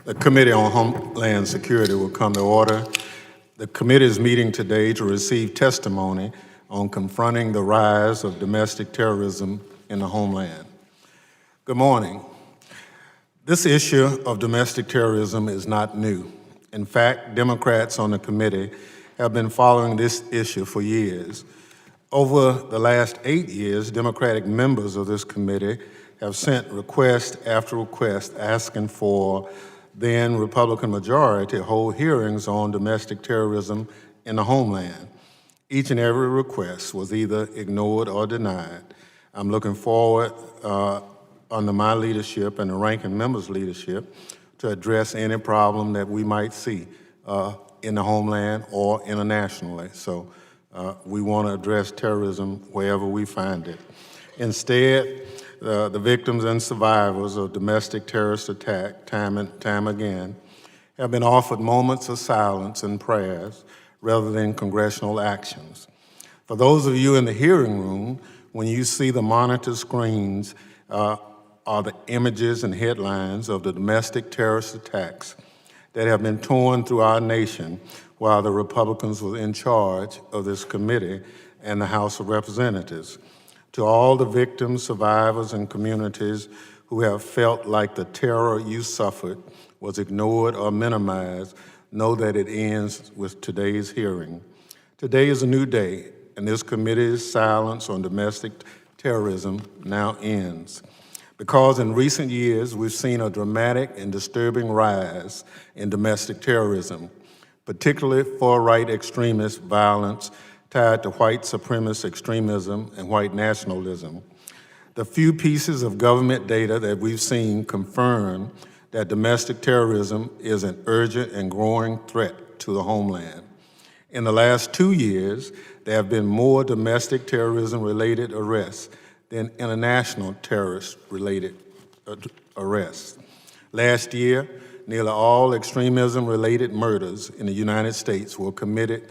The Committee on Homeland Security will come to order. The committee is meeting today to receive testimony on confronting the rise of domestic terrorism in the homeland. Good morning. This issue of domestic terrorism is not new. In fact, Democrats on the committee have been following this issue for years. Over the last 8 years, Democratic members of this committee have sent request after request asking for then Republican majority hold hearings on domestic terrorism in the homeland. Each and every request was either ignored or denied. I'm looking forward, under my leadership and the ranking member's leadership, to address any problem that we might see in the homeland or internationally. So we want to address terrorism wherever we find it. Instead, the victims and survivors of domestic terrorist attack, time and time again, have been offered moments of silence and prayers rather than congressional actions. For those of you in the hearing room, when you see the monitor screens are the images and headlines of the domestic terrorist attacks that have been torn through our nation while the Republicans were in charge of this committee and the House of Representatives. To all the victims, survivors, and communities who have felt like the terror you suffered was ignored or minimized, know that it ends with today's hearing. Today is a new day, and this committee's silence on domestic terrorism now ends. Because in recent years, we've seen a dramatic and disturbing rise in domestic terrorism, particularly far-right extremist violence tied to white supremacist extremism and white nationalism. The few pieces of government data that we've seen confirm that domestic terrorism is an urgent and growing threat to the homeland. In the last 2 years, there have been more domestic terrorism-related arrests than international terrorist-related arrests. Last year, nearly all extremism-related murders in the United States were committed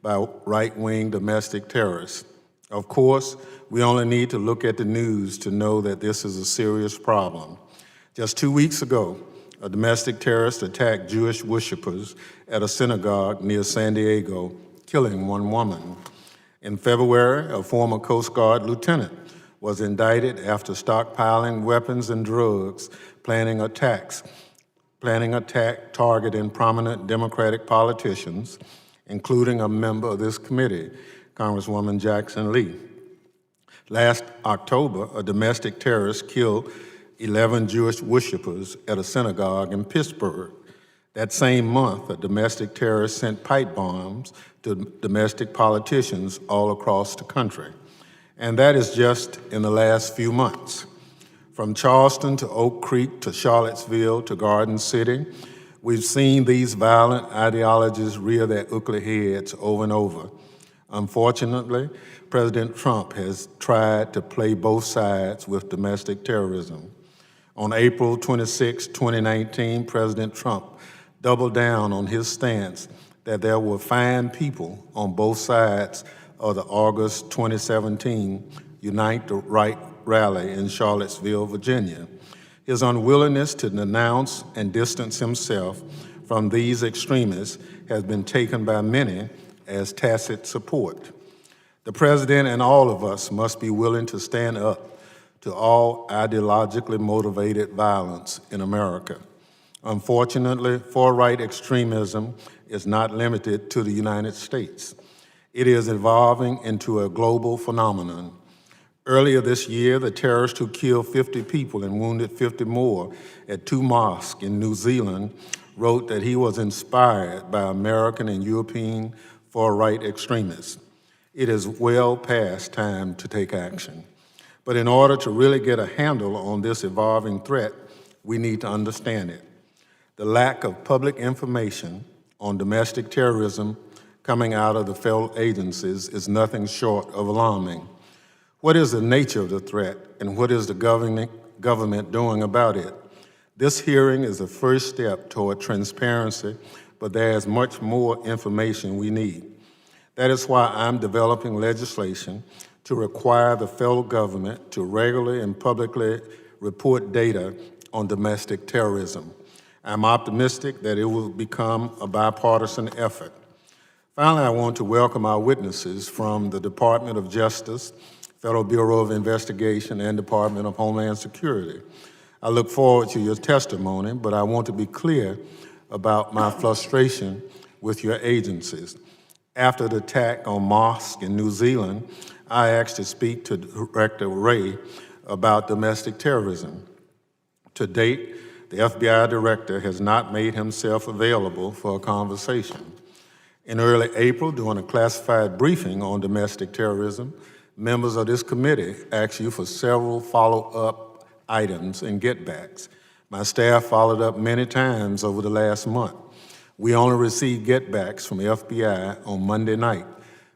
by right-wing domestic terrorists. Of course, we only need to look at the news to know that this is a serious problem. Just 2 weeks ago, a domestic terrorist attacked Jewish worshipers at a synagogue near San Diego, killing one woman. In February, a former Coast Guard lieutenant was indicted after stockpiling weapons and drugs, planning attack targeting prominent Democratic politicians, including a member of this committee, Congresswoman Jackson Lee. Last October, a domestic terrorist killed 11 Jewish worshipers at a synagogue in Pittsburgh. That same month, a domestic terrorist sent pipe bombs to domestic politicians all across the country. And that is just in the last few months. From Charleston to Oak Creek to Charlottesville to Garden City, we've seen these violent ideologies rear their ugly heads over and over. Unfortunately, President Trump has tried to play both sides with domestic terrorism. On April 26, 2019, President Trump doubled down on his stance that there were fine people on both sides of the August 2017 Unite the Right rally in Charlottesville, Virginia. His unwillingness to denounce and distance himself from these extremists has been taken by many as tacit support. The President and all of us must be willing to stand up to all ideologically motivated violence in America. Unfortunately, far-right extremism is not limited to the United States. It is evolving into a global phenomenon. Earlier this year, the terrorist who killed 50 people and wounded 50 more at 2 mosques in New Zealand wrote that he was inspired by American and European far-right extremists. It is well past time to take action. But in order to really get a handle on this evolving threat, we need to understand it. The lack of public information on domestic terrorism coming out of the federal agencies is nothing short of alarming. What is the nature of the threat, and what is the government doing about it? This hearing is the first step toward transparency, but there is much more information we need. That is why I'm developing legislation to require the federal government to regularly and publicly report data on domestic terrorism. I'm optimistic that it will become a bipartisan effort. Finally, I want to welcome our witnesses from the Department of Justice, Federal Bureau of Investigation, and Department of Homeland Security. I look forward to your testimony, but I want to be clear about my frustration with your agencies. After the attack on mosques in New Zealand, I asked to speak to Director Wray about domestic terrorism. To date, the FBI director has not made himself available for a conversation. In early April, during a classified briefing on domestic terrorism, members of this committee asked you for several follow-up items and get-backs. My staff followed up many times over the last month. We only received get-backs from the FBI on Monday night.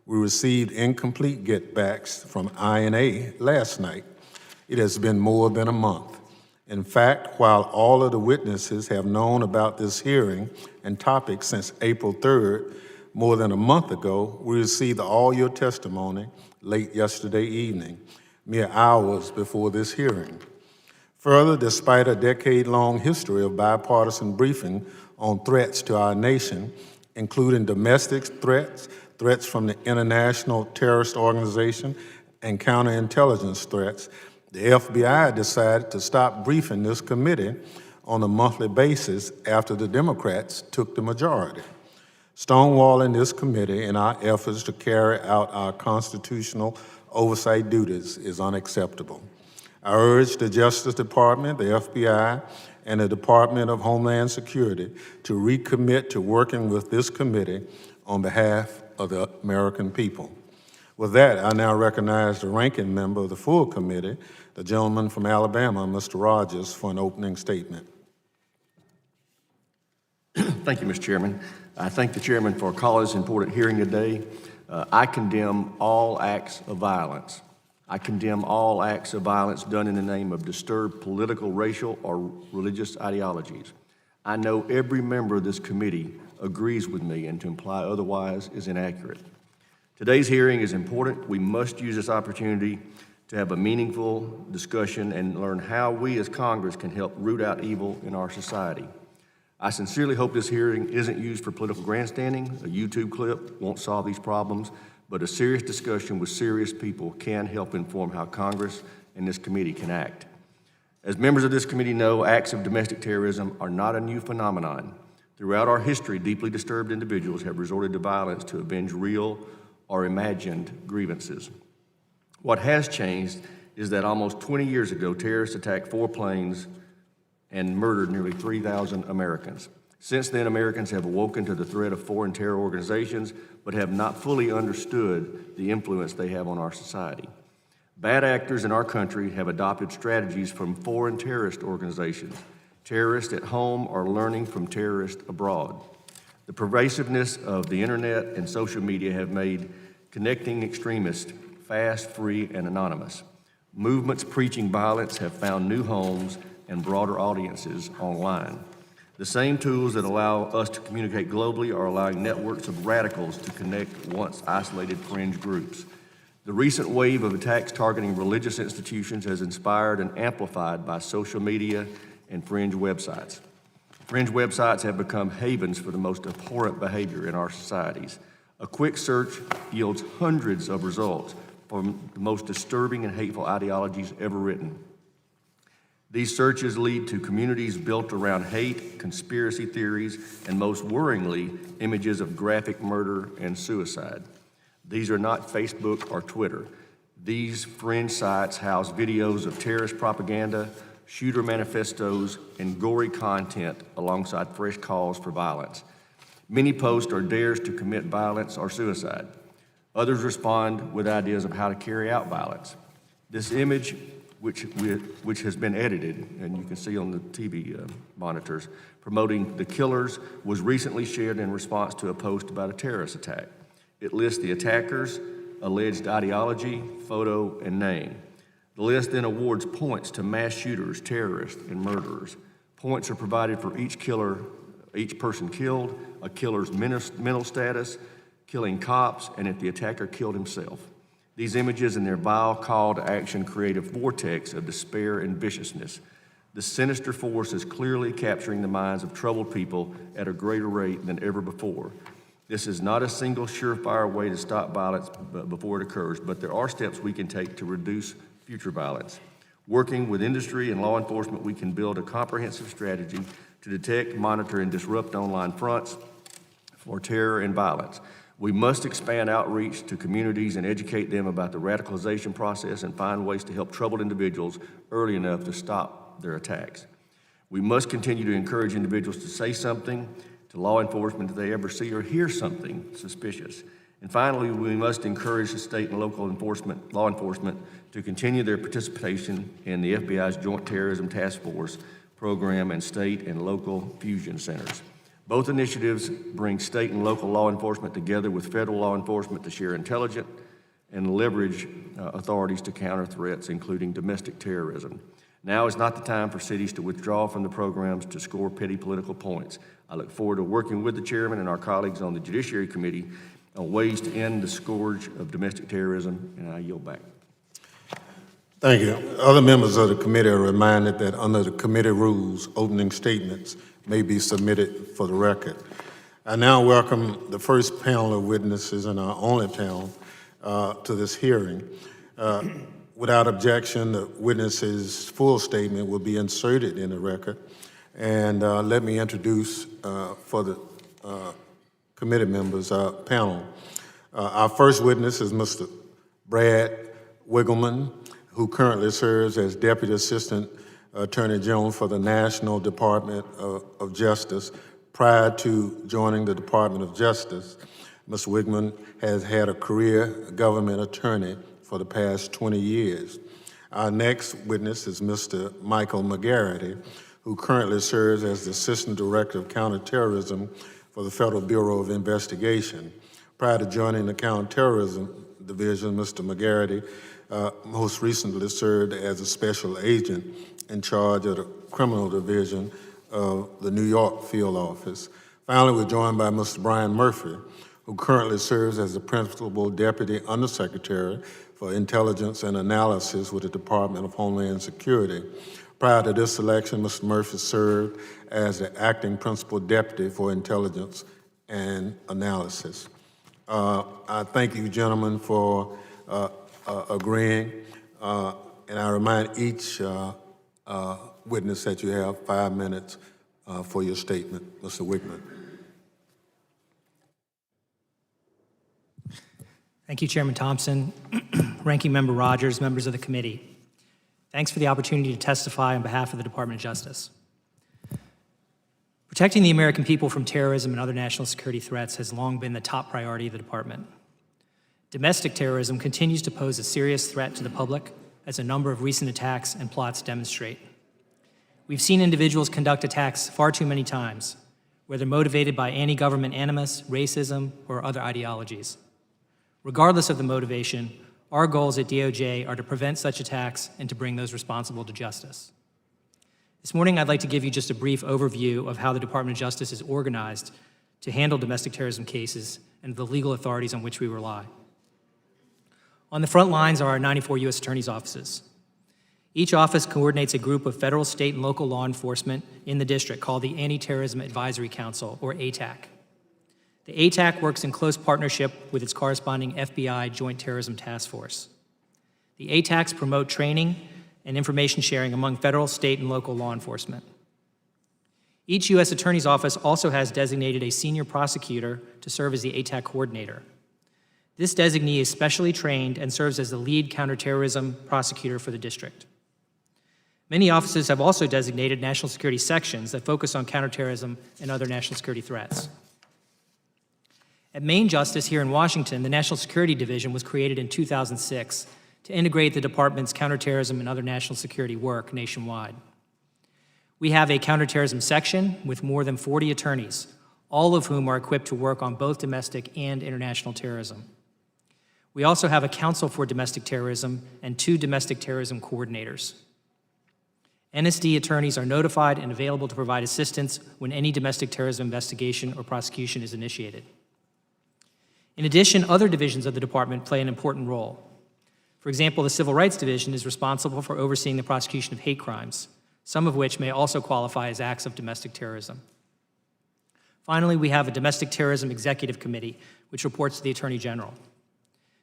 We received incomplete get-backs from INA last night. It has been more than a month. In fact, while all of the witnesses have known about this hearing and topic since April 3rd, more than a month ago, we received all your testimony late yesterday evening, mere hours before this hearing. Further, despite a decade-long history of bipartisan briefing on threats to our nation, including domestic threats, threats from the international terrorist organization, and counterintelligence threats, the FBI decided to stop briefing this committee on a monthly basis after the Democrats took the majority. Stonewalling this committee in our efforts to carry out our constitutional oversight duties is unacceptable. I urge the Justice Department, the FBI, and the Department of Homeland Security to recommit to working with this committee on behalf of the American people. With that, I now recognize the ranking member of the full committee, the gentleman from Alabama, Mr. Rogers, for an opening statement. Thank you, Mr. Chairman. I thank the chairman for calling this important hearing today. I condemn all acts of violence. I condemn all acts of violence done in the name of disturbed political, racial, or religious ideologies. I know every member of this committee agrees with me, and to imply otherwise is inaccurate. Today's hearing is important. We must use this opportunity to have a meaningful discussion and learn how we as Congress can help root out evil in our society. I sincerely hope this hearing isn't used for political grandstanding. A YouTube clip won't solve these problems, but a serious discussion with serious people can help inform how Congress and this committee can act. As members of this committee know, acts of domestic terrorism are not a new phenomenon. Throughout our history, deeply disturbed individuals have resorted to violence to avenge real or imagined grievances. What has changed is that almost 20 years ago, terrorists attacked 4 planes and murdered nearly 3,000 Americans. Since then, Americans have awoken to the threat of foreign terror organizations, but have not fully understood the influence they have on our society. Bad actors in our country have adopted strategies from foreign terrorist organizations. Terrorists at home are learning from terrorists abroad. The pervasiveness of the internet and social media have made connecting extremists fast, free, and anonymous. Movements preaching violence have found new homes and broader audiences online. The same tools that allow us to communicate globally are allowing networks of radicals to connect once isolated fringe groups. The recent wave of attacks targeting religious institutions has inspired and amplified by social media and fringe websites. Fringe websites have become havens for the most abhorrent behavior in our societies. A quick search yields hundreds of results from the most disturbing and hateful ideologies ever written. These searches lead to communities built around hate, conspiracy theories, and most worryingly, images of graphic murder and suicide. These are not Facebook or Twitter. These fringe sites house videos of terrorist propaganda, shooter manifestos, and gory content alongside fresh calls for violence. Many posts are dares to commit violence or suicide. Others respond with ideas of how to carry out violence. This image, which has been edited, and you can see on the TV monitors, promoting the killers, was recently shared in response to a post about a terrorist attack. It lists the attackers, alleged ideology, photo, and name. The list then awards points to mass shooters, terrorists, and murderers. Points are provided for each killer, each person killed, a killer's mental status, killing cops, and if the attacker killed himself. These images and their vile call to action create a vortex of despair and viciousness. The sinister force is clearly capturing the minds of troubled people at a greater rate than ever before. This is not a single surefire way to stop violence before it occurs, but there are steps we can take to reduce future violence. Working with industry and law enforcement, we can build a comprehensive strategy to detect, monitor, and disrupt online fronts for terror and violence. We must expand outreach to communities and educate them about the radicalization process and find ways to help troubled individuals early enough to stop their attacks. We must continue to encourage individuals to say something to law enforcement if they ever see or hear something suspicious. And finally, we must encourage the state and local law enforcement to continue their participation in the FBI's Joint Terrorism Task Force program and state and local fusion centers. Both initiatives bring state and local law enforcement together with federal law enforcement to share intelligence and leverage authorities to counter threats, including domestic terrorism. Now is not the time for cities to withdraw from the programs to score petty political points. I look forward to working with the chairman and our colleagues on the Judiciary Committee on ways to end the scourge of domestic terrorism, and I yield back. Thank you. Other members of the committee are reminded that under the committee rules, opening statements may be submitted for the record. I now welcome the first panel of witnesses and our only panel to this hearing. Without objection, the witness's full statement will be inserted in the record. And let me introduce for the committee members panel. Our first witness is Mr. Brad Wiggleman, who currently serves as Deputy Assistant Attorney General for the National Department of Justice. Prior to joining the Department of Justice, Mr. Wiggleman has had a career government attorney for the past 20 years. Our next witness is Mr. Michael McGarity, who currently serves as the Assistant Director of Counterterrorism for the Federal Bureau of Investigation. Prior to joining the Counterterrorism Division, Mr. McGarity most recently served as a special agent in charge of the Criminal Division of the New York Field Office. Finally, we're joined by Mr. Brian Murphy, who currently serves as the Principal Deputy Undersecretary for Intelligence and Analysis with the Department of Homeland Security. Prior to this election, Mr. Murphy served as the Acting Principal Deputy for Intelligence and Analysis. I thank you, gentlemen, for agreeing, and I remind each witness that you have 5 minutes for your statement. Mr. Wiggman. Thank you, Chairman Thompson, Ranking Member Rogers, members of the committee. Thanks for the opportunity to testify on behalf of the Department of Justice. Protecting the American people from terrorism and other national security threats has long been the top priority of the department. Domestic terrorism continues to pose a serious threat to the public, as a number of recent attacks and plots demonstrate. We've seen individuals conduct attacks far too many times, whether motivated by anti-government animus, racism, or other ideologies. Regardless of the motivation, our goals at DOJ are to prevent such attacks and to bring those responsible to justice. This morning, I'd like to give you just a brief overview of how the Department of Justice is organized to handle domestic terrorism cases and the legal authorities on which we rely. On the front lines are our 94 U.S. Attorney's offices. Each office coordinates a group of federal, state, and local law enforcement in the district called the Anti-Terrorism Advisory Council, or ATAC. The ATAC works in close partnership with its corresponding FBI Joint Terrorism Task Force. The ATACs promote training and information sharing among federal, state, and local law enforcement. Each U.S. Attorney's Office also has designated a senior prosecutor to serve as the ATAC coordinator. This designee is specially trained and serves as the lead counterterrorism prosecutor for the district. Many offices have also designated national security sections that focus on counterterrorism and other national security threats. At Main Justice here in Washington, the National Security Division was created in 2006 to integrate the department's counterterrorism and other national security work nationwide. We have a counterterrorism section with more than 40 attorneys, all of whom are equipped to work on both domestic and international terrorism. We also have a counsel for domestic terrorism and 2 domestic terrorism coordinators. NSD attorneys are notified and available to provide assistance when any domestic terrorism investigation or prosecution is initiated. In addition, other divisions of the department play an important role. For example, the Civil Rights Division is responsible for overseeing the prosecution of hate crimes, some of which may also qualify as acts of domestic terrorism. Finally, we have a Domestic Terrorism Executive Committee, which reports to the Attorney General.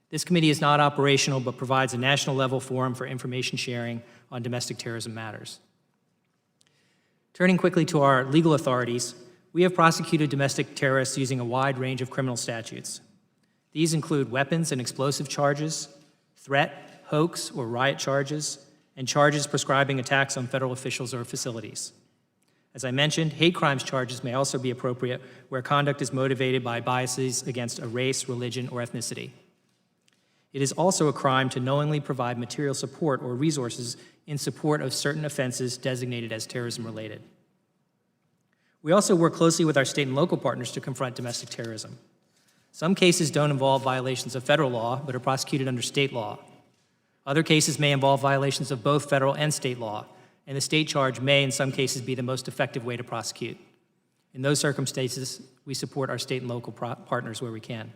This committee is not operational, but provides a national-level forum for information sharing on domestic terrorism matters. Turning quickly to our legal authorities, we have prosecuted domestic terrorists using a wide range of criminal statutes. These include weapons and explosive charges, threat, hoax, or riot charges, and charges prescribing attacks on federal officials or facilities. As I mentioned, hate crimes charges may also be appropriate where conduct is motivated by biases against a race, religion, or ethnicity. It is also a crime to knowingly provide material support or resources in support of certain offenses designated as terrorism-related. We also work closely with our state and local partners to confront domestic terrorism. Some cases don't involve violations of federal law, but are prosecuted under state law. Other cases may involve violations of both federal and state law, and the state charge may, in some cases, be the most effective way to prosecute. In those circumstances, we support our state and local partners where we can.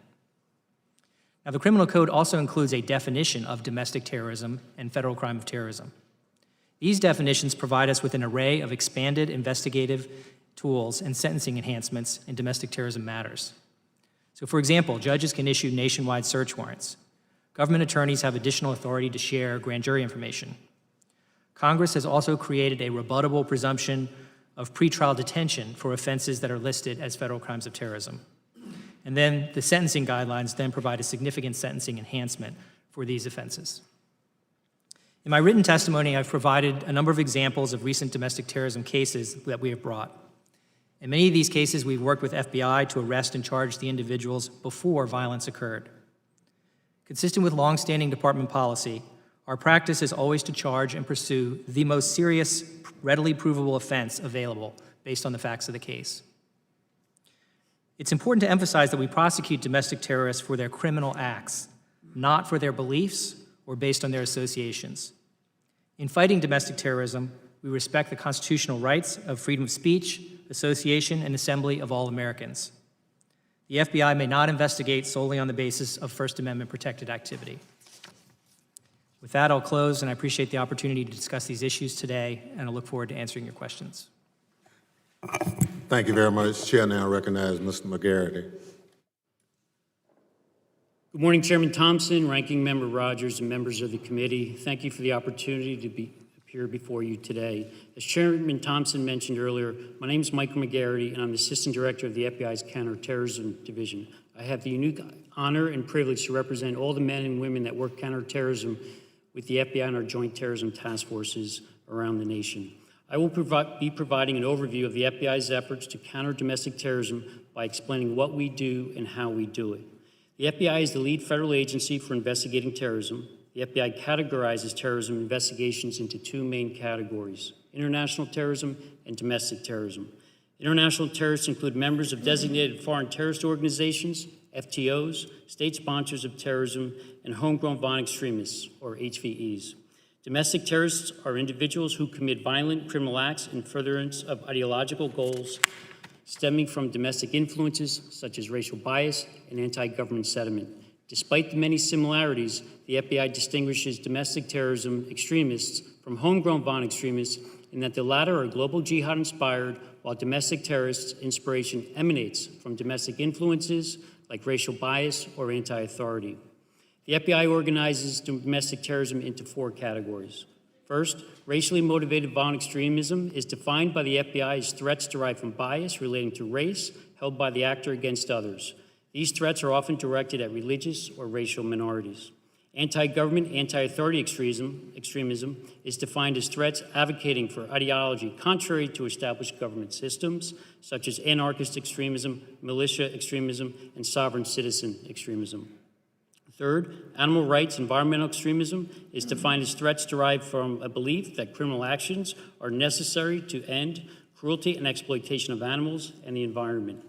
Now, the criminal code also includes a definition of domestic terrorism and federal crime of terrorism. These definitions provide us with an array of expanded investigative tools and sentencing enhancements in domestic terrorism matters. So, for example, judges can issue nationwide search warrants. Government attorneys have additional authority to share grand jury information. Congress has also created a rebuttable presumption of pretrial detention for offenses that are listed as federal crimes of terrorism. And then the sentencing guidelines then provide a significant sentencing enhancement for these offenses. In my written testimony, I've provided a number of examples of recent domestic terrorism cases that we have brought. In many of these cases, we've worked with FBI to arrest and charge the individuals before violence occurred. Consistent with longstanding department policy, our practice is always to charge and pursue the most serious, readily provable offense available based on the facts of the case. It's important to emphasize that we prosecute domestic terrorists for their criminal acts, not for their beliefs or based on their associations. In fighting domestic terrorism, we respect the constitutional rights of freedom of speech, association, and assembly of all Americans. The FBI may not investigate solely on the basis of First Amendment protected activity. With that, I'll close, and I appreciate the opportunity to discuss these issues today, and I look forward to answering your questions. Thank you very much. Chair now recognizes Mr. McGarity. Good morning, Chairman Thompson, Ranking Member Rogers, and members of the committee. Thank you for the opportunity to appear before you today. As Chairman Thompson mentioned earlier, my name is Michael McGarity, and I'm the Assistant Director of the FBI's Counterterrorism Division. I have the unique honor and privilege to represent all the men and women that work counterterrorism with the FBI and our joint terrorism task forces around the nation. I will be providing an overview of the FBI's efforts to counter domestic terrorism by explaining what we do and how we do it. The FBI is the lead federal agency for investigating terrorism. The FBI categorizes terrorism investigations into two main categories: international terrorism and domestic terrorism. International terrorists include members of designated foreign terrorist organizations, FTOs, state sponsors of terrorism, and homegrown violent extremists, or HVEs. Domestic terrorists are individuals who commit violent criminal acts in furtherance of ideological goals stemming from domestic influences such as racial bias and anti-government sentiment. Despite the many similarities, the FBI distinguishes domestic terrorism extremists from homegrown violent extremists in that the latter are global jihad inspired, while domestic terrorists' inspiration emanates from domestic influences like racial bias or anti-authority. The FBI organizes domestic terrorism into four categories. First, racially motivated violent extremism is defined by the FBI as threats derived from bias relating to race held by the actor against others. These threats are often directed at religious or racial minorities. Anti-government, anti-authority extremism is defined as threats advocating for ideology contrary to established government systems, such as anarchist extremism, militia extremism, and sovereign citizen extremism. Third, animal rights environmental extremism is defined as threats derived from a belief that criminal actions are necessary to end cruelty and exploitation of animals and the environment.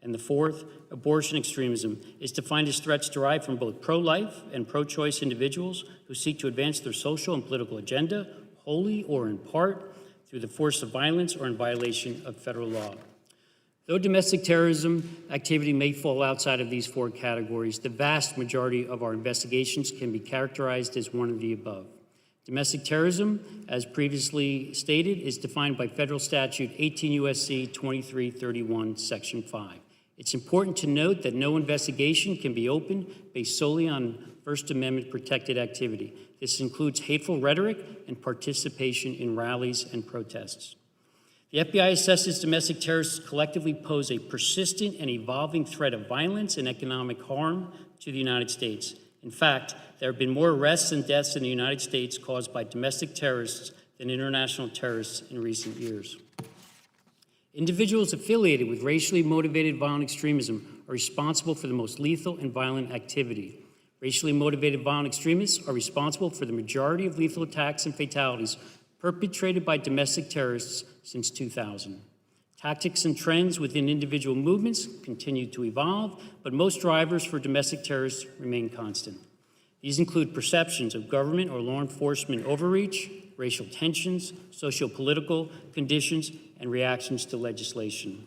And the fourth, abortion extremism, is defined as threats derived from both pro-life and pro-choice individuals who seek to advance their social and political agenda, wholly or in part, through the force of violence or in violation of federal law. Though domestic terrorism activity may fall outside of these four categories, the vast majority of our investigations can be characterized as one of the above. Domestic terrorism, as previously stated, is defined by federal statute 18 U.S.C. 2331, Section 5. It's important to note that no investigation can be opened based solely on First Amendment protected activity. This includes hateful rhetoric and participation in rallies and protests. The FBI assesses domestic terrorists collectively pose a persistent and evolving threat of violence and economic harm to the United States. In fact, there have been more arrests and deaths in the United States caused by domestic terrorists than international terrorists in recent years. Individuals affiliated with racially motivated violent extremism are responsible for the most lethal and violent activity. Racially motivated violent extremists are responsible for the majority of lethal attacks and fatalities perpetrated by domestic terrorists since 2000. Tactics and trends within individual movements continue to evolve, but most drivers for domestic terrorists remain constant. These include perceptions of government or law enforcement overreach, racial tensions, socio-political conditions, and reactions to legislation.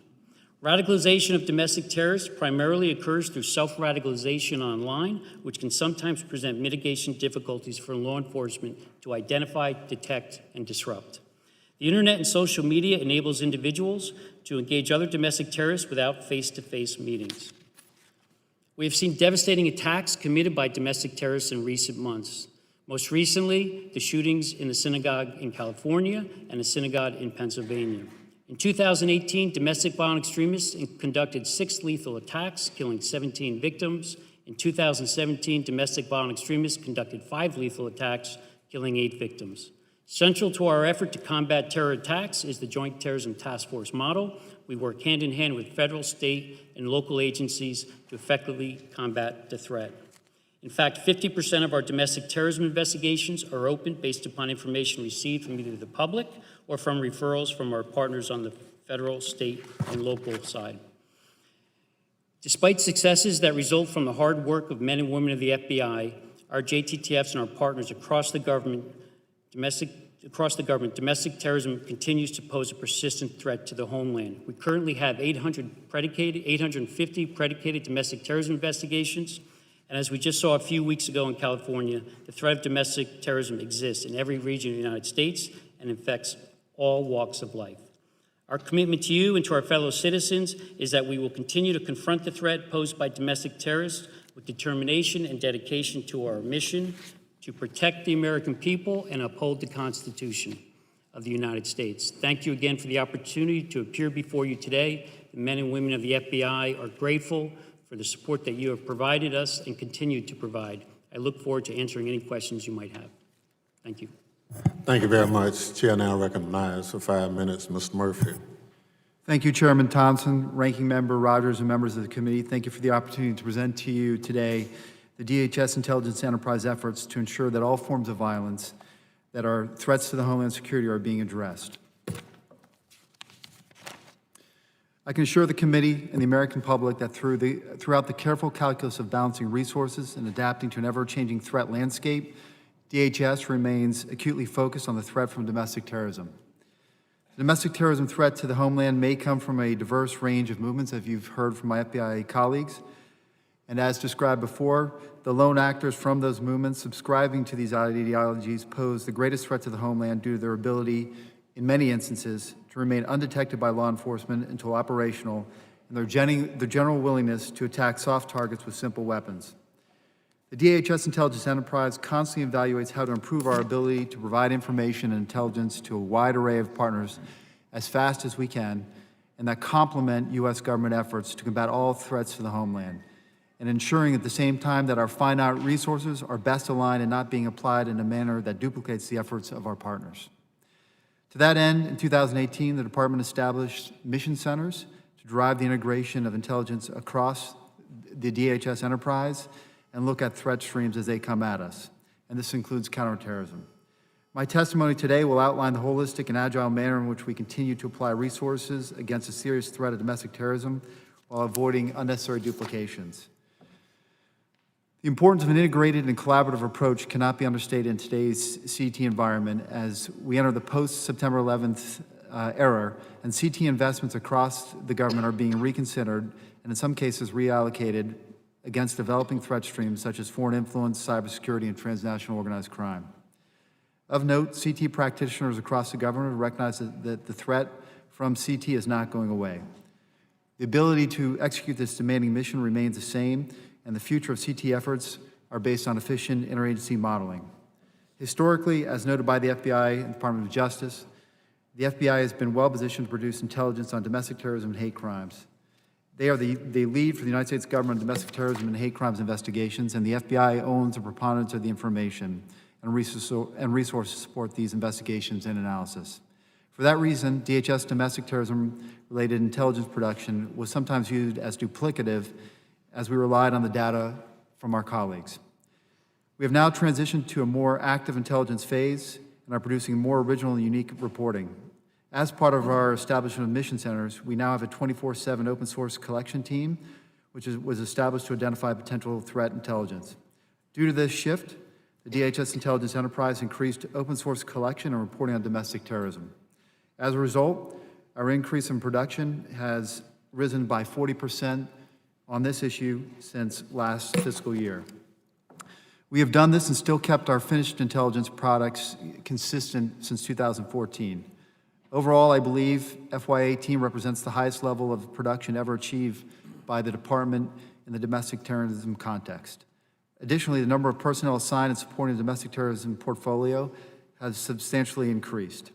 Radicalization of domestic terrorists primarily occurs through self-radicalization online, which can sometimes present mitigation difficulties for law enforcement to identify, detect, and disrupt. The internet and social media enables individuals to engage other domestic terrorists without face-to-face meetings. We have seen devastating attacks committed by domestic terrorists in recent months. Most recently, the shootings in the synagogue in California and a synagogue in Pennsylvania. In 2018, domestic violent extremists conducted 6 lethal attacks, killing 17 victims. In 2017, domestic violent extremists conducted 5 lethal attacks, killing 8 victims. Central to our effort to combat terror attacks is the Joint Terrorism Task Force model. We work hand in hand with federal, state, and local agencies to effectively combat the threat. In fact, 50% of our domestic terrorism investigations are open based upon information received from either the public or from referrals from our partners on the federal, state, and local side. Despite successes that result from the hard work of men and women of the FBI, our JTTFs and our partners across the government, domestic terrorism continues to pose a persistent threat to the homeland. We currently have 850 predicated domestic terrorism investigations. And as we just saw a few weeks ago in California, the threat of domestic terrorism exists in every region of the United States and affects all walks of life. Our commitment to you and to our fellow citizens is that we will continue to confront the threat posed by domestic terrorists with determination and dedication to our mission to protect the American people and uphold the Constitution of the United States. Thank you again for the opportunity to appear before you today. The men and women of the FBI are grateful for the support that you have provided us and continue to provide. I look forward to answering any questions you might have. Thank you. Thank you very much. Chair now recognizes for 5 minutes, Mr. Murphy. Thank you, Chairman Thompson, Ranking Member Rogers, and members of the committee. Thank you for the opportunity to present to you today the DHS intelligence enterprise efforts to ensure that all forms of violence that are threats to the Homeland Security are being addressed. I can assure the committee and the American public that throughout the careful calculus of balancing resources and adapting to an ever-changing threat landscape, DHS remains acutely focused on the threat from domestic terrorism. The domestic terrorism threat to the homeland may come from a diverse range of movements, as you've heard from my FBI colleagues. And as described before, the lone actors from those movements subscribing to these ideologies pose the greatest threat to the homeland due to their ability, in many instances, to remain undetected by law enforcement until operational, and their general willingness to attack soft targets with simple weapons. The DHS intelligence enterprise constantly evaluates how to improve our ability to provide information and intelligence to a wide array of partners as fast as we can, and that complement U.S. government efforts to combat all threats to the homeland, and ensuring at the same time that our finite resources are best aligned and not being applied in a manner that duplicates the efforts of our partners. To that end, in 2018, the department established mission centers to drive the integration of intelligence across the DHS enterprise and look at threat streams as they come at us, and this includes counterterrorism. My testimony today will outline the holistic and agile manner in which we continue to apply resources against a serious threat of domestic terrorism while avoiding unnecessary duplications. The importance of an integrated and collaborative approach cannot be understated in today's CT environment as we enter the post-September 11th era, and CT investments across the government are being reconsidered and in some cases reallocated against developing threat streams such as foreign influence, cybersecurity, and transnational organized crime. Of note, CT practitioners across the government recognize that the threat from CT is not going away. The ability to execute this demanding mission remains the same, and the future of CT efforts are based on efficient interagency modeling. Historically, as noted by the FBI and the Department of Justice, the FBI has been well-positioned to produce intelligence on domestic terrorism and hate crimes. They are the lead for the United States government on domestic terrorism and hate crimes investigations, and the FBI owns a preponderance of the information and resources to support these investigations and analysis. For that reason, DHS domestic terrorism-related intelligence production was sometimes viewed as duplicative as we relied on the data from our colleagues. We have now transitioned to a more active intelligence phase and are producing more original and unique reporting. As part of our establishment of mission centers, we now have a 24/7 open source collection team, which was established to identify potential threat intelligence. Due to this shift, the DHS intelligence enterprise increased open source collection and reporting on domestic terrorism. As a result, our increase in production has risen by 40% on this issue since last fiscal year. We have done this and still kept our finished intelligence products consistent since 2014. Overall, I believe FY18 represents the highest level of production ever achieved by the department in the domestic terrorism context. Additionally, the number of personnel assigned in supporting the domestic terrorism portfolio has substantially increased.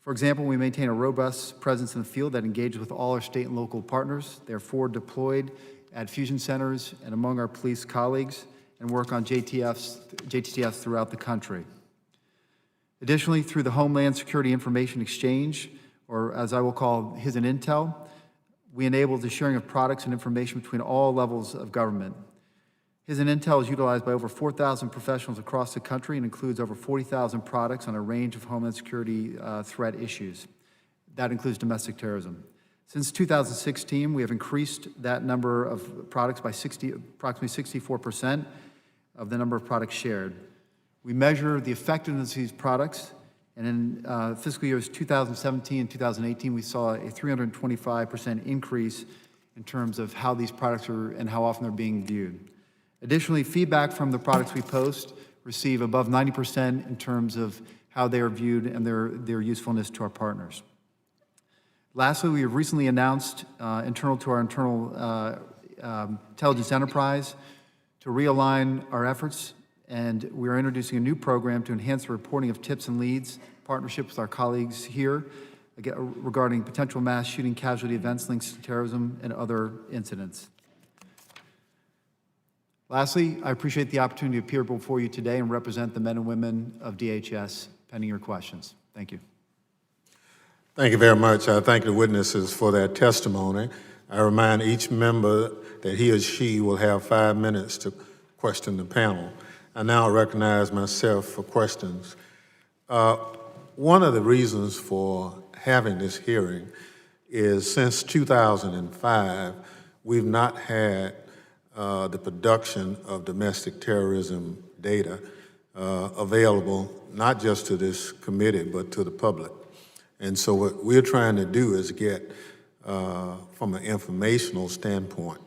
For example, we maintain a robust presence in the field that engages with all our state and local partners. They are forward deployed at fusion centers and among our police colleagues and work on JTTFs throughout the country. Additionally, through the Homeland Security Information Exchange, or as I will call HIS and Intel, we enable the sharing of products and information between all levels of government. HIS and Intel is utilized by over 4,000 professionals across the country and includes over 40,000 products on a range of Homeland Security threat issues. That includes domestic terrorism. Since 2016, we have increased that number of products by approximately 64% of the number of products shared. We measure the effectiveness of these products, and in fiscal years 2017 and 2018, we saw a 325% increase in terms of how these products are and how often they're being viewed. Additionally, feedback from the products we post receive above 90% in terms of how they are viewed and their usefulness to our partners. Lastly, we have recently announced, internal to our internal intelligence enterprise, to realign our efforts, and we are introducing a new program to enhance the reporting of tips and leads, partnership with our colleagues here, regarding potential mass shooting casualty events linked to terrorism and other incidents. Lastly, I appreciate the opportunity to appear before you today and represent the men and women of DHS, pending your questions. Thank you. Thank you very much. I thank the witnesses for their testimony. I remind each member that he or she will have 5 minutes to question the panel. I now recognize myself for questions. One of the reasons for having this hearing is since 2005, we've not had the production of domestic terrorism data available, not just to this committee, but to the public. And so what we're trying to do is get, from an informational standpoint,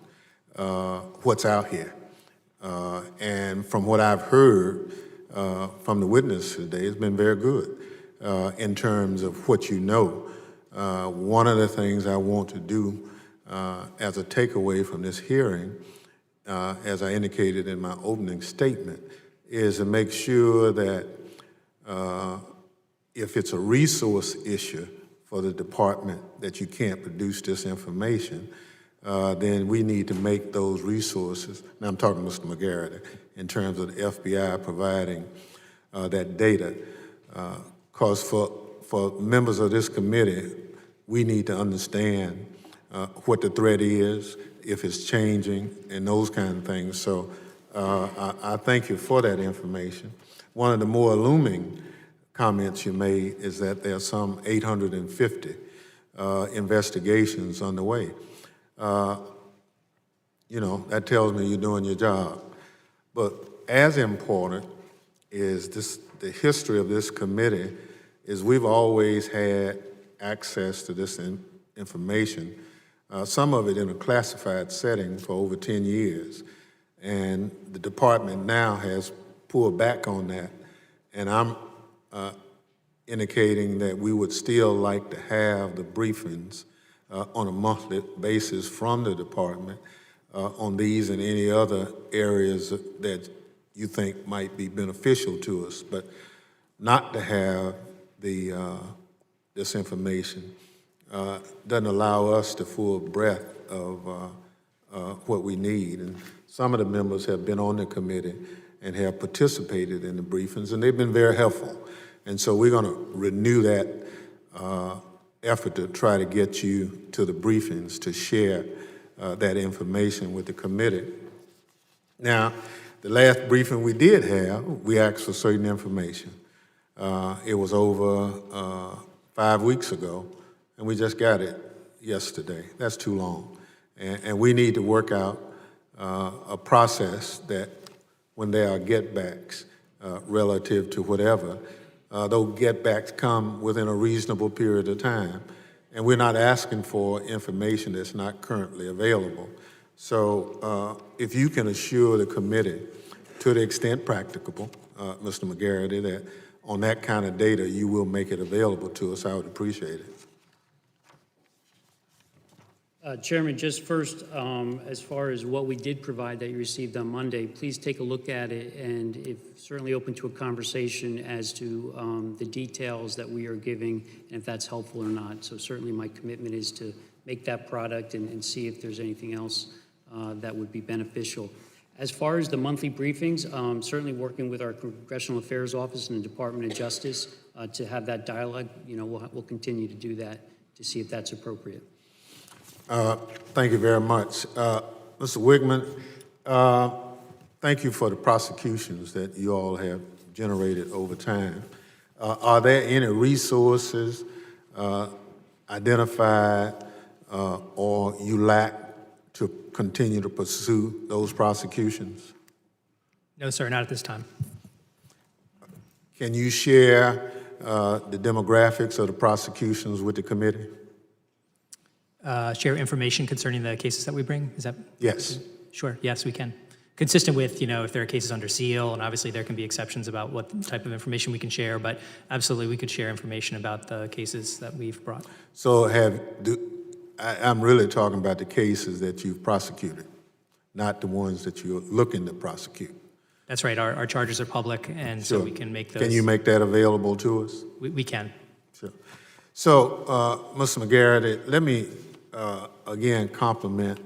what's out here. And from what I've heard from the witness today, it's been very good in terms of what you know. One of the things I want to do as a takeaway from this hearing, as I indicated in my opening statement, is to make sure that if it's a resource issue for the department that you can't produce this information, then we need to make those resources, and I'm talking to Mr. McGarity, in terms of the FBI providing that data. Because for members of this committee, we need to understand what the threat is, if it's changing, and those kind of things. So I thank you for that information. One of the more looming comments you made is that there are some 850 investigations underway. You know, that tells me you're doing your job. But as important is the history of this committee is we've always had access to this information, some of it in a classified setting for over 10 years. And the department now has pulled back on that And I'm indicating that we would still like to have the briefings on a monthly basis from the department on these and any other areas that you think might be beneficial to us, but not to have the this information doesn't allow us the full breadth of what we need. And some of the members have been on the committee and have participated in the briefings, and they've been very helpful. And so we're going to renew that effort to try to get you to the briefings to share that information with the committee. Now, the last briefing we did have, we asked for certain information. It was over 5 weeks ago, and we just got it yesterday. That's too long. And we need to work out a process that when there are get-backs relative to whatever, those get-backs come within a reasonable period of time. And we're not asking for information that's not currently available. So if you can assure the committee, to the extent practicable, Mr. McGarity, that on that kind of data you will make it available to us, I would appreciate it. Chairman, just first, as far as what we did provide that you received on Monday, please take a look at it, and if certainly open to a conversation as to the details that we are giving and if that's helpful or not. So certainly my commitment is to make that product and see if there's anything else that would be beneficial. As far as the monthly briefings, certainly working with our Congressional Affairs Office and the Department of Justice to have that dialogue, we'll continue to do that to see if that's appropriate. Thank you very much. Mr. Wigman, thank you for the prosecutions that you all have generated over time. Are there any resources identified or you lack to continue to pursue those prosecutions? No, sir, not at this time. Can you share the demographics of the prosecutions with the committee? Share information concerning the cases that we bring? Is that? Yes. Sure, yes, we can. Consistent with, if there are cases under seal, and obviously there can be exceptions about what type of information we can share, but absolutely we could share information about the cases that we've brought. So I'm really talking about the cases that you've prosecuted, not the ones that you're looking to prosecute. That's right, our charges are public, and so we can make those. Can you make that available to us? We can. Sure. So, Mr. McGarity, let me again compliment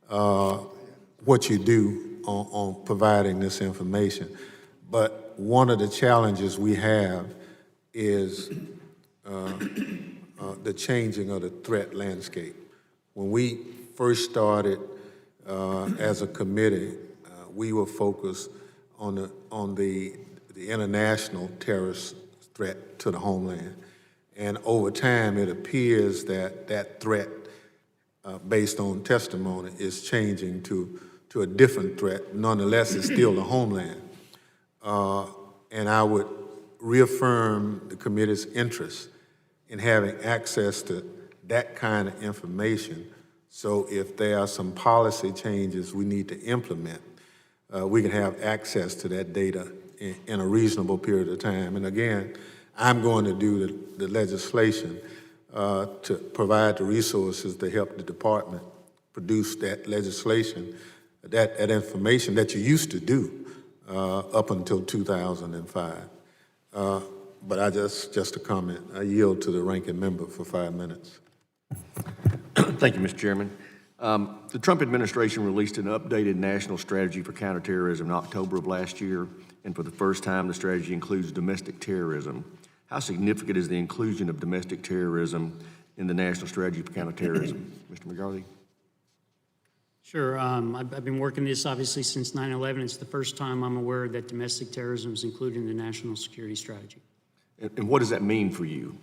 what you do on providing this information. But one of the challenges we have is the changing of the threat landscape. When we first started as a committee, we were focused on the international terrorist threat to the homeland. And over time, it appears that that threat, based on testimony, is changing to a different threat. Nonetheless, it's still the homeland. And I would reaffirm the committee's interest in having access to that kind of information. So if there are some policy changes we need to implement, we can have access to that data in a reasonable period of time. And again, I'm going to do the legislation to provide the resources to help the department produce that legislation, that information that you used to do up until 2005. But just a comment. I yield to the ranking member for 5 minutes. Thank you, Mr. Chairman. The Trump administration released an updated national strategy for counterterrorism in October of last year, and for the first time, the strategy includes domestic terrorism. How significant is the inclusion of domestic terrorism in the national strategy for counterterrorism? Mr. McGarty? Sure. I've been working this obviously since 9/11. It's the first time I'm aware that domestic terrorism is included in the national security strategy. And what does that mean for you?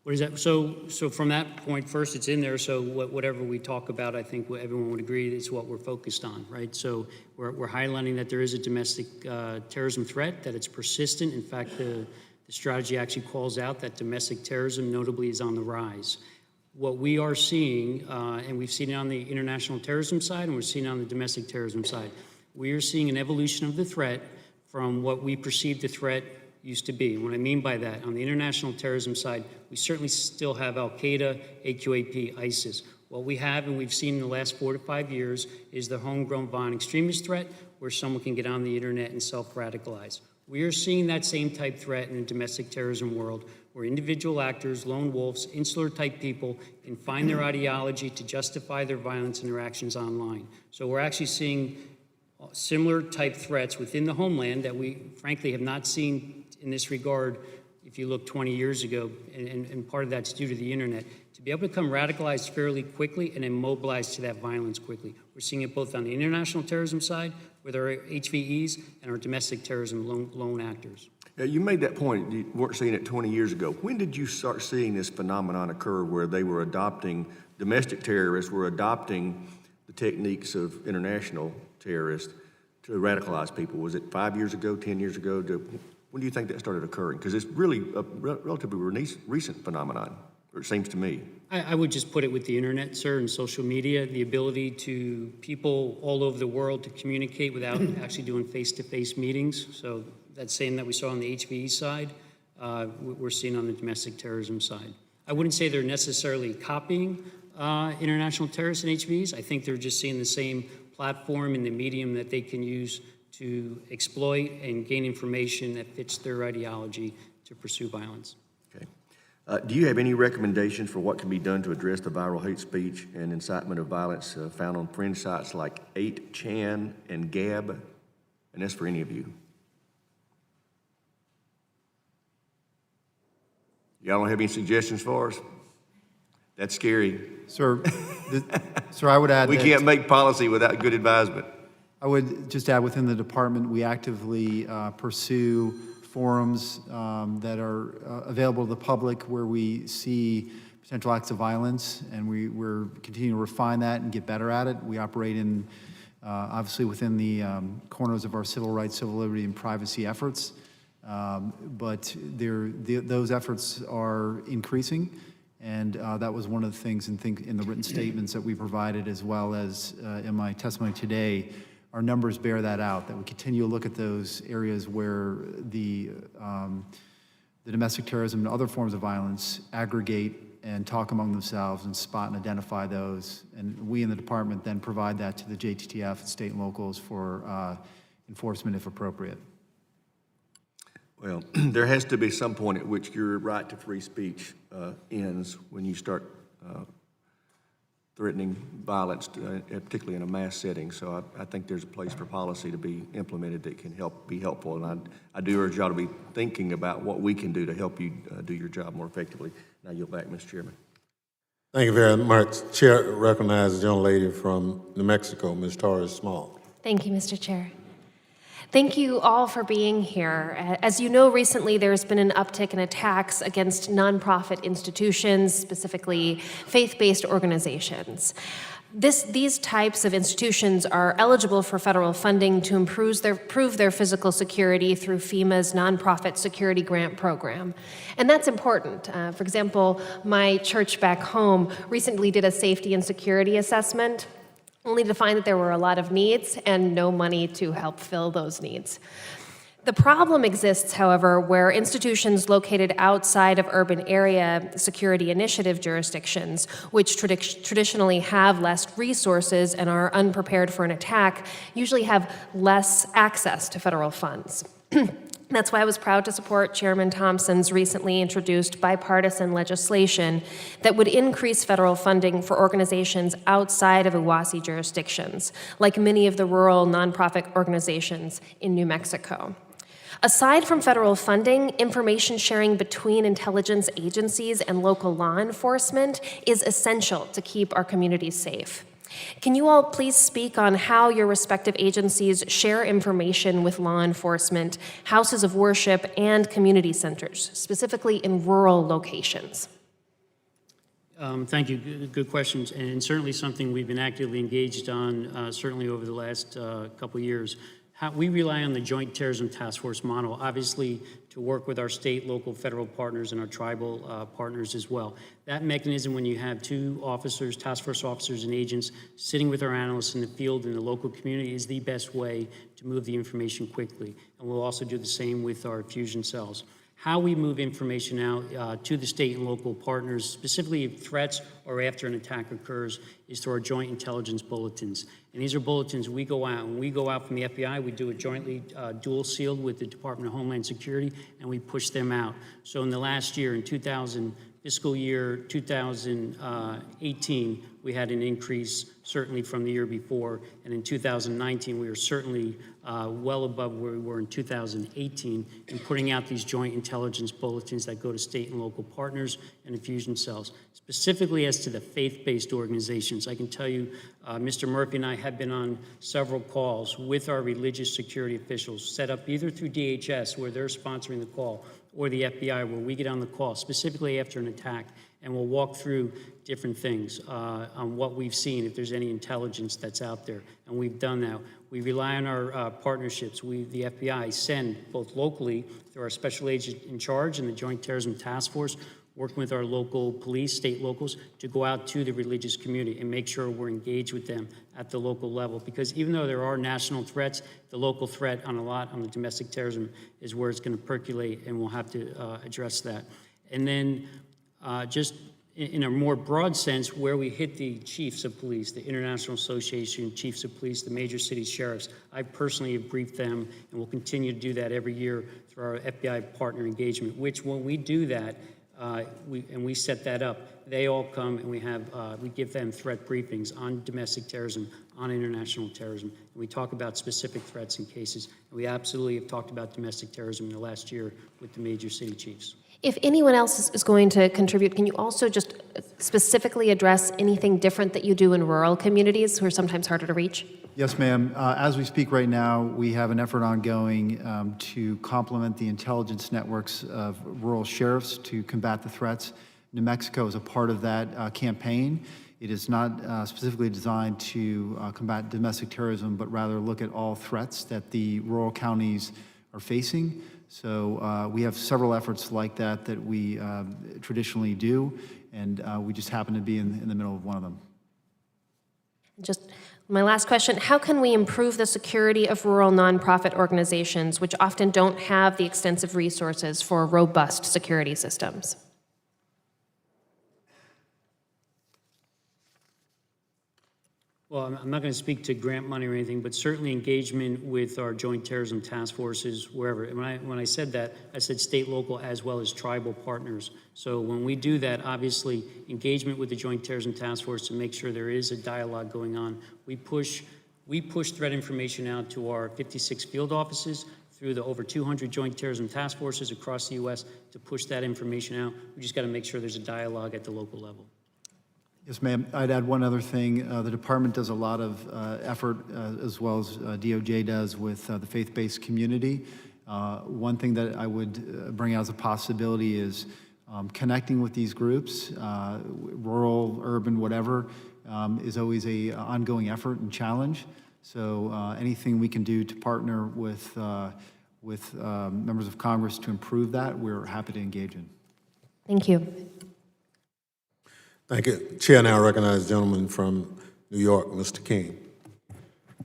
What is that? So from that point, first, it's in there. So whatever we talk about, I think everyone would agree is what we're focused on, right? So we're highlighting that there is a domestic terrorism threat, that it's persistent. In fact, the strategy actually calls out that domestic terrorism notably is on the rise. What we are seeing, and we've seen it on the international terrorism side, and we're seeing it on the domestic terrorism side, we are seeing an evolution of the threat from what we perceived the threat used to be. And what I mean by that, on the international terrorism side, we certainly still have Al-Qaeda, AQAP, ISIS. What we have, and we've seen in the last 4 to 5 years, is the homegrown violent extremist threat, where someone can get on the internet and self-radicalize. We are seeing that same type threat in the domestic terrorism world, where individual actors, lone wolves, insular-type people can find their ideology to justify their violence and their actions online. So we're actually seeing similar type threats within the homeland that we, frankly, have not seen in this regard if you look 20 years ago, and part of that's due to the internet, to be able to become radicalized fairly quickly and then mobilize to that violence quickly. We're seeing it both on the international terrorism side, with our HVEs, and our domestic terrorism lone actors. Yeah, you made that point, you weren't seeing it 20 years ago. When did you start seeing this phenomenon occur where they were adopting, domestic terrorists were adopting the techniques of international terrorists to radicalize people? Was it 5 years ago, 10 years ago? When do you think that started occurring? Because it's really a relatively recent phenomenon, or it seems to me. I would just put it with the internet, sir, and social media, the ability to people all over the world to communicate without actually doing face-to-face meetings. So that same that we saw on the HVE side, we're seeing on the domestic terrorism side. I wouldn't say they're necessarily copying international terrorists and HVEs. I think they're just seeing the same platform and the medium that they can use to exploit and gain information that fits their ideology to pursue violence. Okay. Do you have any recommendations for what can be done to address the viral hate speech and incitement of violence found on fringe sites like 8chan and Gab? And that's for any of you. Y'all don't have any suggestions for us? That's scary. Sir, sir, I would add We that can't make policy without good advisement. I would just add within the department, we actively pursue forums that are available to the public where we see potential acts of violence, and we're continuing to refine that and get better at it. We operate in, obviously, within the corners of our civil rights, civil liberty, and privacy efforts, but those efforts are increasing, and that was one of the things in the written statements that we provided, as well as in my testimony today. Our numbers bear that out, that we continue to look at those areas where the domestic terrorism and other forms of violence aggregate and talk among themselves and spot and identify those. And we in the department then provide that to the JTTF and state and locals for enforcement if appropriate. Well, there has to be some point at which your right to free speech ends when you start threatening violence, particularly in a mass setting. So I think there's a place for policy to be implemented that can be helpful. And I do urge y'all to be thinking about what we can do to help you do your job more effectively. Now yield back, Mr. Chairman. Thank you very much. Chair recognizes the young lady from New Mexico, Ms. Torres Small. Thank you, Mr. Chair. Thank you all for being here. As you know, recently there's been an uptick in attacks against nonprofit institutions, specifically faith-based organizations. These types of institutions are eligible for federal funding to improve their physical security through FEMA's Nonprofit Security Grant Program. And that's important. For example, my church back home recently did a safety and security assessment, only to find that there were a lot of needs and no money to help fill those needs. The problem exists, however, where institutions located outside of urban area security initiative jurisdictions, which traditionally have less resources and are unprepared for an attack, usually have less access to federal funds. That's why I was proud to support Chairman Thompson's recently introduced bipartisan legislation that would increase federal funding for organizations outside of UASI jurisdictions, like many of the rural nonprofit organizations in New Mexico. Aside from federal funding, information sharing between intelligence agencies and local law enforcement is essential to keep our communities safe. Can you all please speak on how your respective agencies share information with law enforcement, houses of worship, and community centers, specifically in rural locations? Thank you. Good questions, and certainly something we've been actively engaged on, certainly over the last couple of years. We rely on the Joint Terrorism Task Force model. Obviously, to work with our state, local, federal partners and our tribal partners as well. That mechanism, when you have two officers, task force officers and agents sitting with our analysts in the field in the local community, is the best way to move the information quickly. And we'll also do the same with our fusion cells. How we move information out to the state and local partners, specifically if threats or after an attack occurs, is through our joint intelligence bulletins. And these are bulletins we go out. When we go out from the FBI, we do it jointly dual sealed with the Department of Homeland Security, and we push them out. So in the last year, in fiscal year 2018, we had an increase certainly from the year before, and in 2019 we were certainly well above where we were in 2018 in putting out these joint intelligence bulletins that go to state and local partners and infusion cells. Specifically as to the faith-based organizations, I can tell you Mr. Murphy and I have been on several calls with our religious security officials set up either through DHS where they're sponsoring the call or the FBI where we get on the call specifically after an attack, and we'll walk through different things on what we've seen, if there's any intelligence that's out there, and we've done that. We rely on our partnerships. The FBI send both locally through our special agent in charge and the Joint Terrorism Task Force, working with our local police, state locals, to go out to the religious community and make sure we're engaged with them at the local level. Because even though there are national threats, the local threat on the domestic terrorism is where it's going to percolate, and we'll have to address that. And then just in a more broad sense, where we hit the chiefs of police, the International Association of Chiefs of Police, the major city sheriffs, I personally have briefed them, and will continue to do that every year through our FBI partner engagement, which when we do that, we set that up, they all come and we give them threat briefings on domestic terrorism, on international terrorism, and we talk about specific threats and cases. And we absolutely have talked about domestic terrorism in the last year with the major city chiefs. If anyone else is going to contribute, can you also just specifically address anything different that you do in rural communities who are sometimes harder to reach? Yes, ma'am. As we speak right now, we have an effort ongoing to complement the intelligence networks of rural sheriffs to combat the threats. New Mexico is a part of that campaign. It is not specifically designed to combat domestic terrorism, but rather look at all threats that the rural counties are facing. So we have several efforts like that that we traditionally do, and we just happen to be in the middle of one of them. Just my last question, how can we improve the security of rural nonprofit organizations, which often don't have the extensive resources for robust security systems? Well, I'm not going to speak to grant money or anything, but certainly engagement with our joint terrorism task forces, wherever. And when I said that, I said state, local, as well as tribal partners. So when we do that, obviously, engagement with the joint terrorism task force to make sure there is a dialogue going on. We push threat information out to our 56 field offices through the over 200 joint terrorism task forces across the U.S. to push that information out. We just got to make sure there's a dialogue at the local level. Yes, ma'am. I'd add one other thing. The department does a lot of effort, as well as DOJ does, with the faith-based community. One thing that I would bring out as a possibility is connecting with these groups, rural, urban, whatever, is always an ongoing effort and challenge. So anything we can do to partner with members of Congress to improve that, we're happy to engage in. Thank you. Thank you. Chair now recognizes the gentleman from New York, Mr. King.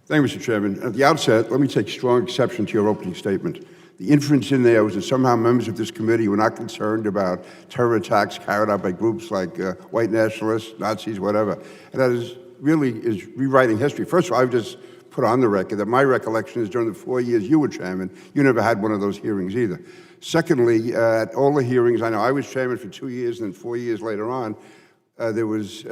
Thank you, Mr. Chairman. At the outset, let me take strong exception to your opening statement. The inference in there was that somehow members of this committee were not concerned about terror attacks carried out by groups like white nationalists, Nazis, whatever. And that is rewriting history. First of all, I would just put on the record that my recollection is during the 4 years you were chairman, you never had one of those hearings either. Secondly, at all the hearings, I know I was chairman for 2 years, and then 4 years later on, there was,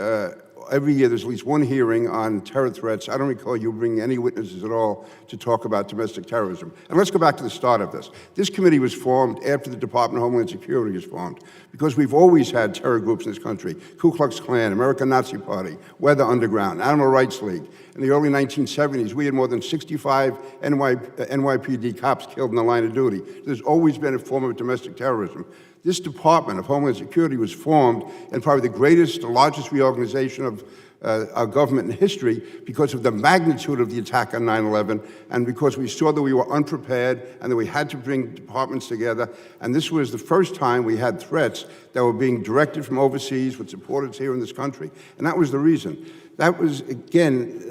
every year there's at least one hearing on terror threats. I don't recall you bringing any witnesses at all to talk about domestic terrorism. And let's go back to the start of this. This committee was formed after the Department of Homeland Security was formed, because we've always had terror groups in this country: Ku Klux Klan, American Nazi Party, Weather Underground, Animal Rights League. In the early 1970s, we had more than 65 NYPD cops killed in the line of duty. There's always been a form of domestic terrorism. This Department of Homeland Security was formed in probably the greatest, the largest reorganization of our government in history because of the magnitude of the attack on 9/11 and because we saw that we were unprepared and that we had to bring departments together. And this was the first time we had threats that were being directed from overseas with supporters here in this country. And that was the reason. That was, again,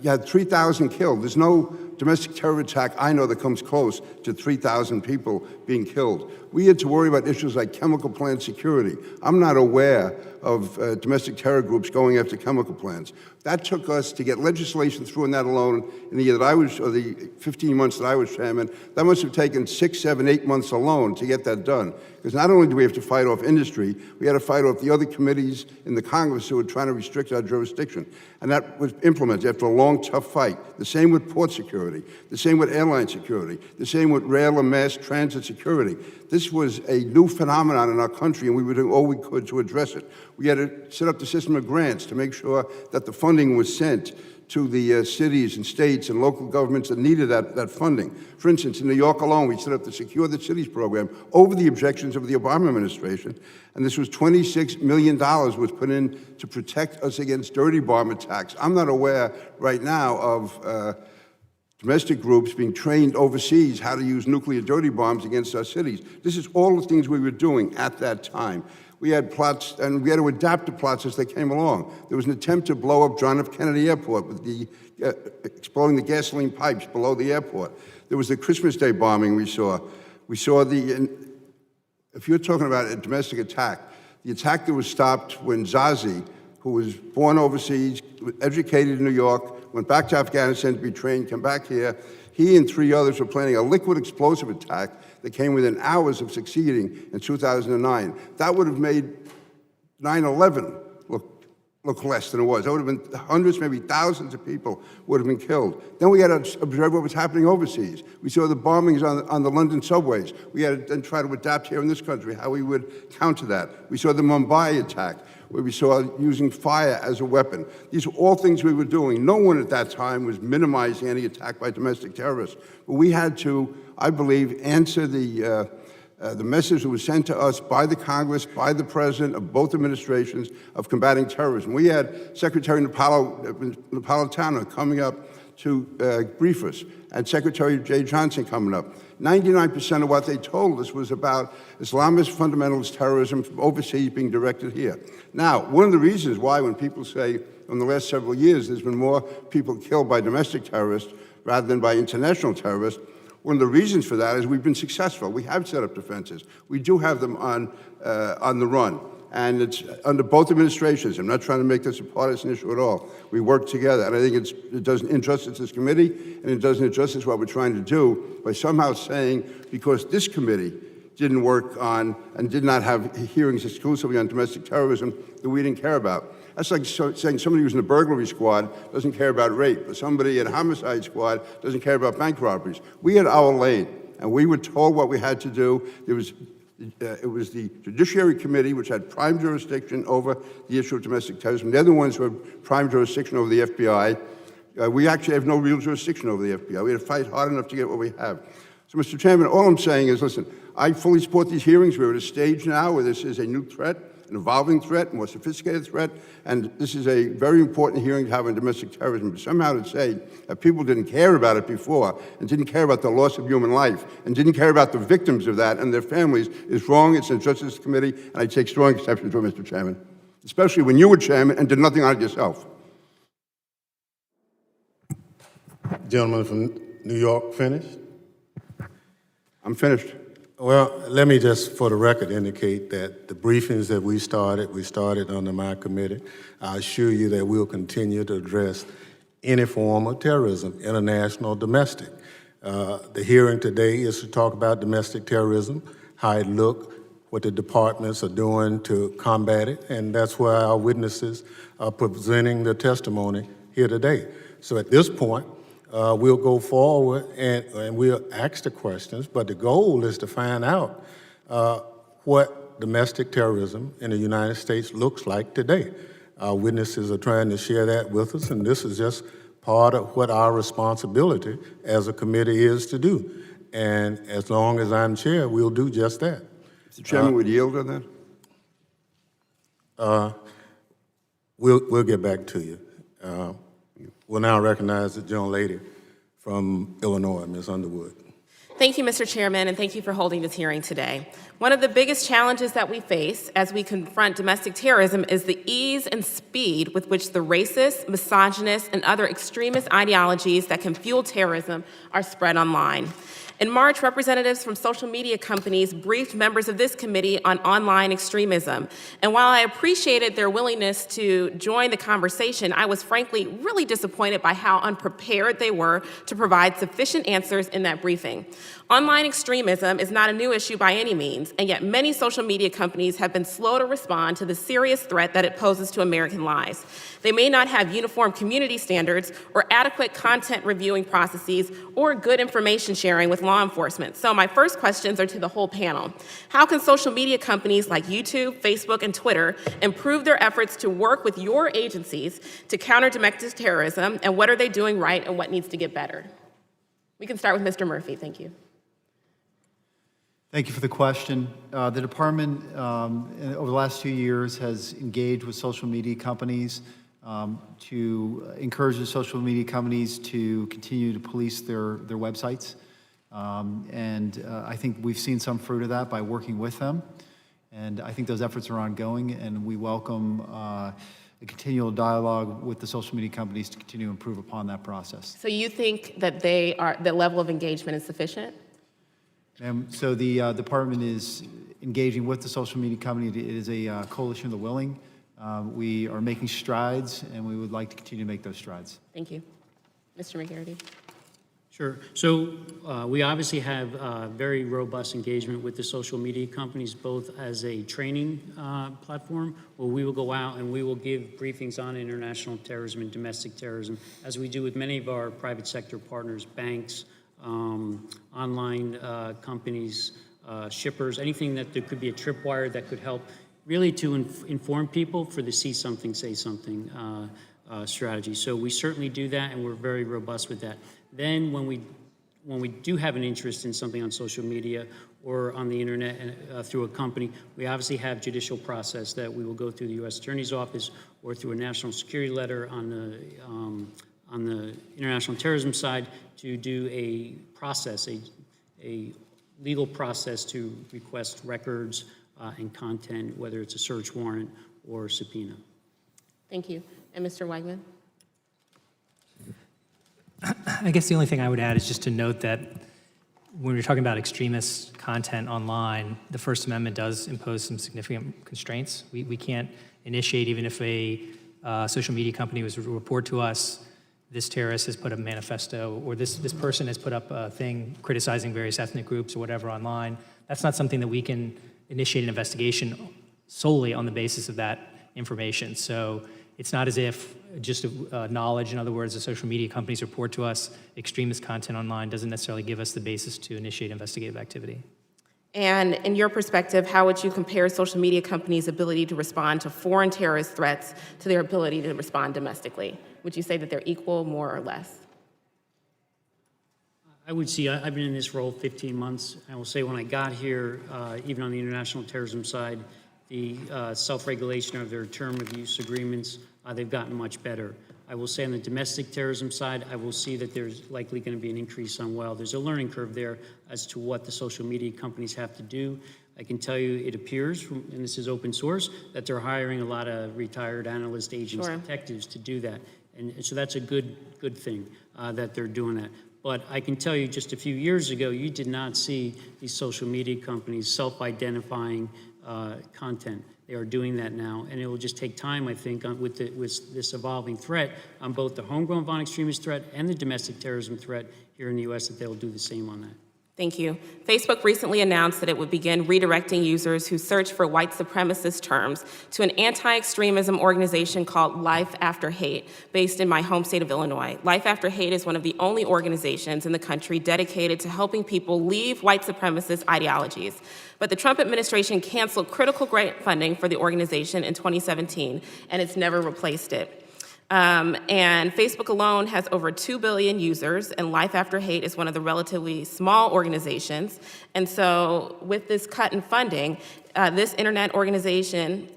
you had 3,000 killed. There's no domestic terror attack I know that comes close to 3,000 people being killed. We had to worry about issues like chemical plant security. I'm not aware of domestic terror groups going after chemical plants. That took us to get legislation through, and that alone, in the year that I was, or the 15 months that I was chairman, that must have taken 6, 7, 8 months alone to get that done. Because not only do we have to fight off industry, we had to fight off the other committees in the Congress who were trying to restrict our jurisdiction. And that was implemented after a long, tough fight. The same with port security, the same with airline security, the same with rail and mass transit security. This was a new phenomenon in our country, and we were doing all we could to address it. We had to set up the system of grants to make sure that the funding was sent to the cities and states and local governments that needed that funding. For instance, in New York alone, we set up the Secure the Cities program over the objections of the Obama administration, and this was $26 million was put in to protect us against dirty bomb attacks. I'm not aware right now of domestic groups being trained overseas how to use nuclear dirty bombs against our cities. This is all the things we were doing at that time. We had plots, and we had to adapt to plots as they came along. There was an attempt to blow up John F. Kennedy Airport with the exploding the gasoline pipes below the airport. There was the Christmas Day bombing we saw. We saw if you're talking about a domestic attack, the attack that was stopped when Zazi, who was born overseas, educated in New York, went back to Afghanistan to be trained, came back here. He and 3 others were planning a liquid explosive attack that came within hours of succeeding in 2009. That would have made 9/11 look less than it was. That would have been hundreds, maybe thousands of people would have been killed. Then we had to observe what was happening overseas. We saw the bombings on the London subways. We had to then try to adapt here in this country how we would counter that. We saw the Mumbai attack, where we saw using fire as a weapon. These were all things we were doing. No one at that time was minimizing any attack by domestic terrorists. But we had to, I believe, answer the message that was sent to us by the Congress, by the President of both administrations of combating terrorism. We had Secretary Napolitano coming up to brief us, and Secretary Jay Johnson coming up. 99% of what they told us was about Islamist fundamentalist terrorism from overseas being directed here. Now, one of the reasons why when people say in the last several years there's been more people killed by domestic terrorists rather than by international terrorists, one of the reasons for that is we've been successful. We have set up defenses. We do have them on the run. And it's under both administrations. I'm not trying to make this a partisan issue at all. We work together. And I think it does injustice to this committee, and it does injustice what we're trying to do by somehow saying because this committee didn't work on and did not have hearings exclusively on domestic terrorism that we didn't care about. That's like saying somebody who's in a burglary squad doesn't care about rape, or somebody in a homicide squad doesn't care about bank robberies. We had our lane, and we were told what we had to do. It was the Judiciary Committee, which had prime jurisdiction over the issue of domestic terrorism. They're the ones who have prime jurisdiction over the FBI. We actually have no real jurisdiction over the FBI. We had to fight hard enough to get what we have. So, Mr. Chairman, all I'm saying is, listen, I fully support these hearings. We're at a stage now where this is a new threat, an evolving threat, a more sophisticated threat, and this is a very important hearing to have on domestic terrorism. But somehow to say that people didn't care about it before and didn't care about the loss of human life and didn't care about the victims of that and their families is wrong. It's an Justice Committee, and I take strong exception to it, Mr. Chairman, especially when you were chairman and did nothing on it yourself. Gentleman from New York, finished? I'm finished. Well, let me just, for the record, indicate that the briefings that we started under my committee. I assure you that we'll continue to address any form of terrorism, international, domestic. The hearing today is to talk about domestic terrorism, how it look, what the departments are doing to combat it, and that's why our witnesses are presenting the testimony here today. So at this point, we'll go forward and we'll ask the questions, but the goal is to find out what domestic terrorism in the United States looks like today. Our witnesses are trying to share that with us, and this is just part of what our responsibility as a committee is to do. And as long as I'm chair, we'll do just that. Mr. Chairman, would yield on that? We'll get back to you. We'll now recognize the gentlelady from Illinois, Ms. Underwood. Thank you, Mr. Chairman, and thank you for holding this hearing today. One of the biggest challenges that we face as we confront domestic terrorism is the ease and speed with which the racist, misogynist, and other extremist ideologies that can fuel terrorism are spread online. In March, representatives from social media companies briefed members of this committee on online extremism. And while I appreciated their willingness to join the conversation, I was frankly really disappointed by how unprepared they were to provide sufficient answers in that briefing. Online extremism is not a new issue by any means, and yet many social media companies have been slow to respond to the serious threat that it poses to American lives. They may not have uniform community standards or adequate content reviewing processes or good information sharing with law enforcement. So my first questions are to the whole panel. How can social media companies like YouTube, Facebook, and Twitter improve their efforts to work with your agencies to counter domestic terrorism, and what are they doing right and what needs to get better? We can start with Mr. Murphy. Thank you. Thank you for the question. The department, over the last 2 years, has engaged with social media companies to encourage the social media companies to continue to police their websites. I think we've seen some fruit of that by working with them. And I think those efforts are ongoing, and we welcome a continual dialogue with the social media companies to continue to improve upon that process. So you think that the level of engagement is sufficient? So the department is engaging with the social media company. It is a coalition of the willing. We are making strides, and we would like to continue to make those strides. Thank you. Mr. McGarity. Sure. So we obviously have very robust engagement with the social media companies, both as a training platform, where we will go out and we will give briefings on international terrorism and domestic terrorism, as we do with many of our private sector partners, banks, online companies, shippers, anything that there could be a tripwire that could help really to inform people for the see something, say something strategy. So we certainly do that, and we're very robust with that. Then when we do have an interest in something on social media or on the internet and through a company, we obviously have judicial process that we will go through the U.S. Attorney's Office or through a national security letter on the international terrorism side to do a process, a legal process to request records and content, whether it's a search warrant or subpoena. Thank you. And Mr. Weigman? I guess the only thing I would add is just to note that when we're talking about extremist content online, the First Amendment does impose some significant constraints. We can't initiate, even if a social media company was to report to us, this terrorist has put a manifesto, or this person has put up a thing criticizing various ethnic groups or whatever online. That's not something that we can initiate an investigation solely on the basis of that information. So it's not as if just knowledge, in other words, the social media companies report to us extremist content online doesn't necessarily give us the basis to initiate investigative activity. And in your perspective, how would you compare social media companies' ability to respond to foreign terrorist threats to their ability to respond domestically? Would you say that they're equal, more, or less? I would see, I've been in this role 15 months. I will say when I got here, even on the international terrorism side, the self-regulation of their term of use agreements, they've gotten much better. I will say on the domestic terrorism side, I will see that there's likely going to be an increase on there's a learning curve there as to what the social media companies have to do. I can tell you it appears, and this is open source, that they're hiring a lot of retired analyst agents, detectives to do that. And so that's a good thing that they're doing that. But I can tell you just a few years ago, you did not see these social media companies self-identifying content. They are doing that now, and it will just take time, I think, with this evolving threat on both the homegrown violent extremist threat and the domestic terrorism threat here in the U.S., that they'll do the same on that. Thank you. Facebook recently announced that it would begin redirecting users who search for white supremacist terms to an anti-extremism organization called Life After Hate, based in my home state of Illinois. Life After Hate is one of the only organizations in the country dedicated to helping people leave white supremacist ideologies. But the Trump administration canceled critical grant funding for the organization in 2017, and it's never replaced it. And Facebook alone has over 2 billion users, and Life After Hate is one of the relatively small organizations. And so with this cut in funding, this organization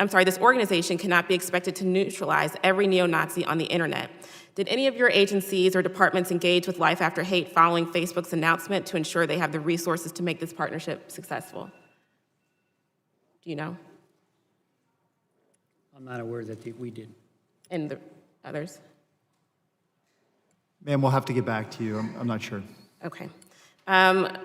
cannot be expected to neutralize every neo-Nazi on the internet. Did any of your agencies or departments engage with Life After Hate following Facebook's announcement to ensure they have the resources to make this partnership successful? Do you know? I'm not aware that we did. And the others? Ma'am, we'll have to get back to you. I'm not sure. Okay.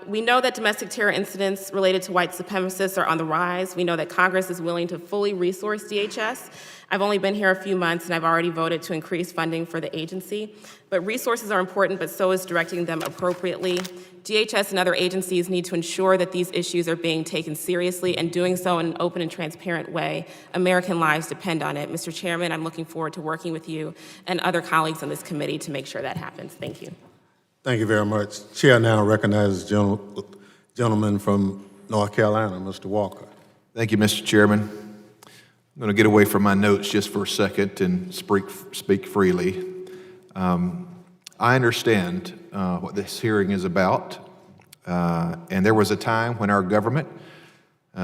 We know that domestic terror incidents related to white supremacists are on the rise. We know that Congress is willing to fully resource DHS. I've only been here a few months, and I've already voted to increase funding for the agency. But resources are important, but so is directing them appropriately. DHS and other agencies need to ensure that these issues are being taken seriously and doing so in an open and transparent way. American lives depend on it. Mr. Chairman, I'm looking forward to working with you and other colleagues on this committee to make sure that happens. Thank you. Thank you very much. Chair now recognizes the gentleman from North Carolina, Mr. Walker. Thank you, Mr. Chairman. I'm going to get away from my notes just for a second and speak freely. I understand what this hearing is about, and there was a time when our government,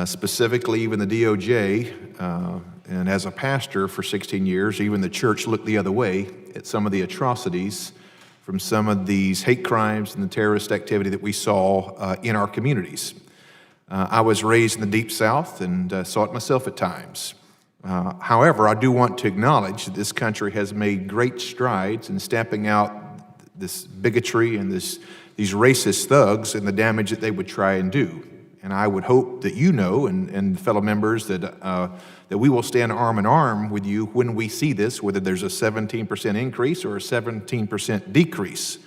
specifically even the DOJ, and as a pastor for 16 years, even the church looked the other way at some of the atrocities from some of these hate crimes and the terrorist activity that we saw in our communities. I was raised in the Deep South and saw it myself at times. However, I do want to acknowledge that this country has made great strides in stamping out this bigotry and these racist thugs and the damage that they would try and do. And I would hope that you know, and fellow members, that we will stand arm in arm with you when we see this, whether there's a 17% increase or a 17% decrease.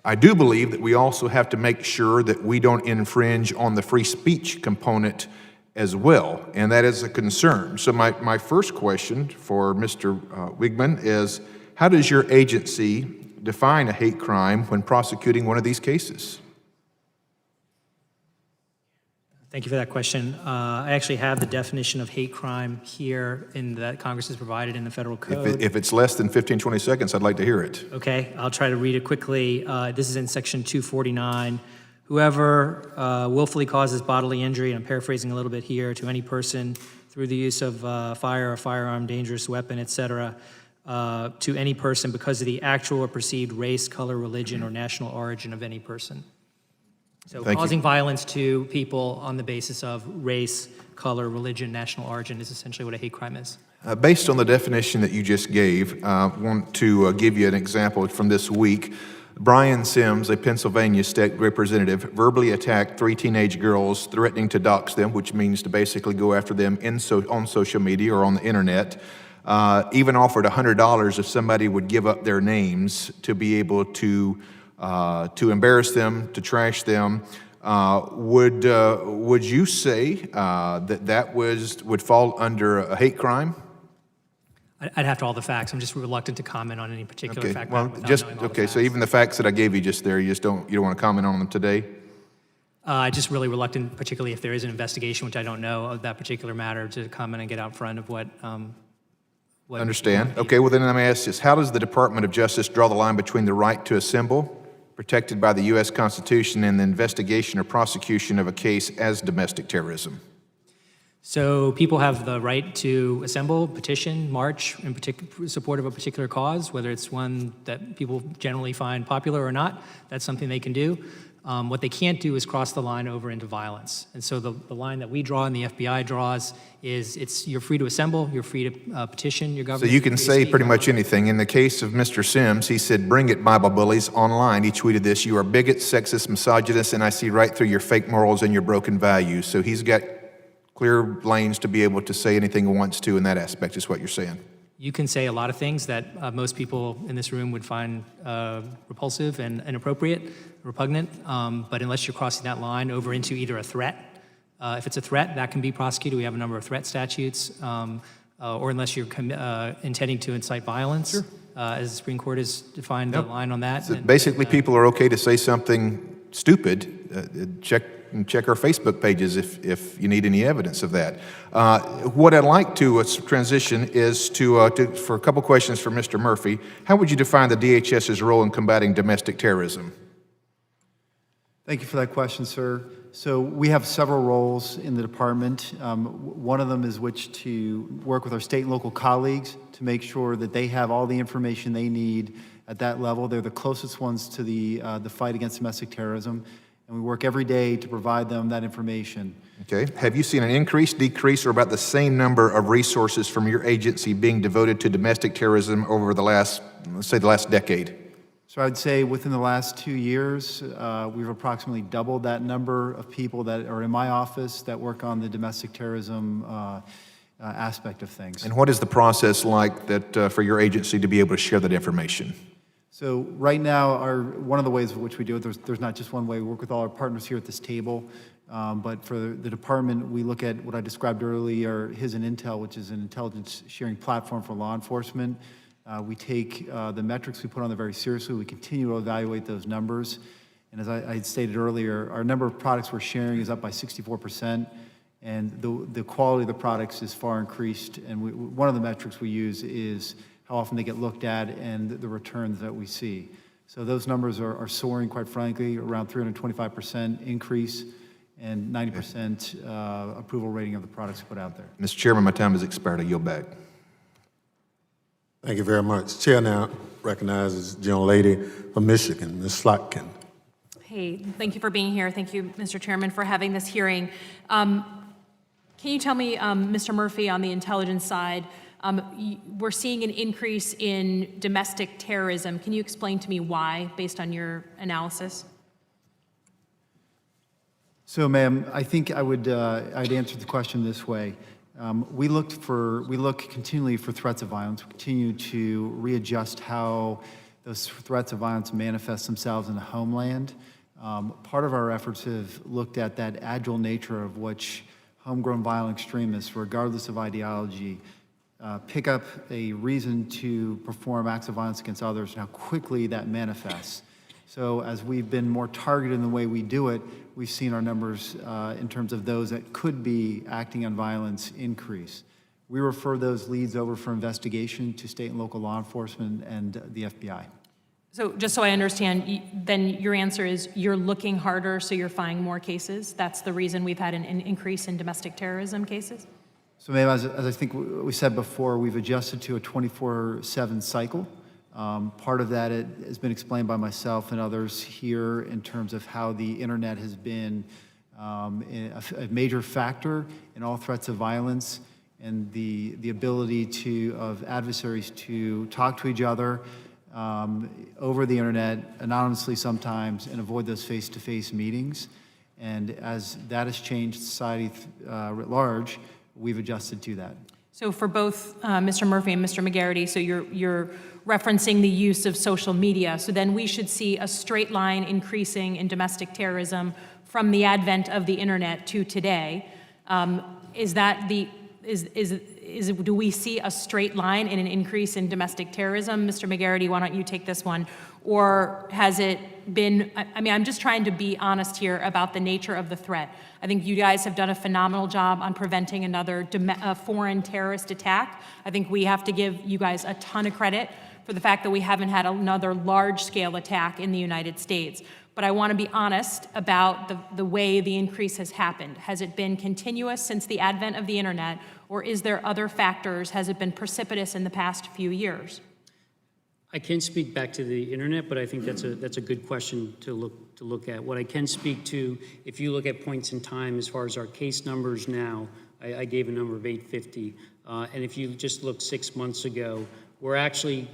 I do believe that we also have to make sure that we don't infringe on the free speech component as well, and that is a concern. So my first question for Mr. Wigman is, how does your agency define a hate crime when prosecuting one of these cases? Thank you for that question. I actually have the definition of hate crime here that Congress has provided in the federal code. If it's less than 15, 20 seconds, I'd like to hear it. Okay, I'll try to read it quickly. This is in section 249. Whoever willfully causes bodily injury, and I'm paraphrasing a little bit here, to any person through the use of fire or firearm, dangerous weapon, etc., to any person because of the actual or perceived race, color, religion, or national origin of any person. So causing violence to people on the basis of race, color, religion, national origin is essentially what a hate crime is. Based on the definition that you just gave, I want to give you an example from this week. Brian Sims, a Pennsylvania state representative, verbally attacked 3 teenage girls, threatening to dox them, which means to basically go after them on social media or on the internet. Even offered $100 if somebody would give up their names to be able to embarrass them, to trash them. Would you say that would fall under a hate crime? I'd have to all the facts. I'm just reluctant to comment on any particular fact. Well, so even the facts that I gave you just there, you don't want to comment on them today? Just really reluctant, particularly if there is an investigation, which I don't know of that particular matter, to comment and get out front of what Understand. Okay, well then let me ask this. How does the Department of Justice draw the line between the right to assemble, protected by the U.S. Constitution, and the investigation or prosecution of a case as domestic terrorism? So people have the right to assemble, petition, march in support of a particular cause, whether it's one that people generally find popular or not. That's something they can do. What they can't do is cross the line over into violence. And so the line that we draw and the FBI draws is you're free to assemble, you're free to petition your government. So you can say pretty much anything. In the case of Mr. Sims, he said, "Bring it, Bible bullies." Online, he tweeted this: "You are bigots, sexist, misogynist, and I see right through your fake morals and your broken values." So he's got clear lanes to be able to say anything he wants to in that aspect, is what you're saying. You can say a lot of things that most people in this room would find repulsive and inappropriate, repugnant, but unless you're crossing that line over into either a threat, if it's a threat, that can be prosecuted. We have a number of threat statutes, or unless you're intending to incite violence, sure. As the Supreme Court has defined the line on that. So basically, people are okay to say something stupid, check our Facebook pages if you need any evidence of that. What I'd like to transition is for a couple questions for Mr. Murphy. How would you define the DHS's role in combating domestic terrorism? Thank you for that question, sir. So we have several roles in the department. One of them is to work with our state and local colleagues to make sure that they have all the information they need at that level. They're the closest ones to the fight against domestic terrorism, and we work every day to provide them that information. Okay. Have you seen an increase, decrease, or about the same number of resources from your agency being devoted to domestic terrorism over the last, let's say, the last decade? So I'd say within the last 2 years, we've approximately doubled that number of people that are in my office that work on the domestic terrorism aspect of things. And what is the process like that for your agency to be able to share that information? So right now, one of the ways in which we do it, there's not just one way. We work with all our partners here at this table, but for the department, we look at what I described earlier, HIS and Intel, which is an intelligence sharing platform for law enforcement. We take the metrics we put on there very seriously. We continue to evaluate those numbers. And as I had stated earlier, our number of products we're sharing is up by 64%, and the quality of the products is far increased. And one of the metrics we use is how often they get looked at and the returns that we see. So those numbers are soaring, quite frankly, around 325% increase and 90% approval rating of the products put out there. Mr. Chairman, my time has expired. I yield back. Thank you very much. Chair now recognizes the gentlelady from Michigan, Ms. Slotkin. Hey, thank you for being here. Thank you, Mr. Chairman, for having this hearing. Can you tell me, Mr. Murphy, on the intelligence side, we're seeing an increase in domestic terrorism. Can you explain to me why, based on your analysis? So, ma'am, I think I'd answer the question this way. We look continually for threats of violence. We continue to readjust how those threats of violence manifest themselves in the homeland. Part of our efforts have looked at that agile nature of which homegrown violent extremists, regardless of ideology, pick up a reason to perform acts of violence against others and how quickly that manifests. So as we've been more targeted in the way we do it, we've seen our numbers in terms of those that could be acting on violence increase. We refer those leads over for investigation to state and local law enforcement and the FBI. So just so I understand, then your answer is you're looking harder, so you're finding more cases? That's the reason we've had an increase in domestic terrorism cases? So, ma'am, as I think we said before, we've adjusted to a 24/7 cycle. Part of that has been explained by myself and others here in terms of how the internet has been a major factor in all threats of violence and the ability of adversaries to talk to each other over the internet, anonymously sometimes, and avoid those face-to-face meetings. And as that has changed society writ large, we've adjusted to that. So for both Mr. Murphy and Mr. McGarity, so you're referencing the use of social media. So then we should see a straight line increasing in domestic terrorism from the advent of the internet to today. Do we see a straight line in an increase in domestic terrorism? Mr. McGarity, why don't you take this one? Or has it been, I'm just trying to be honest here about the nature of the threat. I think you guys have done a phenomenal job on preventing another foreign terrorist attack. I think we have to give you guys a ton of credit for the fact that we haven't had another large-scale attack in the United States. But I want to be honest about the way the increase has happened. Has it been continuous since the advent of the internet, or is there other factors? Has it been precipitous in the past few years? I can't speak back to the internet, but I think that's a good question to look at. What I can speak to, if you look at points in time as far as our case numbers now, I gave a number of 850, and if you just look 6 months ago, we're actually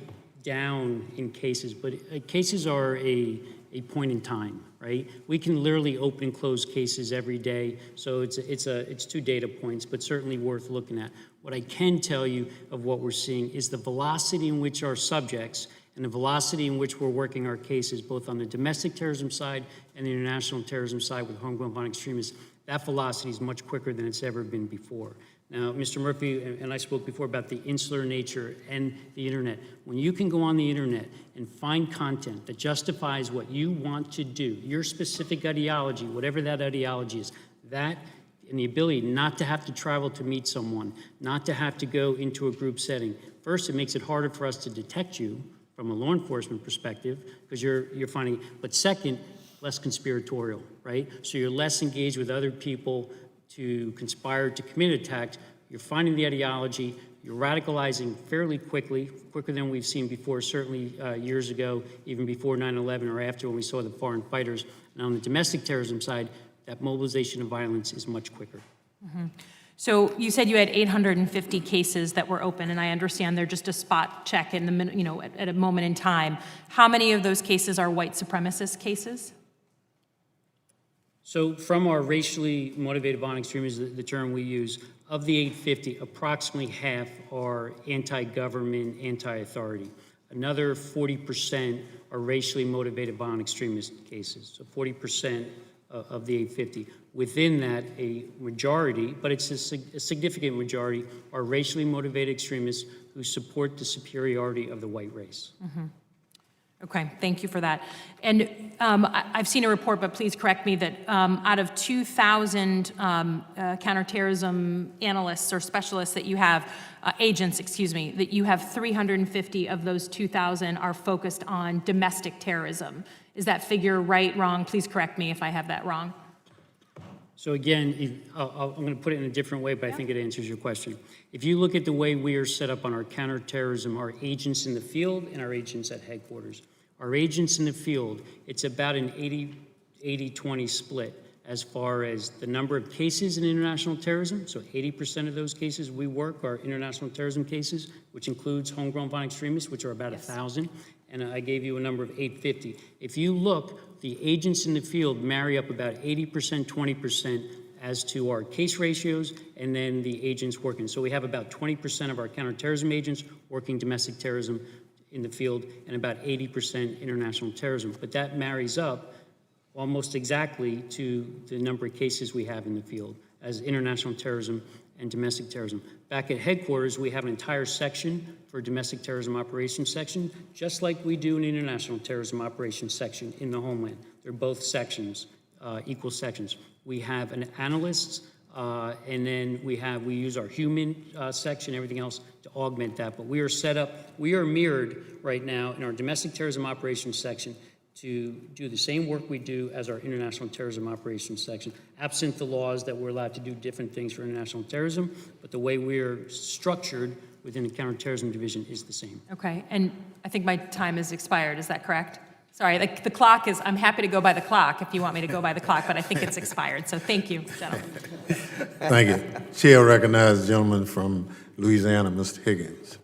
down in cases, but cases are a point in time, right? We can literally open and close cases every day, so it's 2 data points, but certainly worth looking at. What I can tell you of what we're seeing is the velocity in which our subjects and the velocity in which we're working our cases, both on the domestic terrorism side and the international terrorism side with homegrown violent extremists, that velocity is much quicker than it's ever been before. Now, Mr. Murphy and I spoke before about the insular nature and the internet. When you can go on the internet and find content that justifies what you want to do, your specific ideology, whatever that ideology is, that and the ability not to have to travel to meet someone, not to have to go into a group setting. First, it makes it harder for us to detect you from a law enforcement perspective because you're finding, but second, less conspiratorial, right? So you're less engaged with other people to conspire to commit attacks. You're finding the ideology, you're radicalizing fairly quickly, quicker than we've seen before, certainly years ago, even before 9/11 or after when we saw the foreign fighters. And on the domestic terrorism side, that mobilization of violence is much quicker. So you said you had 850 cases that were open, and I understand they're just a spot check in the at a moment in time. How many of those cases are white supremacist cases? So from our racially motivated violent extremism, the term we use, of the 850, approximately half are anti-government, anti-authority. Another 40% are racially motivated violent extremist cases. So 40% of the 850. Within that, a majority, but it's a significant majority, are racially motivated extremists who support the superiority of the white race. Okay, thank you for that. And I've seen a report, but please correct me, that out of 2,000 counterterrorism analysts or specialists that you have, agents, excuse me, that you have 350 of those 2,000 are focused on domestic terrorism. Is that figure right, wrong? Please correct me if I have that wrong. So again, I'm going to put it in a different way, but I think it answers your question. If you look at the way we are set up on our counterterrorism, our agents in the field and our agents at headquarters. Our agents in the field, it's about an 80-20 split as far as the number of cases in international terrorism. So 80% of those cases we work are international terrorism cases, which includes homegrown violent extremists, which are about 1,000. And I gave you a number of 850. If you look, the agents in the field marry up about 80%, 20% as to our case ratios, and then the agents working. So we have about 20% of our counterterrorism agents working domestic terrorism in the field, and about 80% international terrorism. But that marries up almost exactly to the number of cases we have in the field as international terrorism and domestic terrorism. Back at headquarters, we have an entire section for domestic terrorism operations section, just like we do an international terrorism operations section in the Homeland. They're both sections, equal sections. We have an analyst, and then we use our human section, everything else to augment that. But we are set up, we are mirrored right now in our domestic terrorism operations section to do the same work we do as our international terrorism operations section, absent the laws that we're allowed to do different things for international terrorism, but the way we're structured within the counterterrorism division is the same. Okay, and I think my time has expired, is that correct? Sorry, the clock is, I'm happy to go by the clock if you want me to go by the clock, but I think it's expired, so thank you, gentlemen. Thank you. Chair recognizes the gentleman from Louisiana, Mr. Higgins.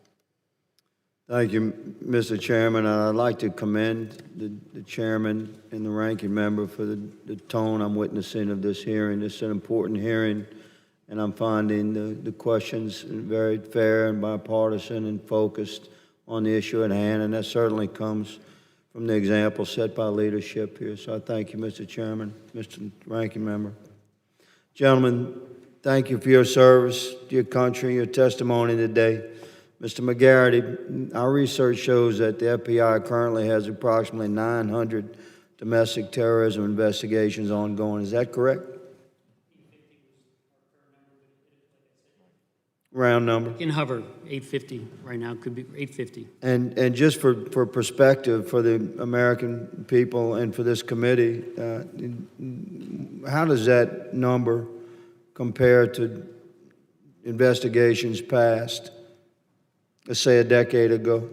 Thank you, Mr. Chairman. I'd like to commend the chairman and the ranking member for the tone I'm witnessing of this hearing. This is an important hearing, and I'm finding the questions very fair and bipartisan and focused on the issue at hand, and that certainly comes from the example set by leadership here. So I thank you, Mr. Chairman, Mr. Ranking Member. Gentlemen, thank you for your service to your country, your testimony today. Mr. McGarity, our research shows that the FBI currently has approximately 900 domestic terrorism investigations ongoing. Is that correct? Round number. In hover, 850 right now, could be 850. And just for perspective for the American people and for this committee, how does that number compare to investigations past, let's say a decade ago?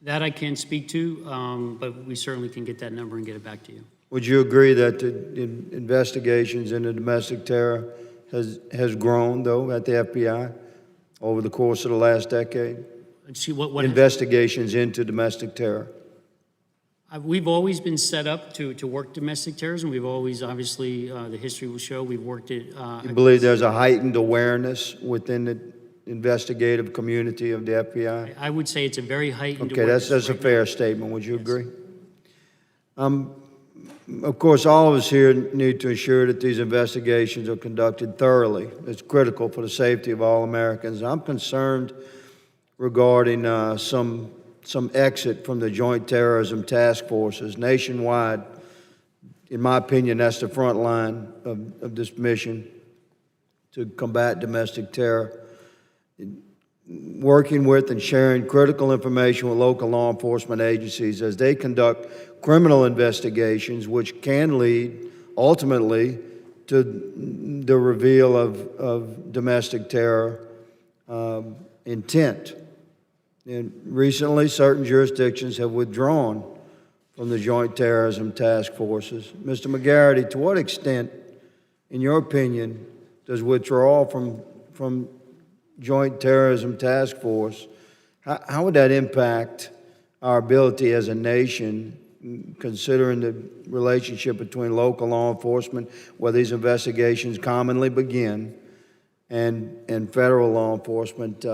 That I can't speak to, but we certainly can get that number and get it back to you. Would you agree that the investigations into domestic terror has grown, though, at the FBI over the course of the last decade? Let's see what investigations into domestic terror. We've always been set up to work domestic terrorism. We've always, obviously, the history will show, we've worked it. You believe there's a heightened awareness within the investigative community of the FBI? I would say it's a very heightened Okay, awareness that's a right fair now. statement. Would you agree? Of course, all of us here need to ensure that these investigations are conducted thoroughly. It's critical for the safety of all Americans. I'm concerned regarding some exit from the Joint Terrorism Task Forces nationwide. In my opinion, that's the front line of this mission to combat domestic terror. Working with and sharing critical information with local law enforcement agencies as they conduct criminal investigations, which can lead ultimately to the reveal of domestic terror intent. And recently, certain jurisdictions have withdrawn from the Joint Terrorism Task Forces. Mr. McGarity, to what extent, in your opinion, does withdrawal from Joint Terrorism Task Force, how would that impact our ability as a nation, considering the relationship between local law enforcement, where these investigations commonly begin, and federal law enforcement?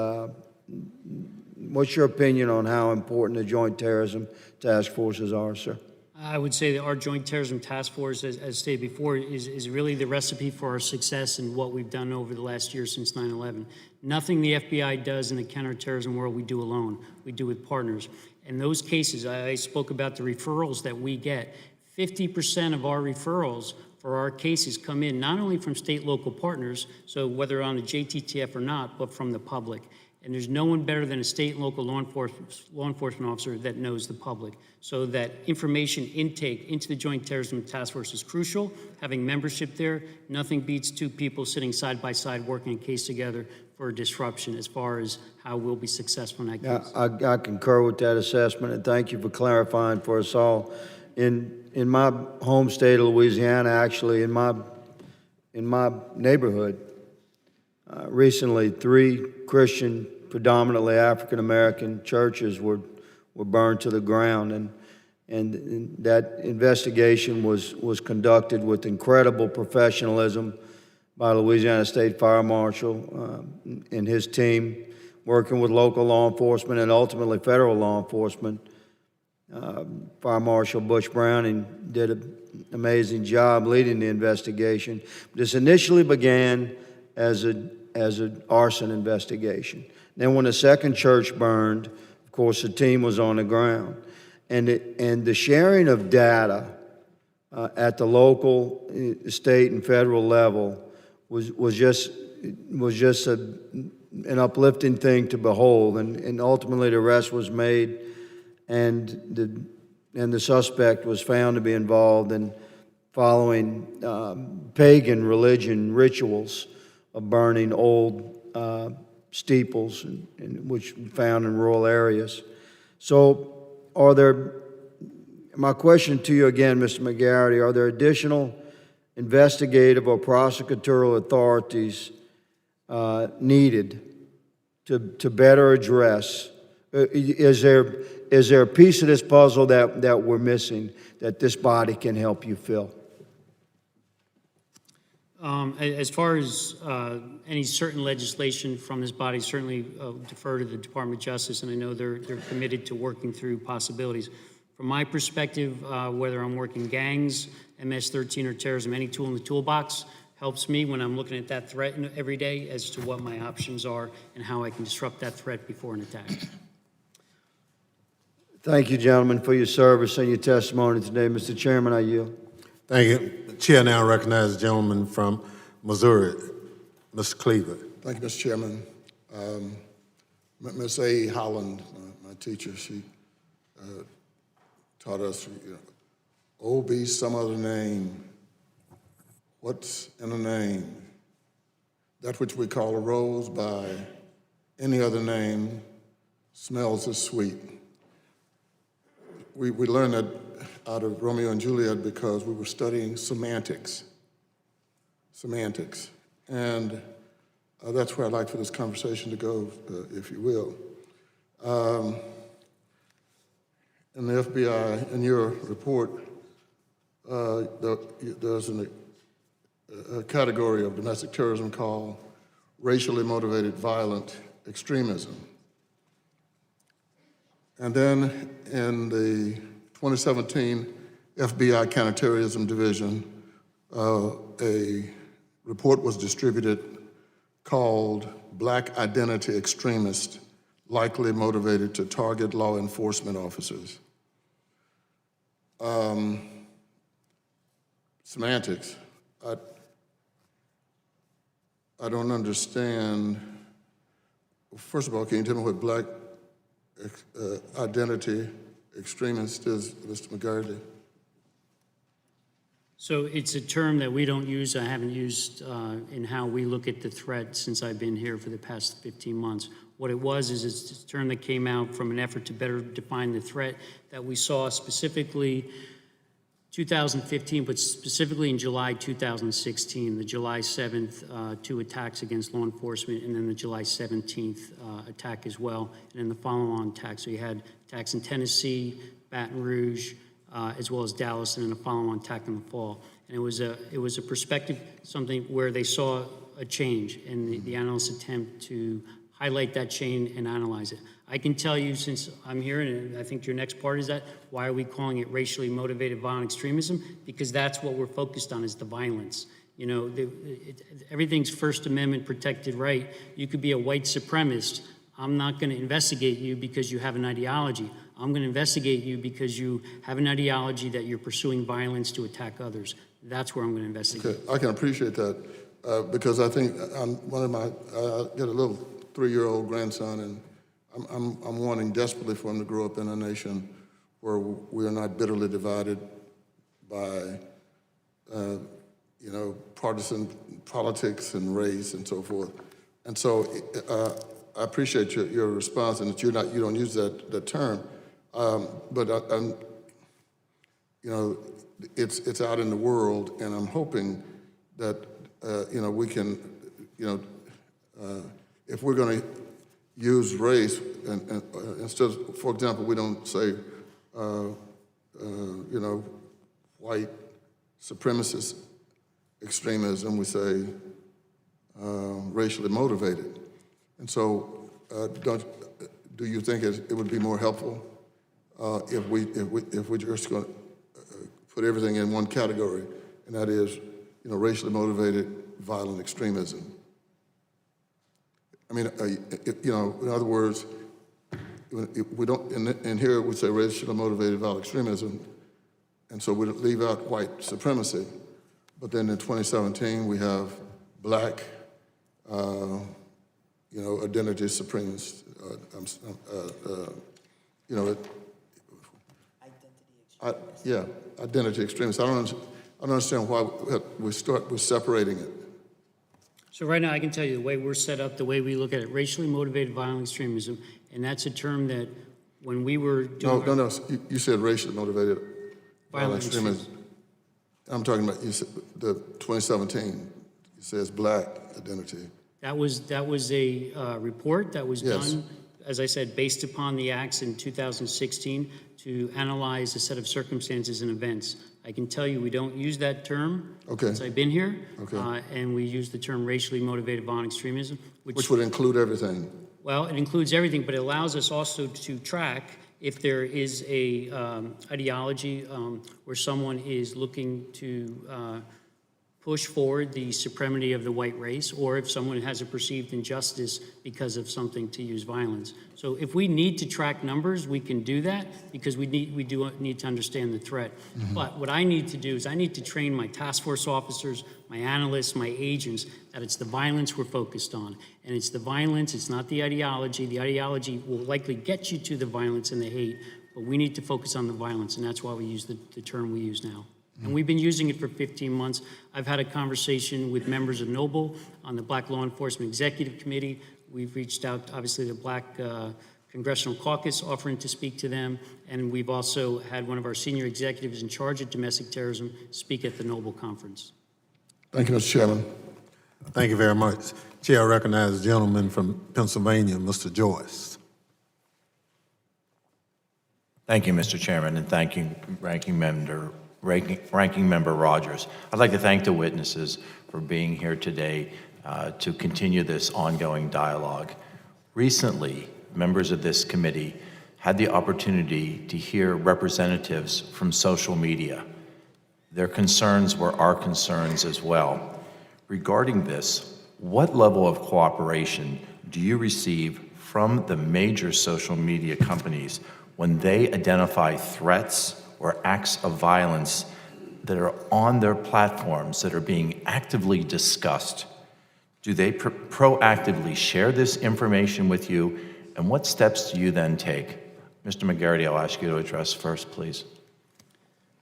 What's your opinion on how important the Joint Terrorism Task Forces are, sir? I would say that our Joint Terrorism Task Force, as stated before, is really the recipe for our success and what we've done over the last year since 9/11. Nothing the FBI does in the counterterrorism world we do alone. We do with partners. In those cases, I spoke about the referrals that we get. 50% of our referrals for our cases come in not only from state local partners, so whether on the JTTF or not, but from the public. And there's no one better than a state and local law enforcement officer that knows the public. So that information intake into the Joint Terrorism Task Force is crucial. Having membership there, nothing beats two people sitting side by side working a case together for a disruption as far as how we'll be successful in that case. I concur with that assessment, and thank you for clarifying for us all. In my home state of Louisiana, actually, in my neighborhood, recently 3 Christian, predominantly African-American churches were burned to the ground, and that investigation was conducted with incredible professionalism by Louisiana State Fire Marshal and his team, working with local law enforcement and ultimately federal law enforcement. Fire Marshal Bush Browning did an amazing job leading the investigation. This initially began as an arson investigation. Then when the second church burned, of course, the team was on the ground. And the sharing of data at the local, state, and federal level was just an uplifting thing to behold. And ultimately the arrest was made, and the suspect was found to be involved in following pagan religion rituals of burning old steeples, which we found in rural areas. So my question to you again, Mr. McGarity, are there additional investigative or prosecutorial authorities needed to better address? Is there a piece of this puzzle that we're missing that this body can help you fill? As far as any certain legislation from this body, certainly defer to the Department of Justice, and I know they're committed to working through possibilities. From my perspective, whether I'm working gangs, MS-13, or terrorism, any tool in the toolbox helps me when I'm looking at that threat every day as to what my options are and how I can disrupt that threat before an attack. Thank you, gentlemen, for your service and your testimony today. Mr. Chairman, I yield. Thank you. The chair now recognizes the gentleman from Missouri, Mr. Cleaver. Thank you, Mr. Chairman. Ms. A. Holland, my teacher, she taught us, oh, be some other name. What's in a name? That which we call a rose by any other name smells as sweet. We learned that out of Romeo and Juliet because we were studying semantics. And that's where I'd like for this conversation to go, if you will. In the FBI, in your report, there's a category of domestic terrorism called racially motivated violent extremism. And then in the 2017 FBI Counterterrorism Division, a report was distributed called Black Identity Extremists Likely Motivated to Target Law Enforcement Officers. Semantics. I don't understand. First of all, can you tell me what black identity extremist is, Mr. McGarty? So it's a term that we don't use, I haven't used in how we look at the threat since I've been here for the past 15 months. What it was is it's a term that came out from an effort to better define the threat that we saw specifically 2015, but specifically in July 2016, the July 7th, 2 attacks against law enforcement, and then the July 17th attack as well, and then the follow-on attacks. So you had attacks in Tennessee, Baton Rouge, as well as Dallas, and then a follow-on attack in the fall. And it was a perspective, something where they saw a change, and the analysts attempt to highlight that change and analyze it. I can tell you, since I'm here, and I think your next part is that, why are we calling it racially motivated violent extremism? Because that's what we're focused on, is the violence. You know, everything's First Amendment protected right. You could be a white supremacist. I'm not going to investigate you because you have an ideology. I'm going to investigate you because you have an ideology that you're pursuing violence to attack others. That's where I'm going to investigate. Okay, I can appreciate that because I think I got a little 3-year-old grandson, and I'm wanting desperately for him to grow up in a nation where we are not bitterly divided by, partisan politics and race and so forth. And so I appreciate your response, and that you don't use that term, but it's out in the world, and I'm hoping that we can, if we're going to use race, and instead of, for example, we don't say, white supremacist extremism, we say racially motivated. And so, do you think it would be more helpful if we're just going to put everything in one category, and that is, racially motivated violent extremism? I mean, in other words, we don't, in here we say racially motivated violent extremism, and so we leave out white supremacy. But then in 2017, we have black, identity supremacists, identity extremists. I don't understand why we're separating it. So right now, I can tell you the way we're set up, the way we look at it, racially motivated violent extremism, and that's a term that when we were doing... No, you said racially motivated violent extremism. I'm talking about, you said the 2017, it says black identity. That was a report that was done, as I said, based upon the acts in 2016 to analyze a set of circumstances and events. I can tell you we don't use that term since I've been here, and we use the term racially motivated violent extremism. Which would include everything. Well, it includes everything, but it allows us also to track if there is a ideology where someone is looking to push forward the supremacy of the white race, or if someone has a perceived injustice because of something to use violence. So if we need to track numbers, we can do that because we do need to understand the threat. Mm-hmm. But what I need to do is I need to train my task force officers, my analysts, my agents, that it's the violence we're focused on. And it's the violence, it's not the ideology. The ideology will likely get you to the violence and the hate, but we need to focus on the violence, and that's why we use the term we use now. And we've been using it for 15 months. I've had a conversation with members of Noble on the Black Law Enforcement Executive Committee. We've reached out, obviously, to the Black Congressional Caucus, offering to speak to them. And we've also had one of our senior executives in charge of domestic terrorism speak at the Noble Conference. Thank you, Mr. Chairman. Thank you very much. Chair, I recognize the gentleman from Pennsylvania, Mr. Joyce. Thank you, Mr. Chairman, and thank you, Ranking Member Rogers. I'd like to thank the witnesses for being here today to continue this ongoing dialogue. Recently, members of this committee had the opportunity to hear representatives from social media. Their concerns were our concerns as well. Regarding this, what level of cooperation do you receive from the major social media companies when they identify threats or acts of violence that are on their platforms that are being actively discussed? Do they proactively share this information with you, and what steps do you then take? Mr. McGarity, I'll ask you to address first, please.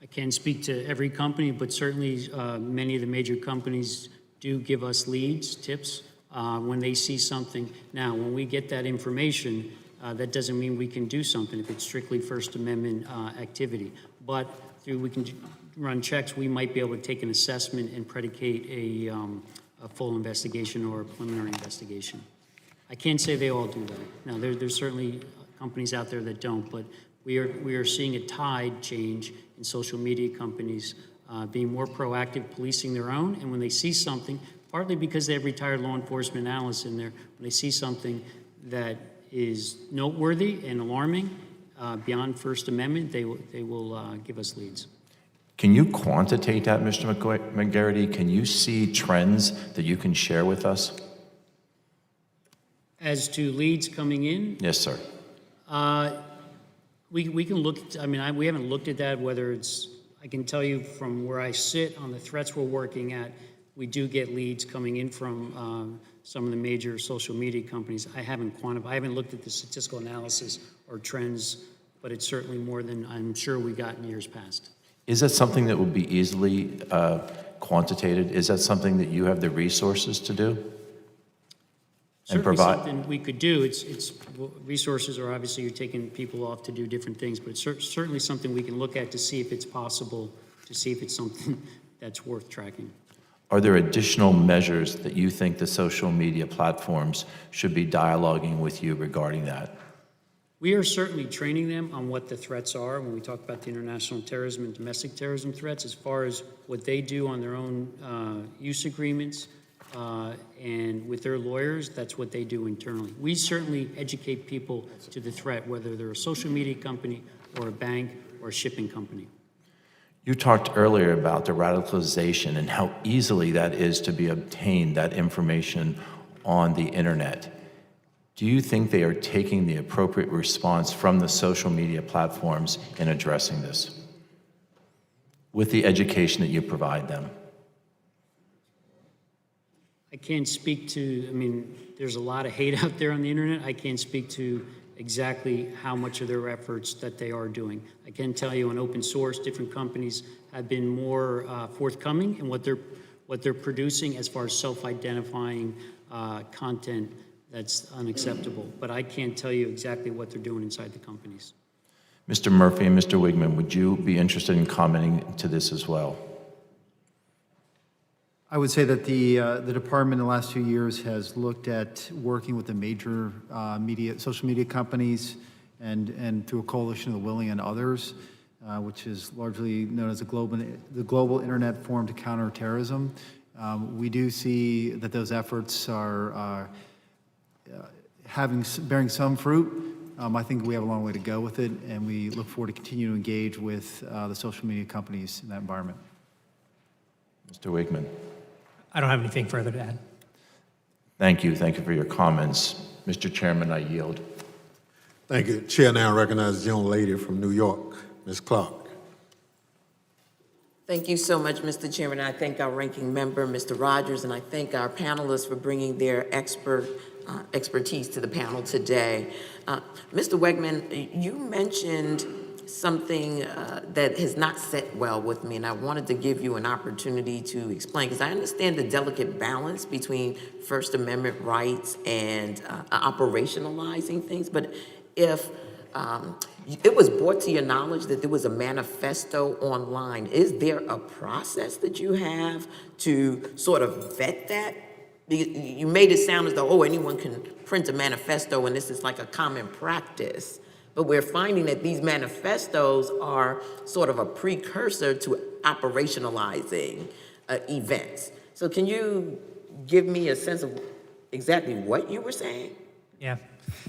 I can't speak to every company, but certainly many of the major companies do give us leads, tips, when they see something. Now, when we get that information, that doesn't mean we can do something if it's strictly First Amendment activity. But we can run checks, we might be able to take an assessment and predicate a full investigation or a preliminary investigation. I can't say they all do that. Now, there's certainly companies out there that don't, but we are seeing a tide change in social media companies being more proactive, policing their own, and when they see something, partly because they have retired law enforcement analysts in there, when they see something that is noteworthy and alarming beyond First Amendment, they will give us leads. Can you quantitate that, Mr. McGarity? Can you see trends that you can share with us? As to leads coming in? Yes, sir. We can look, we haven't looked at that, whether it's, I can tell you from where I sit on the threats we're working at, we do get leads coming in from some of the major social media companies. I haven't looked at the statistical analysis or trends, but it's certainly more than I'm sure we got in years past. Is that something that would be easily quantitated? Is that something that you have the resources to do? And Certainly provide? something we could do. Resources are obviously, you're taking people off to do different things, but it's certainly something we can look at to see if it's possible, to see if it's something that's worth tracking. Are there additional measures that you think the social media platforms should be dialoguing with you regarding that? We are certainly training them on what the threats are when we talk about the international terrorism and domestic terrorism threats, as far as what they do on their own use agreements and with their lawyers, that's what they do internally. We certainly educate people to the threat, whether they're a social media company or a bank or a shipping company. You talked earlier about the radicalization and how easily that is to be obtained, that information on the internet. Do you think they are taking the appropriate response from the social media platforms in addressing this with the education that you provide them? I can't speak to, there's a lot of hate out there on the internet. I can't speak to exactly how much of their efforts that they are doing. I can tell you on open source, different companies have been more forthcoming in what they're producing as far as self-identifying content that's unacceptable. But I can't tell you exactly what they're doing inside the companies. Mr. Murphy and Mr. Wigman, would you be interested in commenting to this as well? I would say that the department in the last 2 years has looked at working with the major social media companies and through a coalition of the willing and others, which is largely known as the Global Internet Forum to Counter Terrorism. We do see that those efforts are bearing some fruit. I think we have a long way to go with it, and we look forward to continue to engage with the social media companies in that environment. Mr. Wigman. I don't have anything further to add. Thank you. Thank you for your comments. Mr. Chairman, I yield. Thank you. Chair now recognizes the young lady from New York, Ms. Clark. Thank you so much, Mr. Chairman. I thank our ranking member, Mr. Rogers, and I thank our panelists for bringing their expertise to the panel today. Mr. Wegman, you mentioned something that has not set well with me, and I wanted to give you an opportunity to explain, because I understand the delicate balance between First Amendment rights and operationalizing things, but if it was brought to your knowledge that there was a manifesto online, is there a process that you have to sort of vet that? You made it sound as though, oh, anyone can print a manifesto and this is like a common practice. But we're finding that these manifestos are sort of a precursor to operationalizing events. So can you give me a sense of exactly what you were saying? Yeah.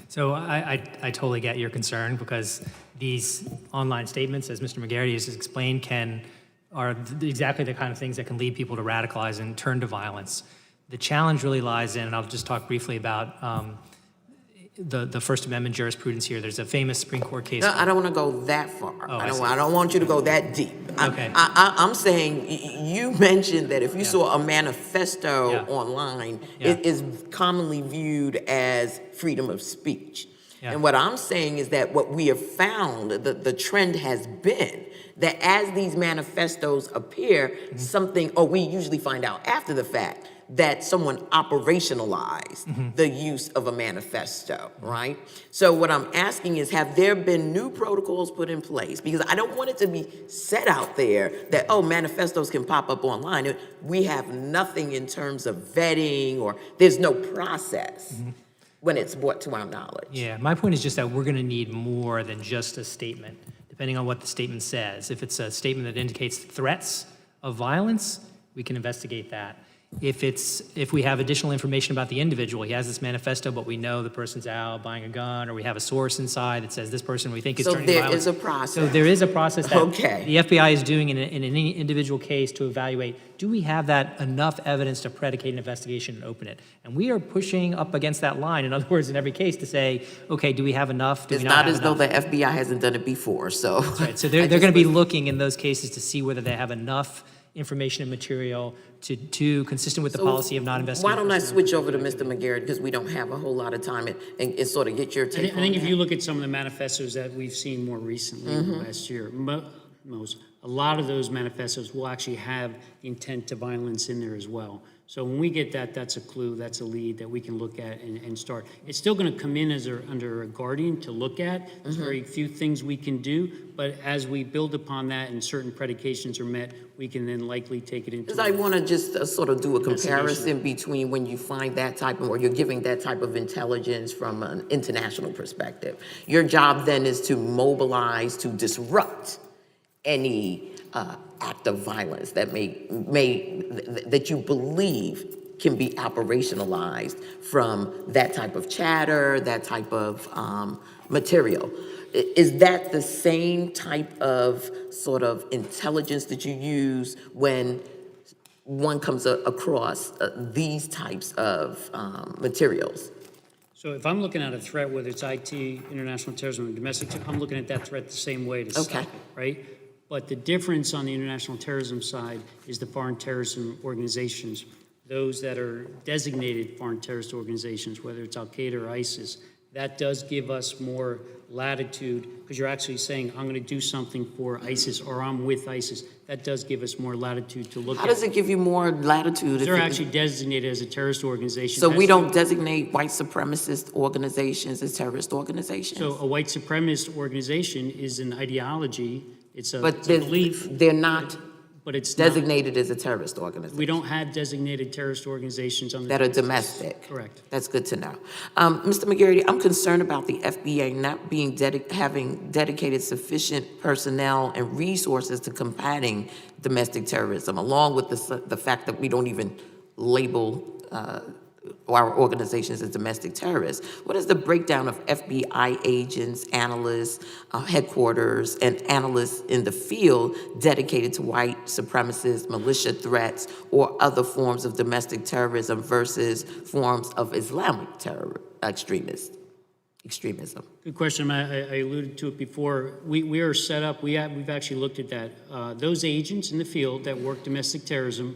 So I totally get your concern, because these online statements, as Mr. McGarity has explained, are exactly the kind of things that can lead people to radicalize and turn to violence. The challenge really lies in, and I'll just talk briefly about the First Amendment jurisprudence here. There's a famous Supreme Court case. No, I don't want to go that far. Oh, I don't want you to go that deep. Okay. I'm saying you mentioned that if you saw a manifesto online, it is commonly viewed as freedom of speech. And what I'm saying is that what we have found, the trend has been that as these manifestos appear, we usually find out after the fact, that someone operationalized the use of a manifesto, right? So what I'm asking is, have there been new protocols put in place? Because I don't want it to be said out there that, oh, manifestos can pop up online. We have nothing in terms of vetting, or there's no process when it's brought to our knowledge. Yeah, my point is just that we're going to need more than just a statement, depending on what the statement says. If it's a statement that indicates threats of violence, we can investigate that. If we have additional information about the individual, he has this manifesto, but we know the person's out buying a gun, or we have a source inside that says this person we think is turning to violence. So there is a process. So there is a process that Okay. the FBI is doing in any individual case to evaluate, do we have that enough evidence to predicate an investigation and open it? And we are pushing up against that line, in other words, in every case, to say, okay, do we have enough? Do It's we not have as though enough? the FBI hasn't done it before, so. That's right. So they're going to be looking in those cases to see whether they have enough information and material to consistent with the policy of not investigating. Why don't I switch over to Mr. McGarrett, because we don't have a whole lot of time, and sort of get your take on I think if that. you look at some of the manifestos that we've seen more recently in the last year, a lot of those manifestos will actually have the intent to violence in there as well. So when we get that, that's a clue, that's a lead that we can look at and start. It's still going to come in as under a guardian to look at. There's very few things we can do, but as we build upon that and certain predications are met, we can then likely take it into. Because I want to just sort of do a comparison between when you find that type of, or you're giving that type of intelligence from an international perspective. Your job then is to mobilize, to disrupt any act of violence that that you believe can be operationalized from that type of chatter, that type of material. Is that the same type of sort of intelligence that you use when one comes across these types of materials? So if I'm looking at a threat, whether it's IT, international terrorism, or domestic, I'm looking at that threat the same way to stop it, right? But the difference on the international terrorism side is the foreign terrorism organizations, those that are designated foreign terrorist organizations, whether it's Al-Qaeda or ISIS. That does give us more latitude, because you're actually saying, I'm going to do something for ISIS, or I'm with ISIS. That does give us more latitude to look at. How does it give you more latitude? They're actually designated as a terrorist organization. So we don't designate white supremacist organizations as terrorist organizations? So a white supremacist organization is an ideology. It's a But belief. they're not But it's not, designated as a terrorist organization. we don't have designated terrorist organizations on the That are domestic. Correct. That's good to know. Mr. McGarity, I'm concerned about the FBI not being having dedicated sufficient personnel and resources to combating domestic terrorism, along with the fact that we don't even label our organizations as domestic terrorists. What is the breakdown of FBI agents, analysts, headquarters, and analysts in the field dedicated to white supremacist, militia threats, or other forms of domestic terrorism versus forms of Islamic terror extremism? Good question. I alluded to it before. We are set up, we've actually looked at that. Those agents in the field that work domestic terrorism,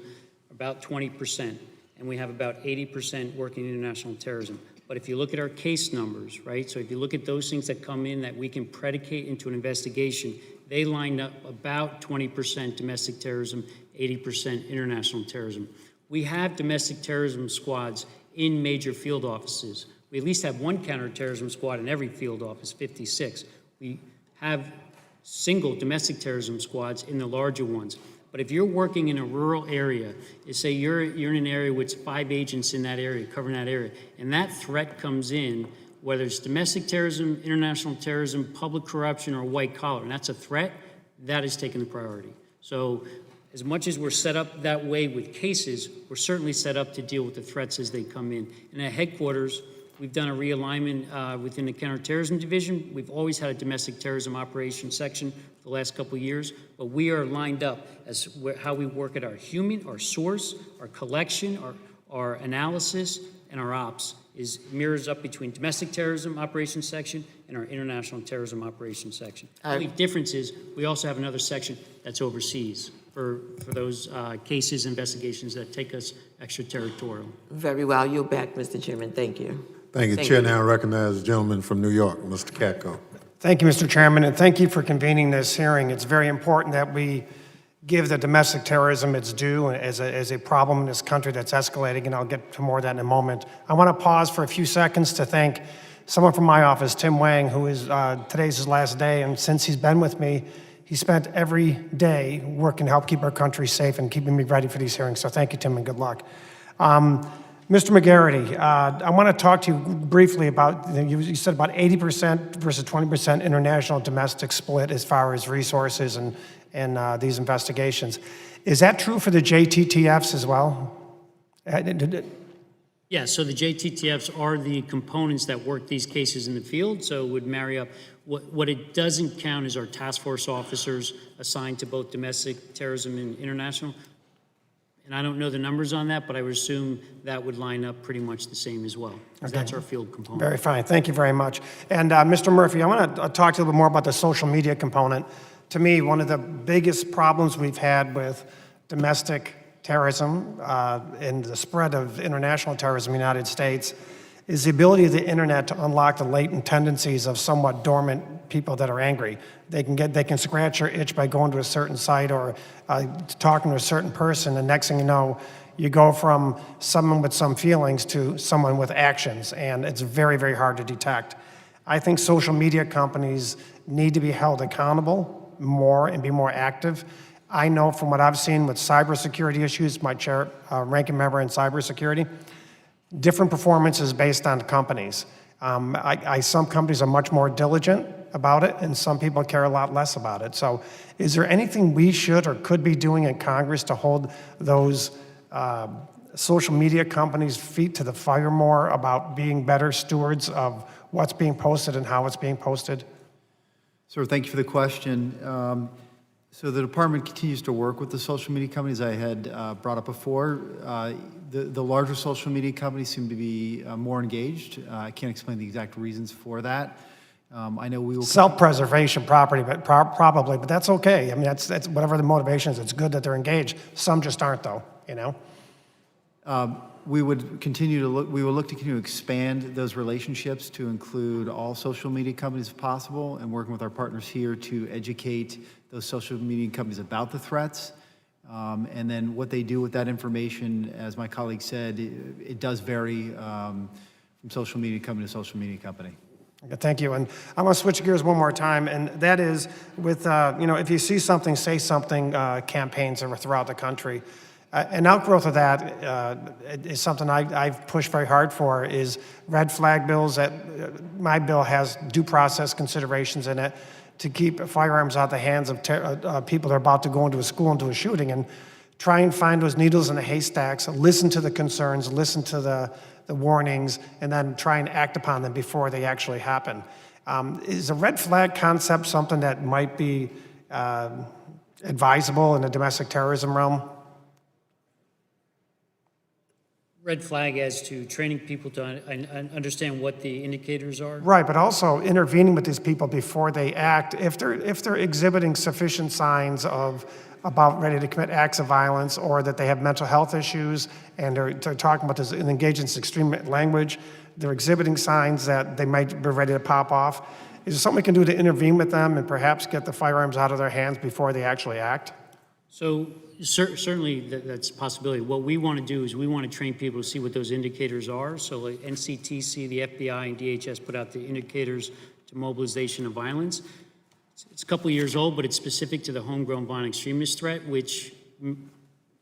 about 20%. And we have about 80% working international terrorism. But if you look at our case numbers, right? So if you look at those things that come in that we can predicate into an investigation, they line up about 20% domestic terrorism, 80% international terrorism. We have domestic terrorism squads in major field offices. We at least have one counterterrorism squad in every field office, 56. We have single domestic terrorism squads in the larger ones. But if you're working in a rural area, say you're in an area with 5 agents in that area, covering that area, and that threat comes in, whether it's domestic terrorism, international terrorism, public corruption, or white collar, and that's a threat, that is taking the priority. So as much as we're set up that way with cases, we're certainly set up to deal with the threats as they come in. And at headquarters, We've done a realignment within the counterterrorism division. We've always had a domestic terrorism operations section for the last couple of years, but we are lined up as how we work at our human, our source, our collection, our analysis, and our ops is mirrors up between domestic terrorism operations section and our international terrorism operations section. The only difference is we also have another section that's overseas for those cases, investigations that take us extraterritorial. Very well. Yield back, Mr. Chairman. Thank you. Thank you. Chair now recognizes the gentleman from New York, Mr. Katko. Thank you, Mr. Chairman, and thank you for convening this hearing. It's very important that we give the domestic terrorism its due as a problem in this country that's escalating, and I'll get to more of that in a moment. I want to pause for a few seconds to thank someone from my office, Tim Wang, who is today's his last day, and since he's been with me, he spent every day working to help keep our country safe and keeping me ready for these hearings. So thank you, Tim, and good luck. Mr. McGarity, I want to talk to you briefly about, you said about 80% versus 20% international domestic split as far as resources and these investigations. Is that true for the JTTFs as well? Yeah, so the JTTFs are the components that work these cases in the field, so it would marry up. What it doesn't count is our task force officers assigned to both domestic terrorism and international. And I don't know the numbers on that, but I would assume that would line up pretty much the same as well. Okay. That's our field component. Very fine. Thank you very much. And Mr. Murphy, I want to talk to you a little bit more about the social media component. To me, one of the biggest problems we've had with domestic terrorism and the spread of international terrorism in the United States is the ability of the internet to unlock the latent tendencies of somewhat dormant people that are angry. They can scratch your itch by going to a certain site or talking to a certain person, and next thing you know, you go from someone with some feelings to someone with actions, and it's very, very hard to detect. I think social media companies need to be held accountable more and be more active. I know from what I've seen with cybersecurity issues, my chair, ranking member in cybersecurity, different performances based on companies. Some companies are much more diligent about it, and some people care a lot less about it. So is there anything we should or could be doing in Congress to hold those social media companies' feet to the fire more about being better stewards of what's being posted and how it's being posted? Sir, thank you for the question. So the department continues to work with the social media companies I had brought up before. The larger social media companies seem to be more engaged. I can't explain the exact reasons for that. I know we will... Self-preservation probably, but that's okay. I mean, that's whatever the motivation is. It's good that they're engaged. Some just aren't, though, you know? We will look to continue to expand those relationships to include all social media companies if possible, and working with our partners here to educate those social media companies about the threats. And then what they do with that information, as my colleague said, it does vary from social media company to social media company. Okay, thank you. And I'm going to switch gears one more time, and that is with, if you see something, say something campaigns throughout the country. An outgrowth of that is something I've pushed very hard for is red flag bills. That my bill has due process considerations in it to keep firearms out of the hands of people that are about to go into a school and do a shooting, and try and find those needles in the haystacks, listen to the concerns, listen to the warnings, and then try and act upon them before they actually happen. Is a red flag concept something that might be advisable in the domestic terrorism realm? Red flag as to training people to understand what the indicators are? Right, but also intervening with these people before they act. If they're exhibiting sufficient signs of about ready to commit acts of violence, or that they have mental health issues and they're talking about this and engage in this extreme language, they're exhibiting signs that they might be ready to pop off. Is there something we can do to intervene with them and perhaps get the firearms out of their hands before they actually act? So certainly that's a possibility. What we want to do is we want to train people to see what those indicators are. So like NCTC, the FBI, and DHS put out the indicators to mobilization of violence. It's a couple of years old, but it's specific to the homegrown violent extremist threat, which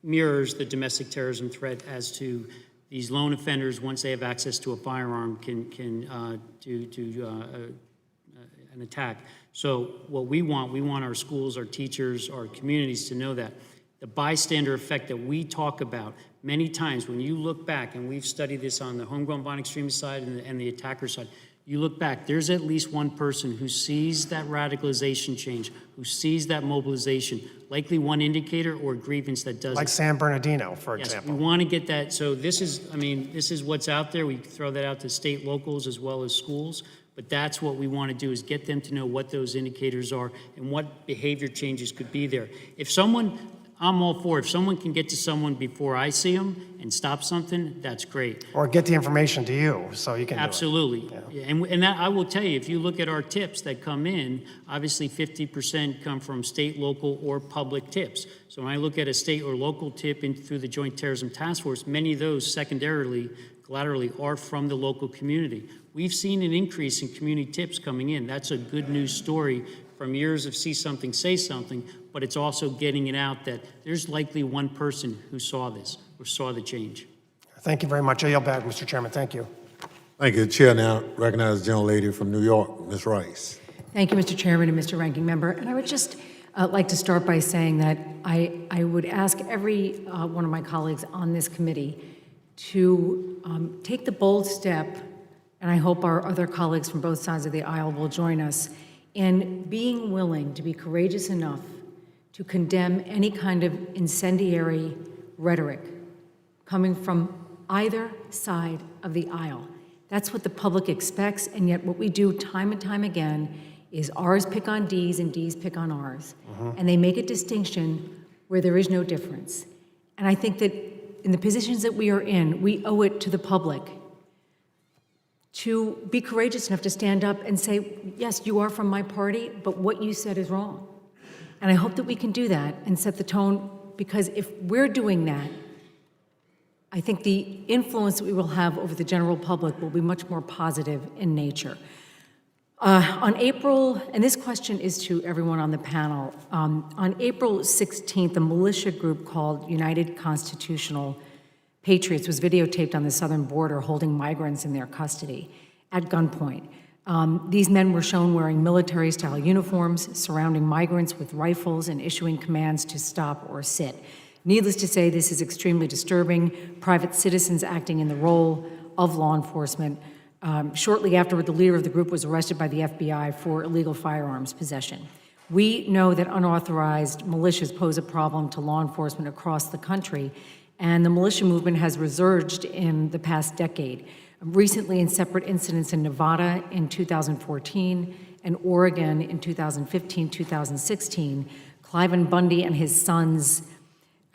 mirrors the domestic terrorism threat as to these lone offenders, once they have access to a firearm, can do an attack. So what we want our schools, our teachers, our communities to know that The bystander effect that we talk about many times, when you look back, and we've studied this on the homegrown violent extremist side and the attacker side, you look back, there's at least one person who sees that radicalization change, who sees that mobilization, likely one indicator or grievance that does Like it. San Bernardino, for Yes, example. we want to get that. So this is, I mean, this is what's out there. We throw that out to state locals as well as schools. But that's what we want to do, is get them to know what those indicators are and what behavior changes could be there. If someone, I'm all for it. If someone can get to someone before I see them and stop something, that's great. Or get the information to you so you can do it. Absolutely. Yeah, and that, I will tell you, if you look at our tips that come in, obviously 50% come from state, local, or public tips. So when I look at a state or local tip through the Joint Terrorism Task Force, many of those secondarily, collaterally, are from the local community. We've seen an increase in community tips coming in. That's a good news story from years of see something, say something, but it's also getting it out that there's likely one person who saw this or saw the change. Thank you very much. I yield back, Mr. Chairman. Thank you. Thank you. The chair now recognizes the gentlelady from New York, Ms. Rice. Thank you, Mr. Chairman and Mr. Ranking Member. And I would just like to start by saying that I would ask every one of my colleagues on this committee to take the bold step, and I hope our other colleagues from both sides of the aisle will join us, in being willing to be courageous enough to condemn any kind of incendiary rhetoric coming from either side of the aisle. That's what the public expects, and yet what we do time and time again is R's pick on D's and D's pick on R's. And they make a distinction where there is no difference. And I think that in the positions that we are in, we owe it to the public to be courageous enough to stand up and say, yes, you are from my party, but what you said is wrong. And I hope that we can do that and set the tone, because if we're doing that, I think the influence that we will have over the general public will be much more positive in nature. On April, and this question is to everyone on the panel, on April 16th, a militia group called United Constitutional Patriots was videotaped on the southern border holding migrants in their custody at gunpoint. These men were shown wearing military-style uniforms, surrounding migrants with rifles and issuing commands to stop or sit. Needless to say, this is extremely disturbing. Private citizens acting in the role of law enforcement. Shortly afterward, the leader of the group was arrested by the FBI for illegal firearms possession. We know that unauthorized militias pose a problem to law enforcement across the country, and the militia movement has resurged in the past decade. Recently, in separate incidents in Nevada in 2014 and Oregon in 2015, 2016, Cliven Bundy and his sons,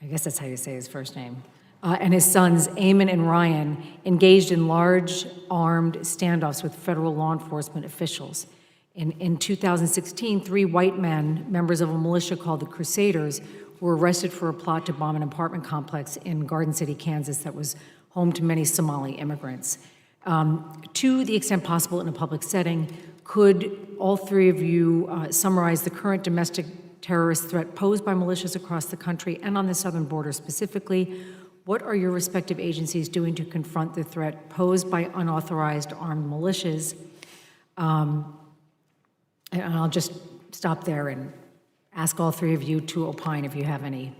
I guess that's how you say his first name, and his sons, Eamon and Ryan, engaged in large armed standoffs with federal law enforcement officials. In 2016, 3 white men, members of a militia called the Crusaders, were arrested for a plot to bomb an apartment complex in Garden City, Kansas that was home to many Somali immigrants. To the extent possible in a public setting, could all 3 of you summarize the current domestic terrorist threat posed by militias across the country and on the southern border specifically? What are your respective agencies doing to confront the threat posed by unauthorized armed militias? And I'll just stop there and ask all 3 of you to opine if you have anything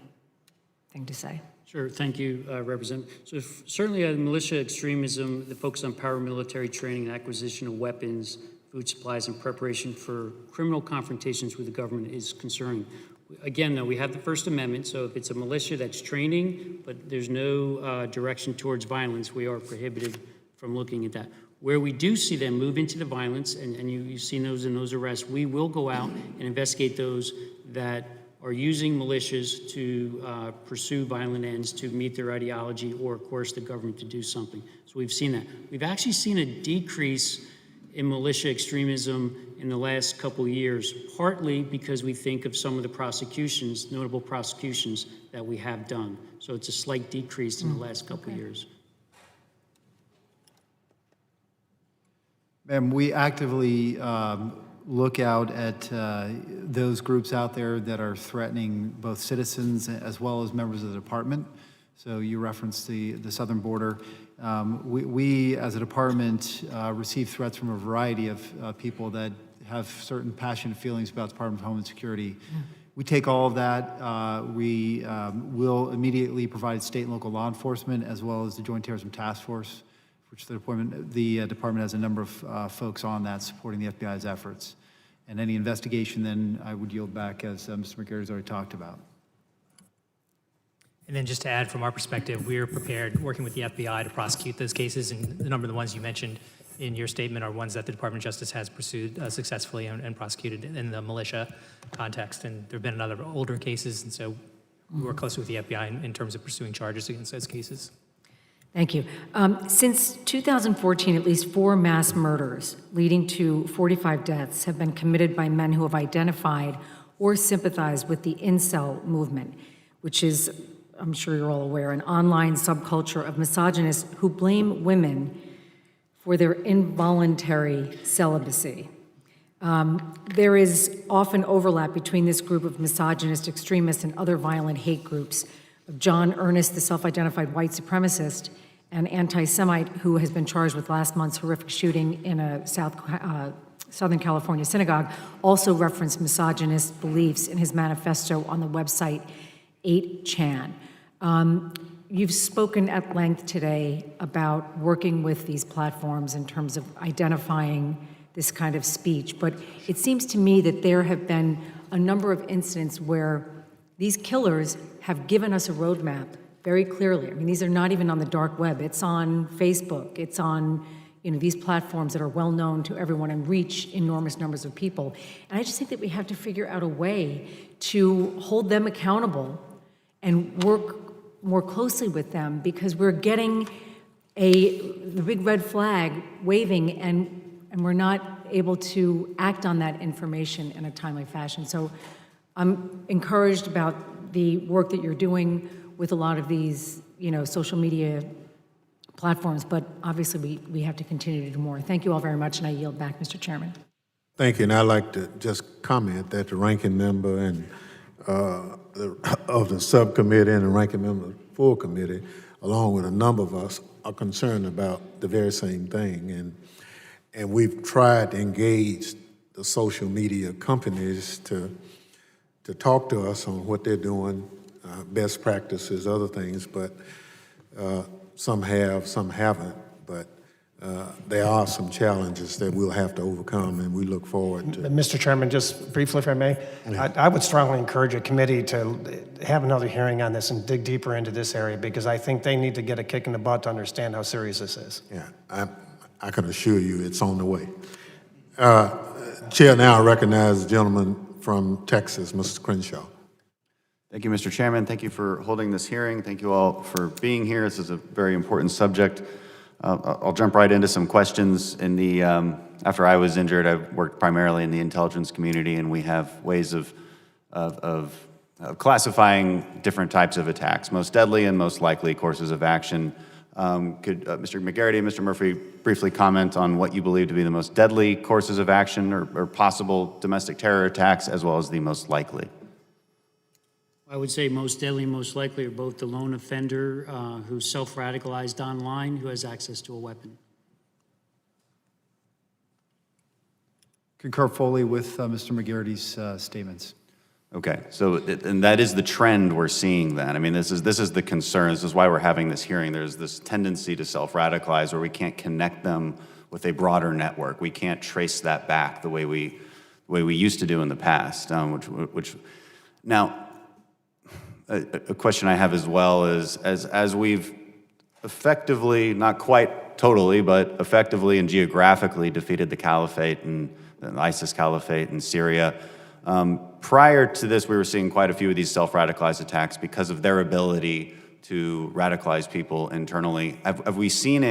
to say. Sure, thank you, Representative. So certainly militia extremism, the focus on paramilitary training and acquisition of weapons, food supplies, and preparation for criminal confrontations with the government is concerning. Again, though, we have the First Amendment, so if it's a militia that's training, but there's no direction towards violence, we are prohibited from looking at that. Where we do see them move into the violence, and you've seen those in those arrests, we will go out and investigate those that are using militias to pursue violent ends, to meet their ideology, or coerce the government to do something. So we've seen that. We've actually seen a decrease in militia extremism in the last couple of years, partly because we think of some of the prosecutions, notable prosecutions that we have done. So it's a slight decrease in the last couple of years. Ma'am, we actively look out at those groups out there that are threatening both citizens as well as members of the department. So you referenced the southern border. We, as a department, receive threats from a variety of people that have certain passionate feelings about the Department of Homeland Security. We take all of that. We will immediately provide state and local law enforcement as well as the Joint Terrorism Task Force, which the department has a number of folks on that supporting the FBI's efforts. And any investigation, then I would yield back, as Mr. McGarry's already talked about. And then just to add from our perspective, we're prepared, working with the FBI, to prosecute those cases. And the number of the ones you mentioned in your statement are ones that the Department of Justice has pursued successfully and prosecuted in the militia context. And there have been other older cases, and so we work closely with the FBI in terms of pursuing charges against those cases. Thank you. Since 2014, at least 4 mass murders leading to 45 deaths have been committed by men who have identified or sympathized with the incel movement, which is, I'm sure you're all aware, an online subculture of misogynists who blame women for their involuntary celibacy. There is often overlap between this group of misogynist extremists and other violent hate groups. John Earnest, the self-identified white supremacist and anti-Semite who has been charged with last month's horrific shooting in a Southern California synagogue, also referenced misogynist beliefs in his manifesto on the website 8chan. You've spoken at length today about working with these platforms in terms of identifying this kind of speech, but it seems to me that there have been a number of incidents where these killers have given us a roadmap very clearly. I mean, these are not even on the dark web. It's on Facebook. It's on, these platforms that are well known to everyone and reach enormous numbers of people. And I just think that we have to figure out a way to hold them accountable and work more closely with them, because we're getting the big red flag waving and we're not able to act on that information in a timely fashion. So I'm encouraged about the work that you're doing with a lot of these, social media platforms, but obviously we have to continue to do more. Thank you all very much, and I yield back, Mr. Chairman. Thank you, and I'd like to just comment that the ranking member and of the subcommittee and the ranking member of the full committee, along with a number of us, are concerned about the very same thing. And we've tried to engage the social media companies to talk to us on what they're doing, best practices, other things, but some have, some haven't. But there are some challenges that we'll have to overcome, and we look forward to. Mr. Chairman, just briefly, if I may, I would strongly encourage a committee to have another hearing on this and dig deeper into this area, because I think they need to get a kick in the butt to understand how serious this is. Yeah, I can assure you it's on the way. Chair now recognizes the gentleman from Texas, Mr. Crenshaw. Thank you, Mr. Chairman. Thank you for holding this hearing. Thank you all for being here. This is a very important subject. I'll jump right into some questions. After I was injured, I worked primarily in the intelligence community, and we have ways of classifying different types of attacks, most deadly and most likely courses of action. Could Mr. McGarity and Mr. Murphy briefly comment on what you believe to be the most deadly courses of action or possible domestic terror attacks, as well as the most likely? I would say most deadly and most likely are both the lone offender who's self-radicalized online, who has access to a weapon. Concur fully with Mr. McGarity's statements. Okay, so and that is the trend we're seeing then. I mean, this is the concern. This is why we're having this hearing. There's this tendency to self-radicalize where we can't connect them with a broader network. We can't trace that back the way we used to do in the past. Which now, a question I have as well is as we've effectively, not quite totally, but effectively and geographically defeated the caliphate and the ISIS caliphate in Syria. Prior to this, we were seeing quite a few of these self-radicalized attacks because of their ability to radicalize people internally. Have we seen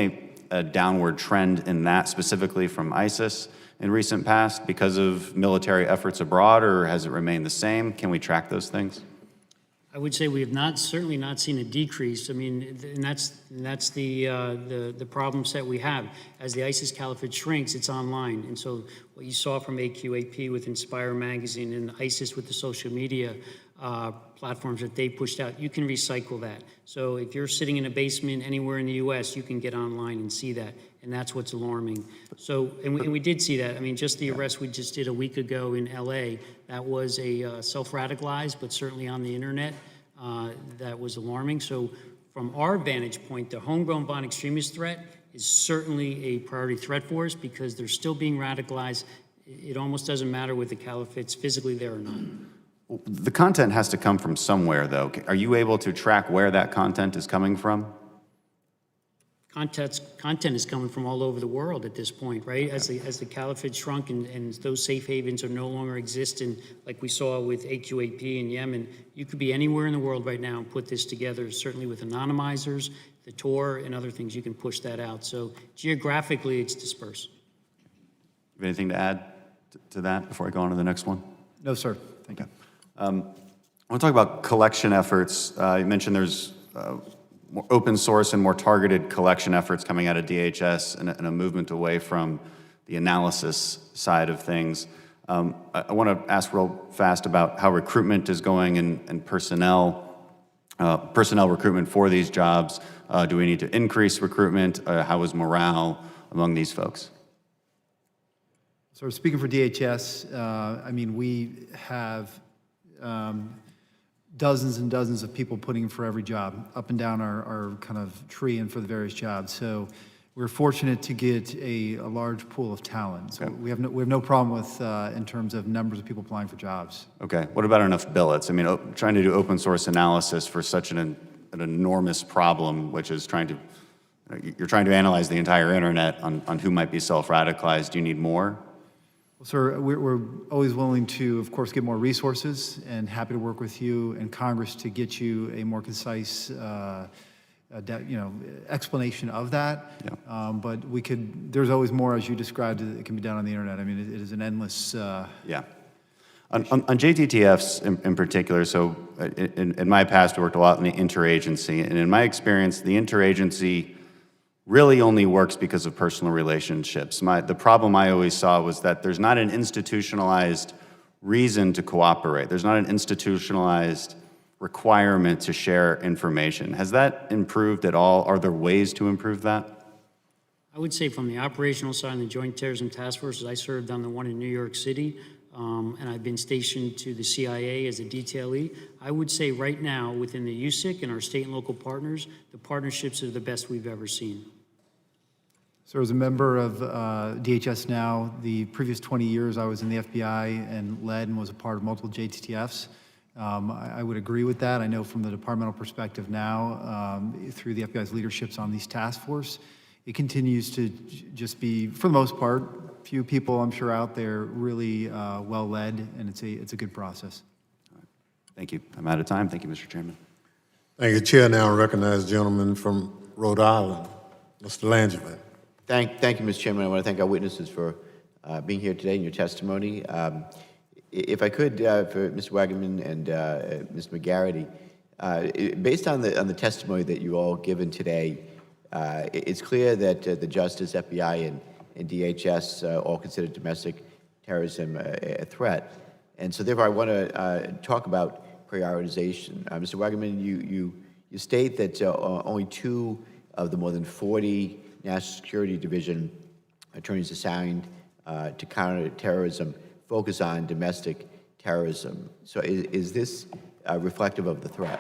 a downward trend in that specifically from ISIS in recent past because of military efforts abroad, or has it remained the same? Can we track those things? I would say we have certainly not seen a decrease. I mean, and that's the problem set we have. As the ISIS caliphate shrinks, it's online, and so what you saw from AQAP with Inspire Magazine and ISIS with the social media platforms that they pushed out, you can recycle that. So if you're sitting in a basement anywhere in the U.S., you can get online and see that, and that's what's alarming. So, and we did see that. I mean, just the arrest we just did a week ago in L.A., that was a self-radicalized, but certainly on the internet, that was alarming. So from our vantage point, the homegrown violent extremist threat is certainly a priority threat for us because they're still being radicalized. It almost doesn't matter whether the caliphate's physically there or not. The content has to come from somewhere, though. Are you able to track where that content is coming from? Content is coming from all over the world at this point, right? As the caliphate shrunk and those safe havens are no longer existing, like we saw with AQAP in Yemen, you could be anywhere in the world right now and put this together, certainly with anonymizers, the Tor, and other things, you can push that out. So geographically, it's dispersed. You have anything to add to that before I go on to the next one? No, sir. Thank you. I want to talk about collection efforts. You mentioned there's more open source and more targeted collection efforts coming out of DHS and a movement away from the analysis side of things. I want to ask real fast about how recruitment is going and personnel recruitment for these jobs. Do we need to increase recruitment? How is morale among these folks? So speaking for DHS, I mean, we have dozens and dozens of people putting in for every job, up and down our kind of tree and for the various jobs. So we're fortunate to get a large pool of talent. So we have no problem with in terms of numbers of people applying for jobs. Okay. What about enough billets? I mean, trying to do open source analysis for such an enormous problem, which is you're trying to analyze the entire internet on who might be self-radicalized. Do you need more? Well, sir, we're always willing to, of course, get more resources and happy to work with you and Congress to get you a more concise explanation of that. Yeah. But there's always more, as you described, that can be done on the internet. I mean, it is an endless... Yeah. On JTTFs in particular, so in my past, I worked a lot in the interagency, and in my experience, the interagency really only works because of personal relationships. The problem I always saw was that there's not an institutionalized reason to cooperate. There's not an institutionalized requirement to share information. Has that improved at all? Are there ways to improve that? I would say from the operational side and the Joint Terrorism Task Force, I served on the one in New York City, and I've been stationed to the CIA as a detailee. I would say right now, within the USIC and our state and local partners, the partnerships are the best we've ever seen. So as a member of DHS now, the previous 20 years I was in the FBI and led and was a part of multiple JTTFs. I would agree with that. I know from the departmental perspective now, through the FBI's leaderships on these task force, it continues to just be, for the most part, few people I'm sure out there really well led, and it's a good process. Thank you. I'm out of time. Thank you, Mr. Chairman. Thank you, Chair. Now I recognize the gentleman from Rhode Island, Mr. Langevin. Thank you, Mr. Chairman. I want to thank our witnesses for being here today and your testimony. If I could, for Mr. Wagaman and Ms. McGarity, based on the testimony that you all given today, it's clear that the Justice, FBI, and DHS all consider domestic terrorism a threat. And so therefore I want to talk about prioritization. Mr. Wagaman, you state that only 2 of the more than 40 National Security Division attorneys assigned to counter terrorism focus on domestic terrorism. So is this reflective of the threat?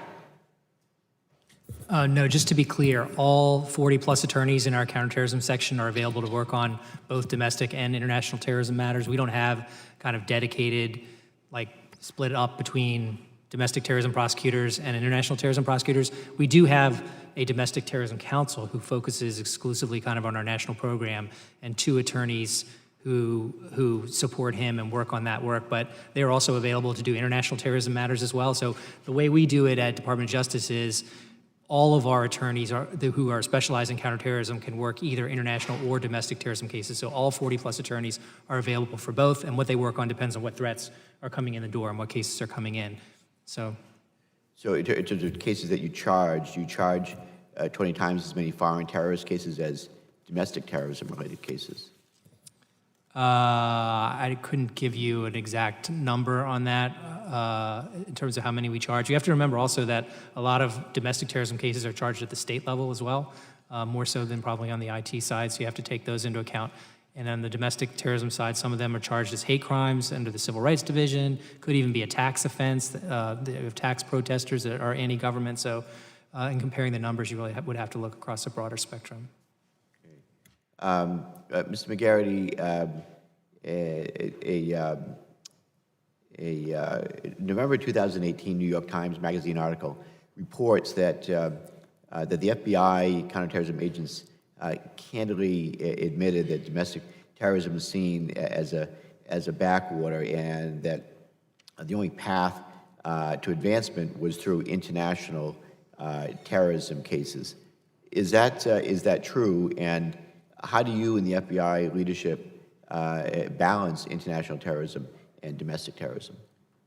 No, just to be clear, all 40-plus attorneys in our counterterrorism section are available to work on both domestic and international terrorism matters. We don't have kind of dedicated, split up between domestic terrorism prosecutors and international terrorism prosecutors. We do have a domestic terrorism counsel who focuses exclusively kind of on our national program, and 2 attorneys who support him and work on that work, but they're also available to do international terrorism matters as well. So the way we do it at Department of Justice is all of our attorneys who are specialized in counterterrorism can work either international or domestic terrorism cases. So all 40-plus attorneys are available for both, and what they work on depends on what threats are coming in the door and what cases are coming in. So in terms of cases that you charge 20 times as many foreign terrorist cases as domestic terrorism-related cases? I couldn't give you an exact number on that in terms of how many we charge. You have to remember also that a lot of domestic terrorism cases are charged at the state level as well, more so than probably on the IT side, so you have to take those into account. And on the domestic terrorism side, some of them are charged as hate crimes under the Civil Rights Division, could even be a tax offense. We have tax protesters that are anti-government, so in comparing the numbers, you really would have to look across a broader spectrum. Mr. McGarity, a November 2018 New York Times Magazine article reports that that the FBI counterterrorism agents candidly admitted that domestic terrorism is seen as a backwater, and that the only path to advancement was through international terrorism cases. Is that true? And how do you and the FBI leadership balance international terrorism and domestic terrorism?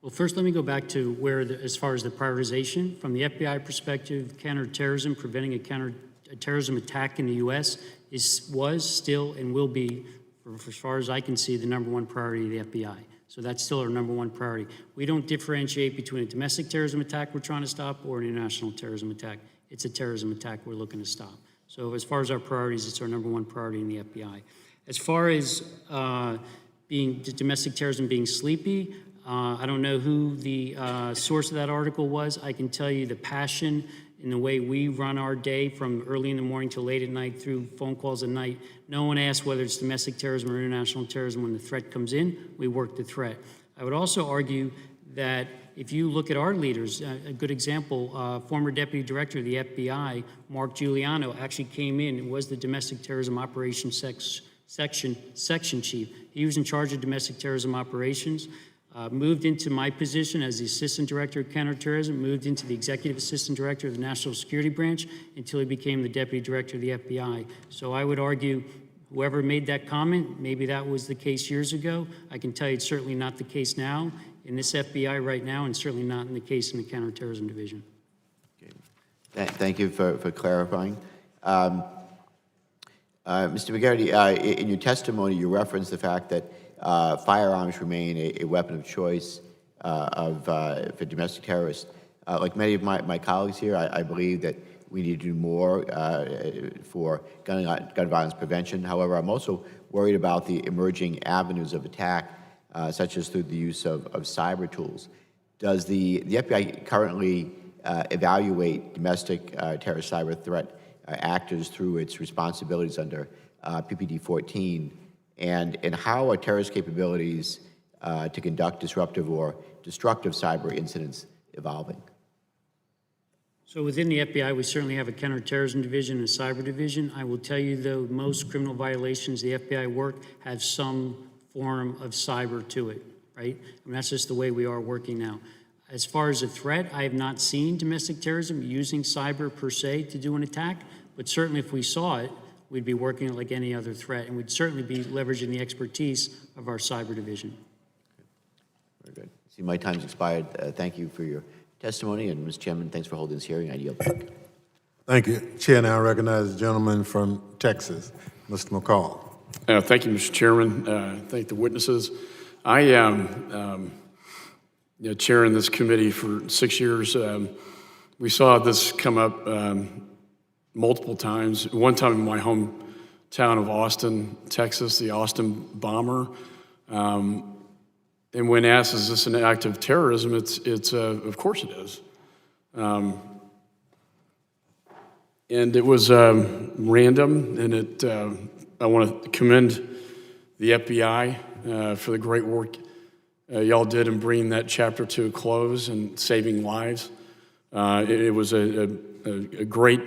Well, first, let me go back to where, as far as the prioritization, from the FBI perspective, counterterrorism, preventing a counterterrorism attack in the U.S. was, still, and will be, as far as I can see, the #1 priority of the FBI. So that's still our #1 priority. We don't differentiate between a domestic terrorism attack we're trying to stop or an international terrorism attack. It's a terrorism attack we're looking to stop. So as far as our priorities, it's our #1 priority in the FBI. As far as domestic terrorism being sleepy, I don't know who the source of that article was. I can tell you the passion in the way we run our day from early in the morning till late at night through phone calls at night. No one asks whether it's domestic terrorism or international terrorism. When the threat comes in, we work the threat. I would also argue that if you look at our leaders, a good example, former Deputy Director of the FBI, Mark Giuliano, actually came in and was the Domestic Terrorism Operations Section Chief. He was in charge of domestic terrorism operations, moved into my position as the Assistant Director of Counterterrorism, moved into the Executive Assistant Director of the National Security Branch until he became the Deputy Director of the FBI. So I would argue whoever made that comment, maybe that was the case years ago. I can tell you it's certainly not the case now in this FBI right now, and certainly not in the case in the Counterterrorism Division. Okay. Thank you for clarifying. Mr. McGarity, in your testimony, you referenced the fact that firearms remain a weapon of choice for domestic terrorists. Like many of my colleagues here, I believe that we need to do more for gun violence prevention. However, I'm also worried about the emerging avenues of attack, such as through the use of cyber tools. Does the FBI currently evaluate domestic terrorist cyber threat actors through its responsibilities under PPD 14? And how are terrorist capabilities to conduct disruptive or destructive cyber incidents evolving? So within the FBI, we certainly have a counterterrorism division and a cyber division. I will tell you, though, most criminal violations the FBI work have some form of cyber to it, right? I mean, that's just the way we are working now. As far as a threat, I have not seen domestic terrorism using cyber per se to do an attack, but certainly if we saw it, we'd be working it like any other threat, and we'd certainly be leveraging the expertise of our cyber division. Very good. See, my time's expired. Thank you for your testimony, and Mr. Chairman, thanks for holding this hearing. I yield back. Thank you. Chair now recognizes the gentleman from Texas, Mr. McCall. Thank you, Mr. Chairman. Thank the witnesses. I am chairing this committee for 6 years. We saw this come up multiple times. One time in my hometown of Austin, Texas, the Austin bomber. And when asked, is this an act of terrorism, it's of course it is. And it was random, and I want to commend the FBI for the great work y'all did in bringing that chapter to a close and saving lives. It was a great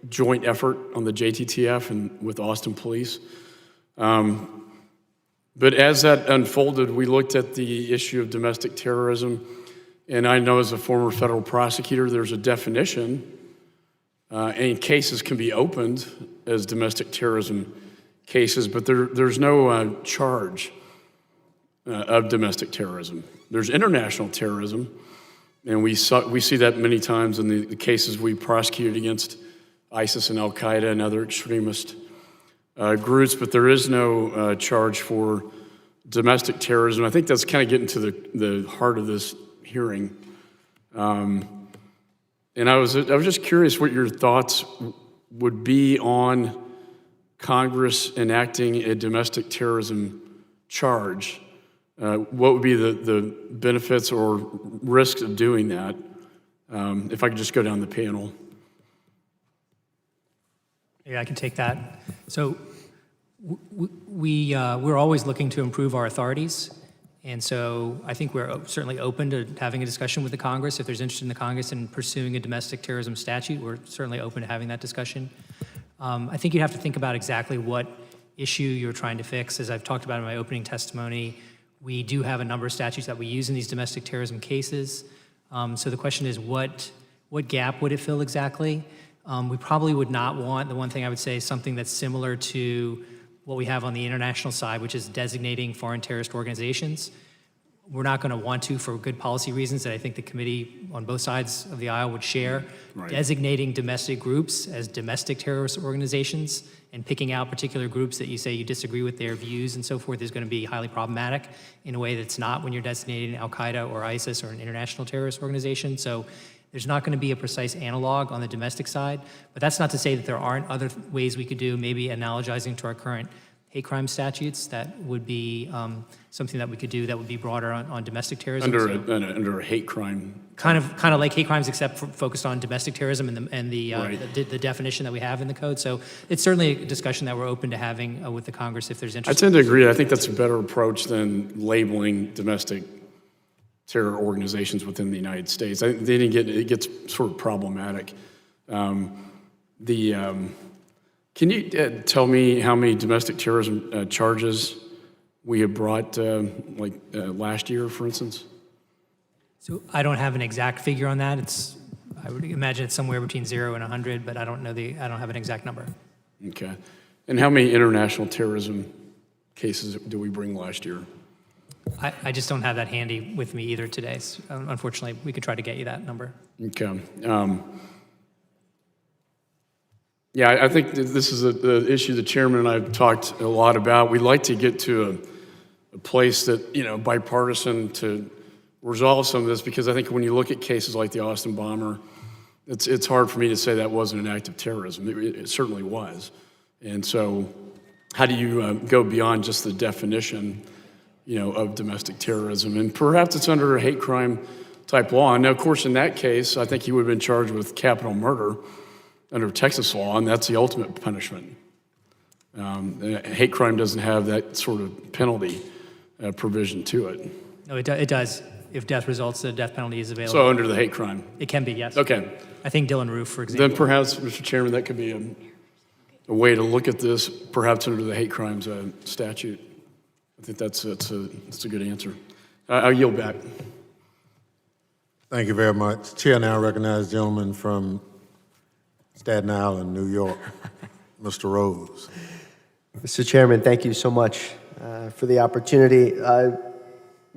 joint effort on the JTTF and with Austin Police. But as that unfolded, we looked at the issue of domestic terrorism, and I know as a former federal prosecutor, there's a definition, and cases can be opened as domestic terrorism cases, but there's no charge of domestic terrorism. There's international terrorism, and we see that many times in the cases we prosecuted against ISIS and Al-Qaeda and other extremist groups, but there is no charge for domestic terrorism. I think that's kind of getting to the heart of this hearing. And I was just curious what your thoughts would be on Congress enacting a domestic terrorism charge. What would be the benefits or risks of doing that? If I could just go down the panel. Yeah, I can take that. So we're always looking to improve our authorities. And so I think we're certainly open to having a discussion with the Congress. If there's interest in the Congress in pursuing a domestic terrorism statute, we're certainly open to having that discussion. I think you have to think about exactly what issue you're trying to fix. As I've talked about in my opening testimony, we do have a number of statutes that we use in these domestic terrorism cases. So the question is, what gap would it fill exactly? We probably would not want, the one thing I would say, is something that's similar to what we have on the international side, which is designating foreign terrorist organizations. We're not going to want to, for good policy reasons that I think the committee on both sides of the aisle would share, designating domestic groups as domestic terrorist organizations and picking out particular groups that you say you disagree with their views and so forth is going to be highly problematic in a way that's not when you're designating Al-Qaeda or ISIS or an international terrorist organization. So there's not going to be a precise analog on the domestic side, but that's not to say that there aren't other ways we could do, maybe analogizing to our current hate crime statutes. That would be something that we could do that would be broader on domestic terrorism. Under a hate crime. Kind of like hate crimes, except focused on domestic terrorism and the definition that we have in the code. So it's certainly a discussion that we're open to having with the Congress if there's interest. I tend to agree. I think that's a better approach than labeling domestic terror organizations within the United States. It gets sort of problematic. Can you tell me how many domestic terrorism charges we have brought, last year, for instance? So I don't have an exact figure on that. I would imagine it's somewhere between 0 and 100, but I don't have an exact number. Okay. And how many international terrorism cases did we bring last year? I just don't have that handy with me either today. So unfortunately, we could try to get you that number. Okay. Yeah, I think this is the issue the chairman and I have talked a lot about. We'd like to get to a place that, bipartisan to resolve some of this, because I think when you look at cases like the Austin bomber, it's hard for me to say that wasn't an act of terrorism. It certainly was. And so how do you go beyond just the definition, of domestic terrorism? And perhaps it's under a hate crime type law. And now, of course, in that case, I think he would have been charged with capital murder under Texas law, and that's the ultimate punishment. Hate crime doesn't have that sort of penalty provision to it. No, it does. If death results, the death penalty is available. So under the hate crime? It can be, yes. Okay. I think Dylan Roof, for example. Then perhaps, Mr. Chairman, that could be a way to look at this, perhaps under the hate crimes statute. I think that's a good answer. I'll yield back. Thank you very much. Chair now recognizes the gentleman from Staten Island, New York, Mr. Rose. Mr. Chairman, thank you so much for the opportunity.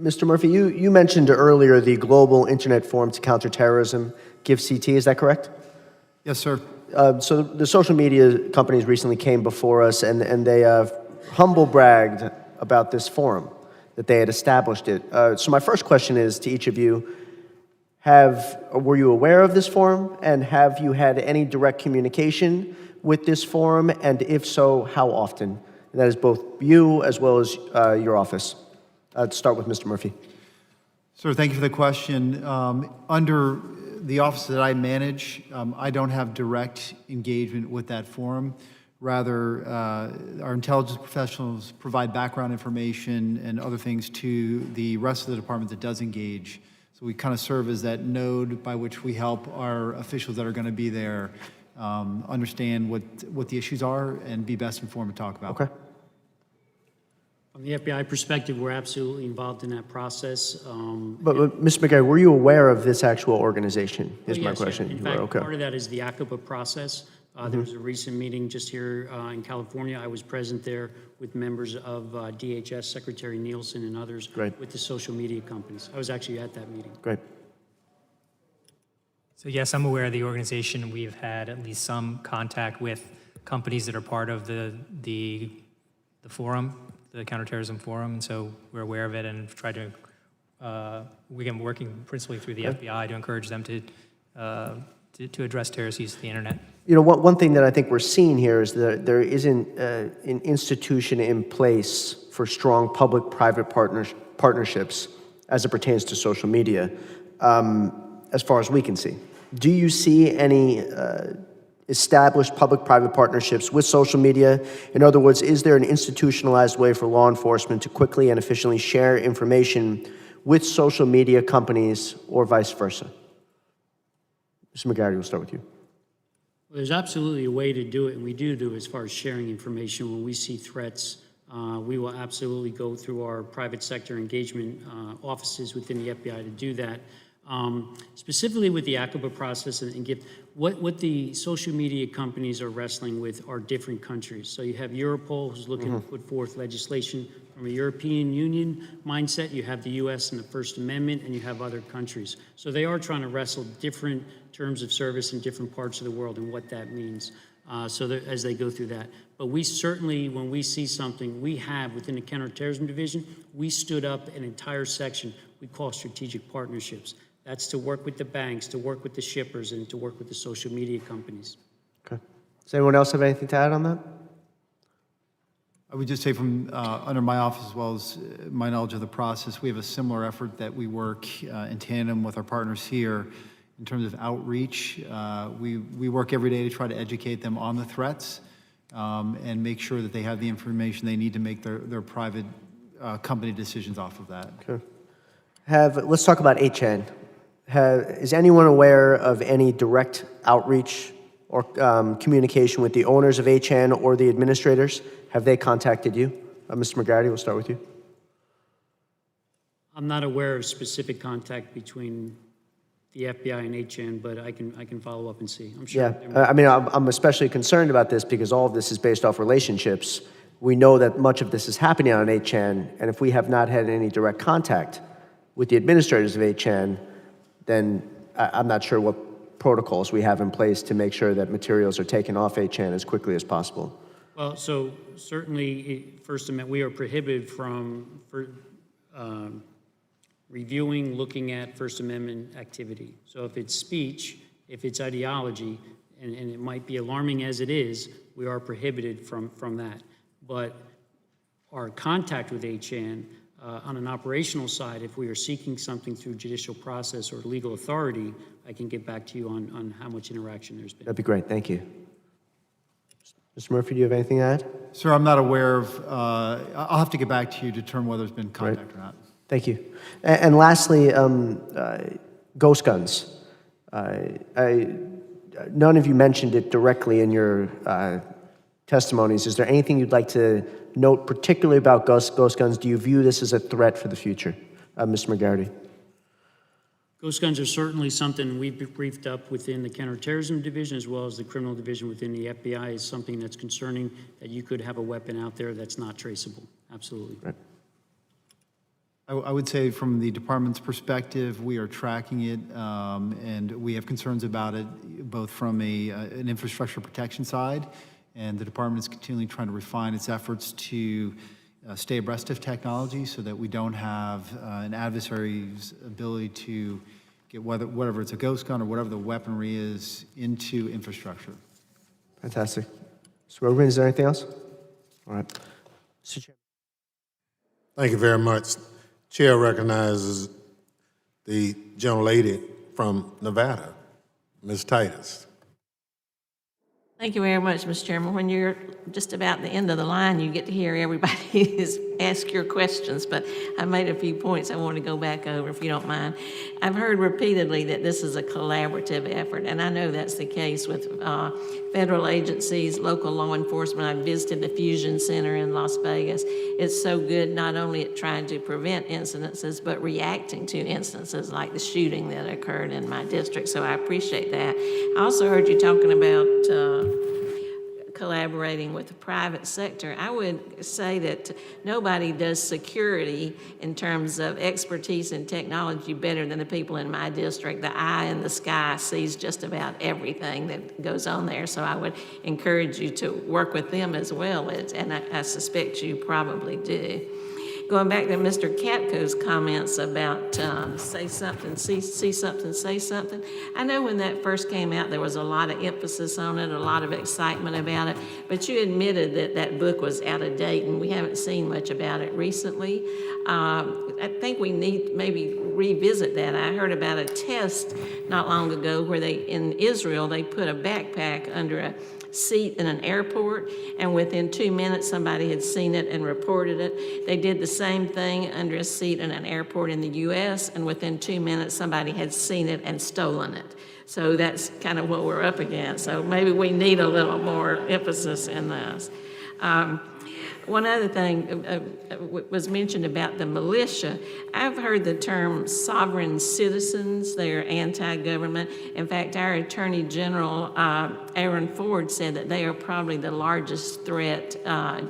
Mr. Murphy, you mentioned earlier the Global Internet Forum to Counter Terrorism, GIFCT, is that correct? Yes, sir. So the social media companies recently came before us and they humble bragged about this forum, that they had established it. So my first question is to each of you, were you aware of this forum, and have you had any direct communication with this forum, and if so, how often? And that is both you as well as your office. To start with Mr. Murphy. Sir, thank you for the question. Under the office that I manage, I don't have direct engagement with that forum. Rather, our intelligence professionals provide background information and other things to the rest of the department that does engage. So we kind of serve as that node by which we help our officials that are going to be there understand what the issues are and be best informed to talk about. Okay. From the FBI perspective, we're absolutely involved in that process. But Mr. McGarry, were you aware of this actual organization, is my Yes, question. In You fact, were, okay. part of that is the ACOPA process. There was a recent meeting just here in California. I was present there with members of DHS, Secretary Nielsen and others with the social media companies. I was actually at that meeting. Great. So yes, I'm aware of the organization. We've had at least some contact with companies that are part of the forum, the Counterterrorism Forum, and so we're aware of it and have tried to, we're working principally through the FBI to encourage them to address terrorist use of the internet. You know, one thing that I think we're seeing here is that there isn't an institution in place for strong public-private partnerships as it pertains to social media, as far as we can see. Do you see any established public-private partnerships with social media? In other words, is there an institutionalized way for law enforcement to quickly and efficiently share information with social media companies or vice versa? Mr. McGarity, we'll start with you. Well, there's absolutely a way to do it, and we do as far as sharing information. When we see threats, we will absolutely go through our private sector engagement offices within the FBI to do that. Specifically with the ACOBA process and give what the social media companies are wrestling with are different countries. So you have Europol, who's looking to put forth legislation from a European Union mindset. You have the U.S. and the First Amendment, and you have other countries. So they are trying to wrestle different terms of service in different parts of the world and what that means. As they go through that. But we certainly, when we see something, we have within the Counterterrorism Division, we stood up an entire section we call strategic partnerships. That's to work with the banks, to work with the shippers, and to work with the social media companies. Okay. Does anyone else have anything to add on that? I would just say from under my office, as well as my knowledge of the process, we have a similar effort that we work in tandem with our partners here in terms of outreach. We work every day to try to educate them on the threats and make sure that they have the information they need to make their private company decisions off of that. Okay. Let's talk about HN. Is anyone aware of any direct outreach or communication with the owners of HN or the administrators? Have they contacted you? Mr. McGarity, we'll start with you. I'm not aware of specific contact between the FBI and HN, but I can follow up and see. I'm sure. Yeah, I mean, I'm especially concerned about this because all of this is based off relationships. We know that much of this is happening on HN, and if we have not had any direct contact with the administrators of HN, then I'm not sure what protocols we have in place to make sure that materials are taken off HN as quickly as possible. Well, so certainly, First Amendment, we are prohibited from reviewing, looking at First Amendment activity. So if it's speech, if it's ideology, and it might be alarming as it is, we are prohibited from that. But our contact with HN on an operational side, if we are seeking something through judicial process or legal authority, I can get back to you on how much interaction there's been. That'd be great, thank you. Mr. Murphy, do you have anything to add? Sir, I'm not aware of, I'll have to get back to you to determine whether there's been contact or not. Thank you. And lastly, ghost guns. None of you mentioned it directly in your testimonies. Is there anything you'd like to note particularly about ghost guns? Do you view this as a threat for the future? Mr. McGarity. Ghost guns are certainly something we've briefed up within the Counterterrorism Division as well as the Criminal Division within the FBI. Is something that's concerning that you could have a weapon out there that's not traceable. Absolutely. Right. I would say from the department's perspective, we are tracking it, and we have concerns about it, both from an infrastructure protection side, and the department is continually trying to refine its efforts to stay abreast of technology so that we don't have an adversary's ability to get whatever it's a ghost gun or whatever the weaponry is into infrastructure. Fantastic. Mr. Rogman, is there anything else? All right. Mr. Chairman. Thank you very much. Chair recognizes the gentlelady from Nevada, Ms. Titus. Thank you very much, Mr. Chairman. When you're just about the end of the line, you get to hear everybody ask your questions, but I made a few points I want to go back over, if you don't mind. I've heard repeatedly that this is a collaborative effort, and I know that's the case with federal agencies, local law enforcement. I visited the Fusion Center in Las Vegas. It's so good not only at trying to prevent incidences, but reacting to instances like the shooting that occurred in my district, so I appreciate that. I also heard you talking about collaborating with the private sector. I would say that nobody does security in terms of expertise and technology better than the people in my district. The eye in the sky sees just about everything that goes on there. So I would encourage you to work with them as well, and I suspect you probably do. Going back to Mr. Katko's comments about say something, see something, say something. I know when that first came out, there was a lot of emphasis on it, a lot of excitement about it, but you admitted that that book was out of date, and we haven't seen much about it recently. I think we need maybe revisit that. I heard about a test not long ago where in Israel, they put a backpack under a seat in an airport, and within 2 minutes somebody had seen it and reported it. They did the same thing under a seat in an airport in the US, and within 2 minutes somebody had seen it and stolen it. So that's kind of what we're up against. So maybe we need a little more emphasis in this. One other thing was mentioned about the militia. I've heard the term sovereign citizens. They're anti-government. In fact, our Attorney General, Aaron Ford, said that they are probably the largest threat,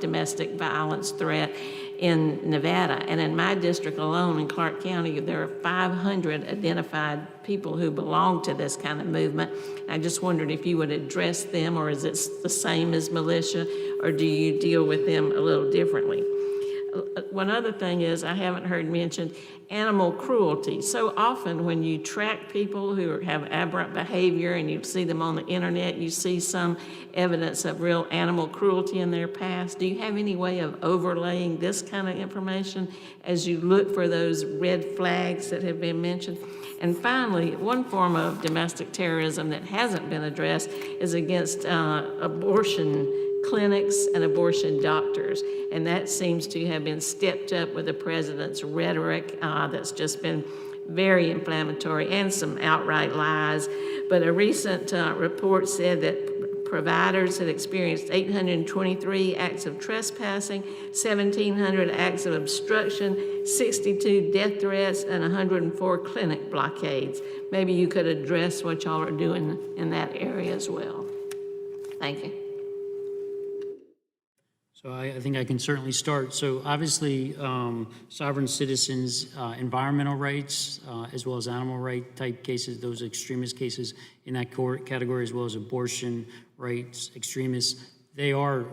domestic violence threat in Nevada. And in my district alone, in Clark County, there are 500 identified people who belong to this kind of movement. I just wondered if you would address them, or is it the same as militia, or do you deal with them a little differently? One other thing is, I haven't heard mentioned animal cruelty. So often when you track people who have aberrant behavior and you see them on the internet, you see some evidence of real animal cruelty in their past. Do you have any way of overlaying this kind of information as you look for those red flags that have been mentioned? And finally, one form of domestic terrorism that hasn't been addressed is against abortion clinics and abortion doctors. And that seems to have been stepped up with the president's rhetoric that's just been very inflammatory, and some outright lies. But a recent report said that providers had experienced 823 acts of trespassing, 1,700 acts of obstruction, 62 death threats, and 104 clinic blockades. Maybe you could address what y'all are doing in that area as well. Thank you. So I think I can certainly start. So obviously, sovereign citizens, environmental rights, as well as animal right type cases, those extremist cases in that category, as well as abortion rights, extremists, they are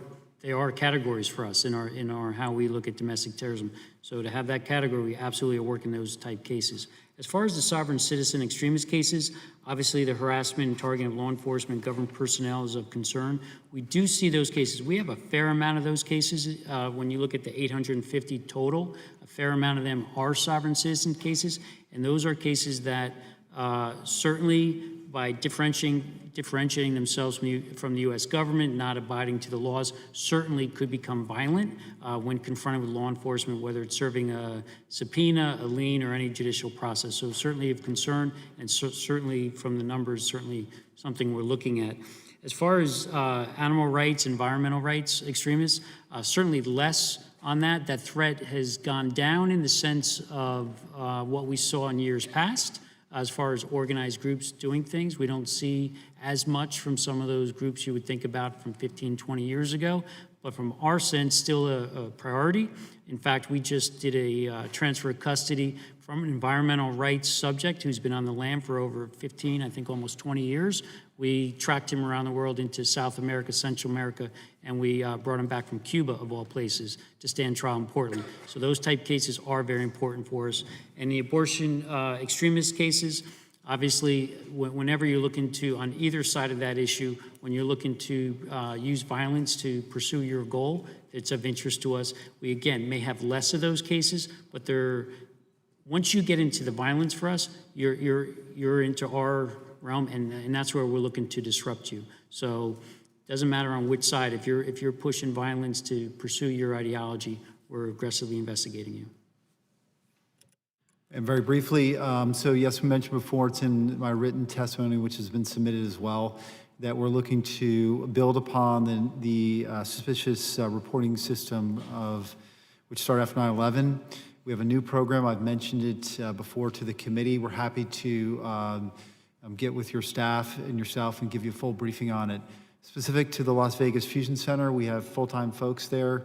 categories for us in our how we look at domestic terrorism. So to have that category, we absolutely are working those type cases. As far as the sovereign citizen extremist cases, obviously the harassment and targeting of law enforcement, government personnel is of concern. We do see those cases. We have a fair amount of those cases. When you look at the 850 total, a fair amount of them are sovereign citizen cases, and those are cases that certainly by differentiating themselves from the U.S. government, not abiding to the laws, certainly could become violent when confronted with law enforcement, whether it's serving a subpoena, a lien, or any judicial process. So certainly of concern, and certainly from the numbers, certainly something we're looking at. As far as animal rights, environmental rights, extremists, certainly less on that. That threat has gone down in the sense of what we saw in years past. As far as organized groups doing things, we don't see as much from some of those groups you would think about from 15, 20 years ago, but from our sense, still a priority. In fact, we just did a transfer of custody from an environmental rights subject who's been on the lam for over 15, I think almost 20 years. We tracked him around the world into South America, Central America, and we brought him back from Cuba, of all places, to stand trial in Portland. So those type cases are very important for us. And the abortion extremist cases, obviously, whenever you're looking to, on either side of that issue, when you're looking to use violence to pursue your goal, it's of interest to us. We, again, may have less of those cases, but once you get into the violence for us, you're into our realm, and that's where we're looking to disrupt you. So it doesn't matter on which side. If you're pushing violence to pursue your ideology, we're aggressively investigating you. And very briefly, so yes, we mentioned before, it's in my written testimony, which has been submitted as well, that we're looking to build upon the suspicious reporting system which started after 9/11. We have a new program. I've mentioned it before to the committee. We're happy to get with your staff and yourself and give you a full briefing on it. Specific to the Las Vegas Fusion Center, we have full-time folks there.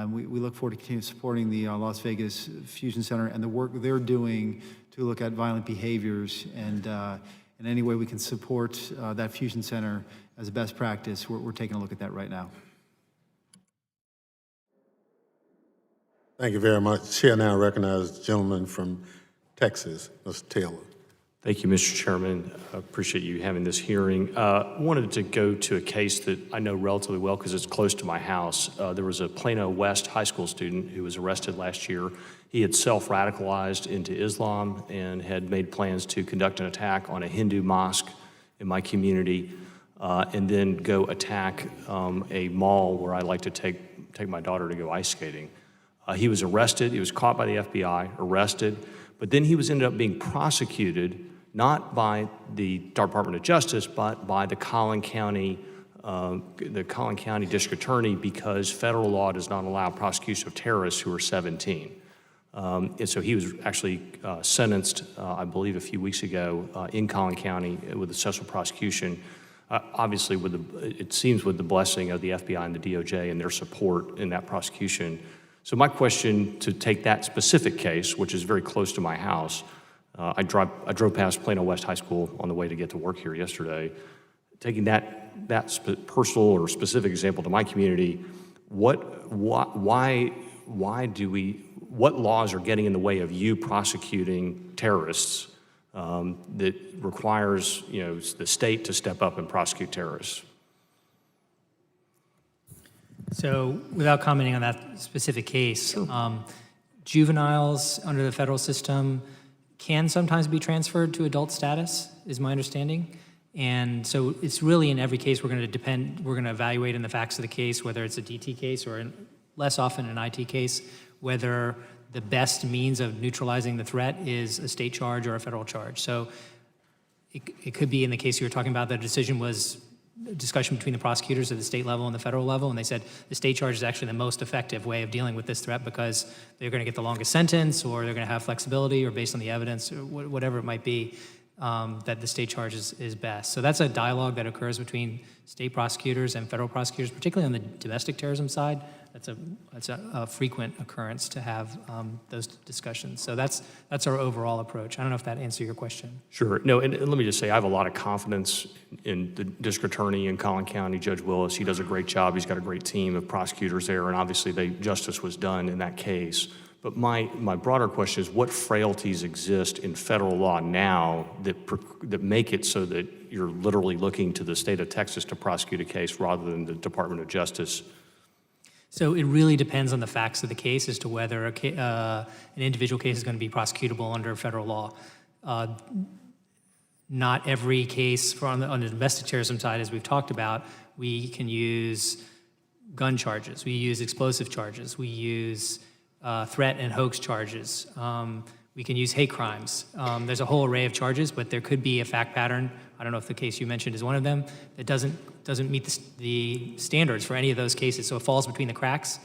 We look forward to continue supporting the Las Vegas Fusion Center and the work they're doing to look at violent behaviors, and in any way we can support that Fusion Center as a best practice, we're taking a look at that right now. Thank you very much. Chair now recognizes the gentleman from Texas, Mr. Taylor. Thank you, Mr. Chairman. I appreciate you having this hearing. Wanted to go to a case that I know relatively well because it's close to my house. There was a Plano West high school student who was arrested last year. He had self-radicalized into Islam and had made plans to conduct an attack on a Hindu mosque in my community and then go attack a mall where I like to take my daughter to go ice skating. He was arrested. He was caught by the FBI, arrested, but then he ended up being prosecuted not by the Department of Justice, but by the Collin County District Attorney, because federal law does not allow prosecution of terrorists who are 17. And so he was actually sentenced, I believe, a few weeks ago in Collin County with a special prosecution, obviously it seems with the blessing of the FBI and the DOJ and their support in that prosecution. So my question, to take that specific case, which is very close to my house, I drove past Plano West High School on the way to get to work here yesterday. Taking that personal or specific example to my community, what laws are getting in the way of you prosecuting terrorists that requires the state to step up and prosecute terrorists? So without commenting on that specific case, juveniles under the federal system can sometimes be transferred to adult status, is my understanding. And so it's really in every case we're going to evaluate in the facts of the case, whether it's a DT case or less often an IT case, whether the best means of neutralizing the threat is a state charge or a federal charge. So it could be in the case you were talking about, the decision was a discussion between the prosecutors at the state level and the federal level, and they said the state charge is actually the most effective way of dealing with this threat because they're going to get the longest sentence, or they're going to have flexibility, or based on the evidence, or whatever it might be, that the state charge is best. So that's a dialogue that occurs between state prosecutors and federal prosecutors, particularly on the domestic terrorism side. That's a frequent occurrence to have those discussions. So that's our overall approach. I don't know if that answers your question. Sure. No, and let me just say, I have a lot of confidence in the district attorney in Collin County, Judge Willis. He does a great job. He's got a great team of prosecutors there, and obviously justice was done in that case. But my broader question is, what frailties exist in federal law now that make it so that you're literally looking to the state of Texas to prosecute a case rather than the Department of Justice? So it really depends on the facts of the case as to whether an individual case is going to be prosecutable under federal law. Not every case on the domestic terrorism side, as we've talked about, we can use gun charges, we use explosive charges, we use threat and hoax charges. We can use hate crimes. There's a whole array of charges, but there could be a fact pattern. I don't know if the case you mentioned is one of them that doesn't meet the standards for any of those cases. So it falls between the cracks,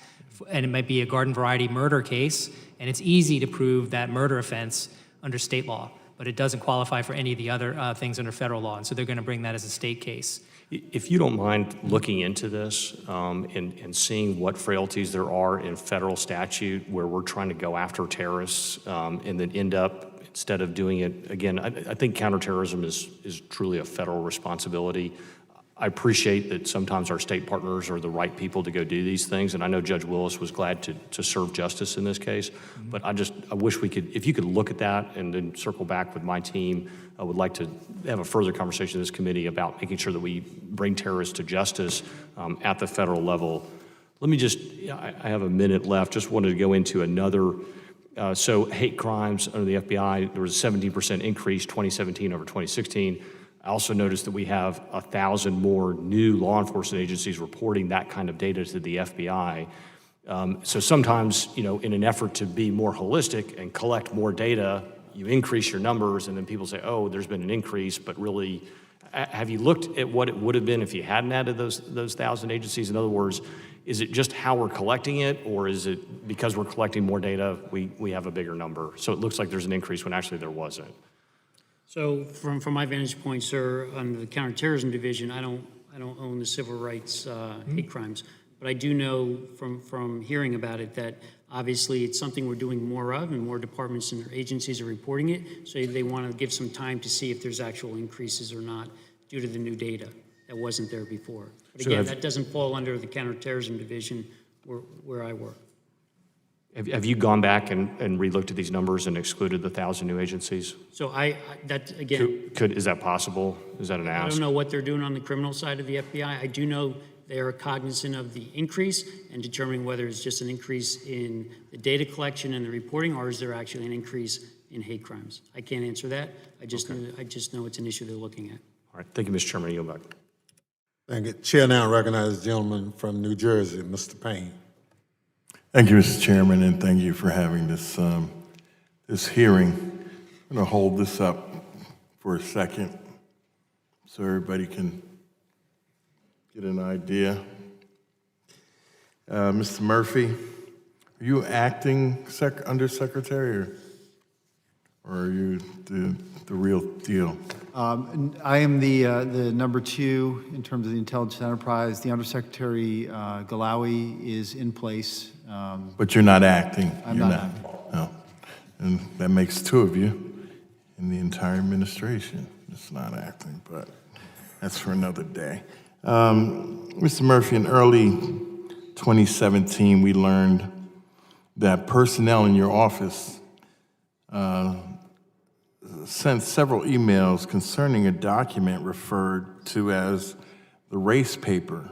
and it might be a garden variety murder case, and it's easy to prove that murder offense under state law, but it doesn't qualify for any of the other things under federal law, and so they're going to bring that as a state case. If you don't mind looking into this and seeing what frailties there are in federal statute where we're trying to go after terrorists and then end up, instead of doing it, again, I think counterterrorism is truly a federal responsibility. I appreciate that sometimes our state partners are the right people to go do these things, and I know Judge Willis was glad to serve justice in this case, but I wish we could, if you could look at that and then circle back with my team. I would like to have a further conversation in this committee about making sure that we bring terrorists to justice at the federal level. Let me I have a minute left, just wanted to go into another, so hate crimes under the FBI, there was a 17% increase 2017 over 2016. I also noticed that we have 1,000 more new law enforcement agencies reporting that kind of data to the FBI. So sometimes, in an effort to be more holistic and collect more data, you increase your numbers, and then people say, oh, there's been an increase, but really, have you looked at what it would have been if you hadn't added those 1,000 agencies? In other words, is it just how we're collecting it, or is it because we're collecting more data, we have a bigger number? So it looks like there's an increase when actually there wasn't. So from my vantage point, sir, under the counterterrorism division, I don't I don't own the civil rights hate crimes, but I do know from hearing about it that obviously it's something we're doing more of, and more departments and agencies are reporting it. So they want to give some time to see if there's actual increases or not due to the new data that wasn't there before. But again, that doesn't fall under the counterterrorism division where I work. Have you gone back and relooked at these numbers and excluded the 1,000 new agencies? So that again, Is that possible? Is that an ask? I don't know what they're doing on the criminal side of the FBI. I do know they are cognizant of the increase and determining whether it's just an increase in the data collection and the reporting, or is there actually an increase in hate crimes. I can't answer that. I just know it's an issue they're looking at. All right. Thank you, Mr. Chairman. I yield back. Thank you. Chair now recognizes the gentleman from New Jersey, Mr. Payne. Thank you, Mr. Chairman, and thank you for having this this hearing. I'm going to hold this up for a second so everybody can get an idea. Mr. Murphy, are you acting undersecretary, or are you the real deal? I am the number 2 in terms of the intelligence enterprise. The Undersecretary Galawi is in place. But you're not acting. I'm you're not acting. No. And that makes 2 of you in the entire administration. It's not acting, but that's for another day. Mr. Murphy, in early 2017, we learned that personnel in your office sent several emails concerning a document referred to as the race paper.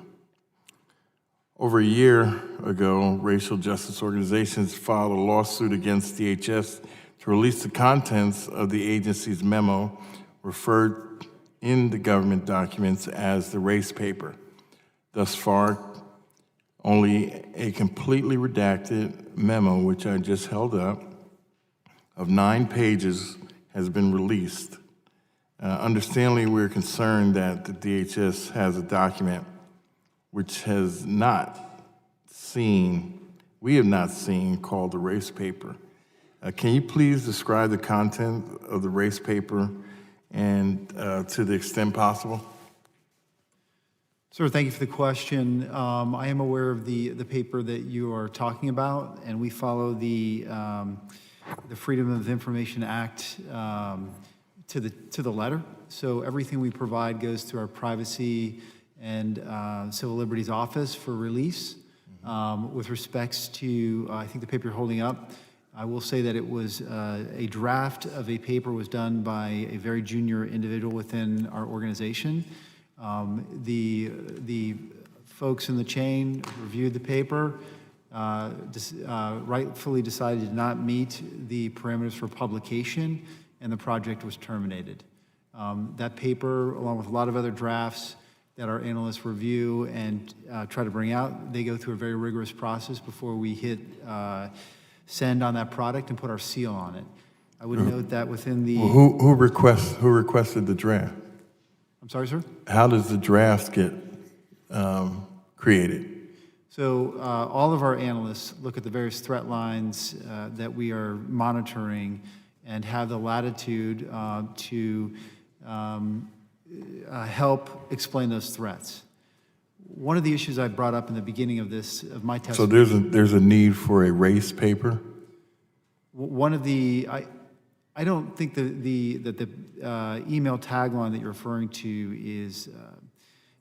Over a year ago, racial justice organizations filed a lawsuit against DHS to release the contents of the agency's memo referred in the government documents as the race paper. Thus far, only a completely redacted memo, which I just held up, of 9 pages has been released. Understandably, we're concerned that the DHS has a document which we have not seen, called the race paper. Can you please describe the content of the race paper and to the extent possible? Sir, thank you for the question. I am aware of the paper that you are talking about, and we follow the Freedom of Information Act to the letter. So everything we provide goes through our Privacy and Civil Liberties Office for release. With respects to, I think the paper you're holding up, I will say that it was a draft of a paper was done by a very junior individual within our organization. The folks in the chain reviewed the paper, rightfully decided did not meet the parameters for publication, and the project was terminated. That paper, along with a lot of other drafts that our analysts review and try to bring out, they go through a very rigorous process before we hit send on that product and put our seal on it. I would note that within the... Well, who requested the draft? I'm sorry, sir? How does the draft get created? So all of our analysts look at the various threat lines that we are monitoring and have the latitude to help explain those threats. One of the issues I brought up in the beginning of my testimony... So there's a need for a race paper? One of the... I don't think that the email tagline that you're referring to is